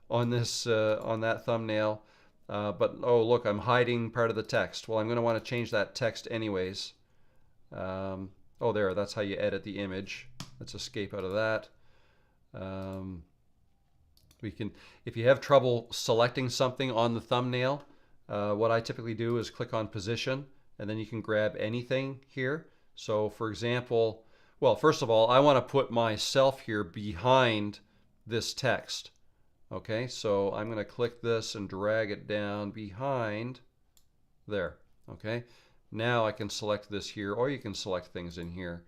[SPEAKER 1] on this on that thumbnail. But oh look, I'm hiding part of the text. Well, I'm going to want to change that text anyways. Oh, there. That's how you edit the image. Let's escape out of that. We can, if you have trouble selecting something on the thumbnail, what I typically do is click on position, and then you can grab anything here. So for example, well, first of all, I want to put myself here behind this text. Okay, so I'm going to click this and drag it down behind there. Okay, now I can select this here, or you can select things in here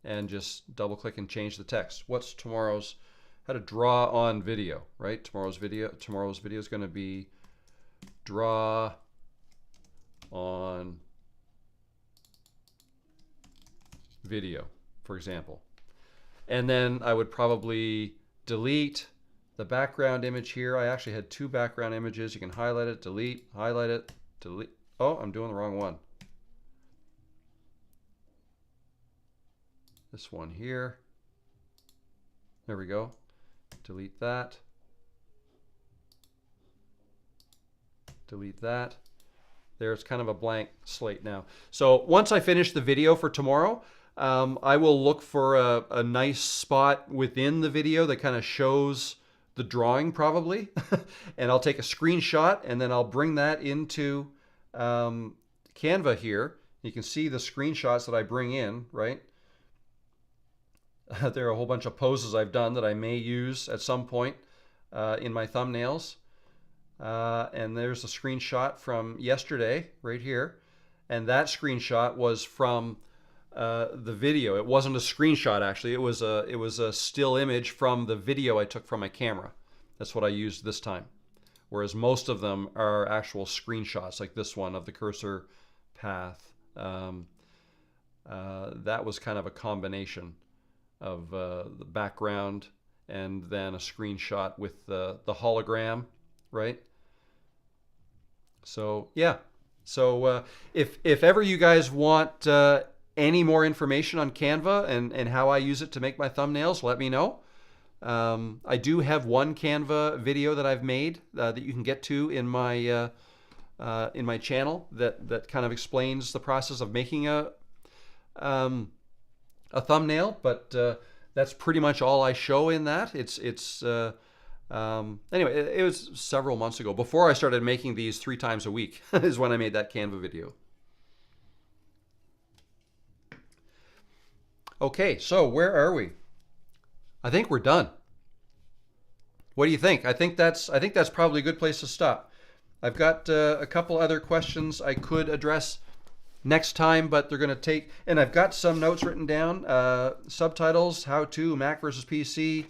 [SPEAKER 1] and just double click and change the text. What's tomorrow's, how to draw on video, right? Tomorrow's video is going to be draw on video, for example. And then I would probably delete the background image here. I actually had two background images. You can highlight it, delete, highlight it, delete. Oh, I'm doing the wrong one. This one here. There we go. Delete that. Delete that. There's kind of a blank slate now. So once I finish the video for tomorrow, I will look for a nice spot within the video that kind of shows the drawing probably. And I'll take a screenshot and then I'll bring that into Canva here. You can see the screenshots that I bring in, right? There are a whole bunch of poses I've done that I may use at some point in my thumbnails. And there's a screenshot from yesterday right here. And that screenshot was from the video. It wasn't a screenshot actually. It was a still image from the video I took from my camera. That's what I used this time. Whereas most of them are actual screenshots, like this one of the cursor path. That was kind of a combination of the background and then a screenshot with the hologram, right? So yeah. So if ever you guys want any more information on Canva and how I use it to make my thumbnails, let me know. I do have one Canva video that I've made that you can get to in my channel that kind of explains the process of making a thumbnail, but that's pretty much all I show in that. Anyway, it was several months ago, before I started making these 3 times a week is when I made that Canva video. Okay, so where are we? I think we're done. What do you think? I think that's probably a good place to stop. I've got a couple other questions I could address next time, but they're going to take, and I've got some notes written down. Subtitles, how to, Mac versus PC,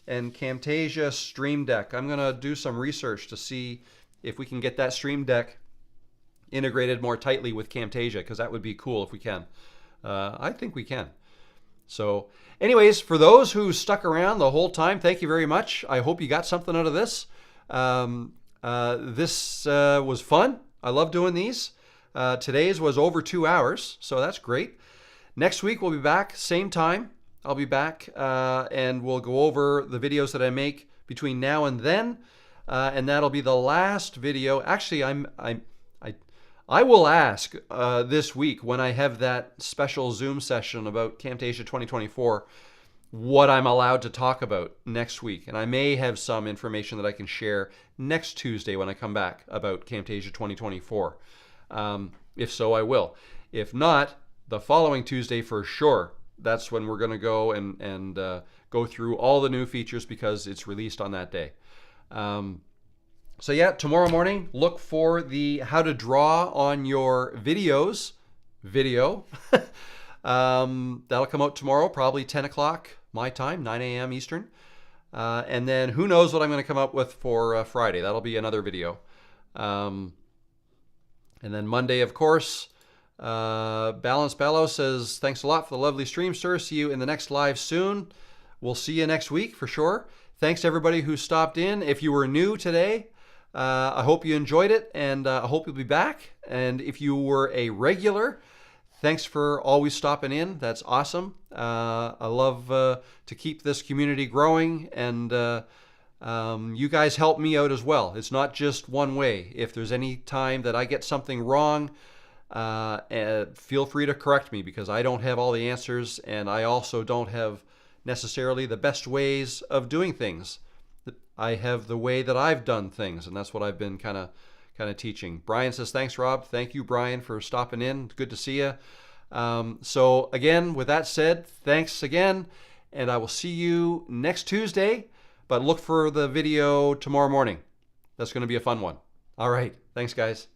[SPEAKER 1] and Camtasia Stream Deck. I'm going to do some research to see if we can get that Stream Deck integrated more tightly with Camtasia, because that would be cool if we can. I think we can. So anyways, for those who stuck around the whole time, thank you very much. I hope you got something out of this. This was fun. I love doing these. Today's was over 2 hours, so that's great. Next week we'll be back, same time. I'll be back and we'll go over the videos that I make between now and then. And that'll be the last video. Actually, I will ask this week when I have that special Zoom session about Camtasia 2024 what I'm allowed to talk about next week. And I may have some information that I can share next Tuesday when I come back about Camtasia 2024. If so, I will. If not, the following Tuesday for sure. That's when we're going to go and go through all the new features because it's released on that day. So yeah, tomorrow morning, look for the how to draw on your videos video. That'll come out tomorrow, probably 10 o'clock my time, 9 a.m. Eastern. And then who knows what I'm going to come up with for Friday. That'll be another video. And then Monday, of course, Balance Bellow says, thanks a lot for the lovely stream, sir. See you in the next live soon. We'll see you next week for sure. Thanks to everybody who stopped in. If you were new today, I hope you enjoyed it, and I hope you'll be back. And if you were a regular, thanks for always stopping in. That's awesome. I love to keep this community growing, and you guys help me out as well. It's not just one way. If there's any time that I get something wrong, feel free to correct me, because I don't have all the answers, and I also don't have necessarily the best ways of doing things. I have the way that I've done things, and that's what I've been kind of teaching. Brian says, thanks, Rob. Thank you, Brian, for stopping in. Good to see you. So again, with that said, thanks again, and I will see you next Tuesday, but look for the video tomorrow morning. That's going to be a fun one. All right. Thanks, guys.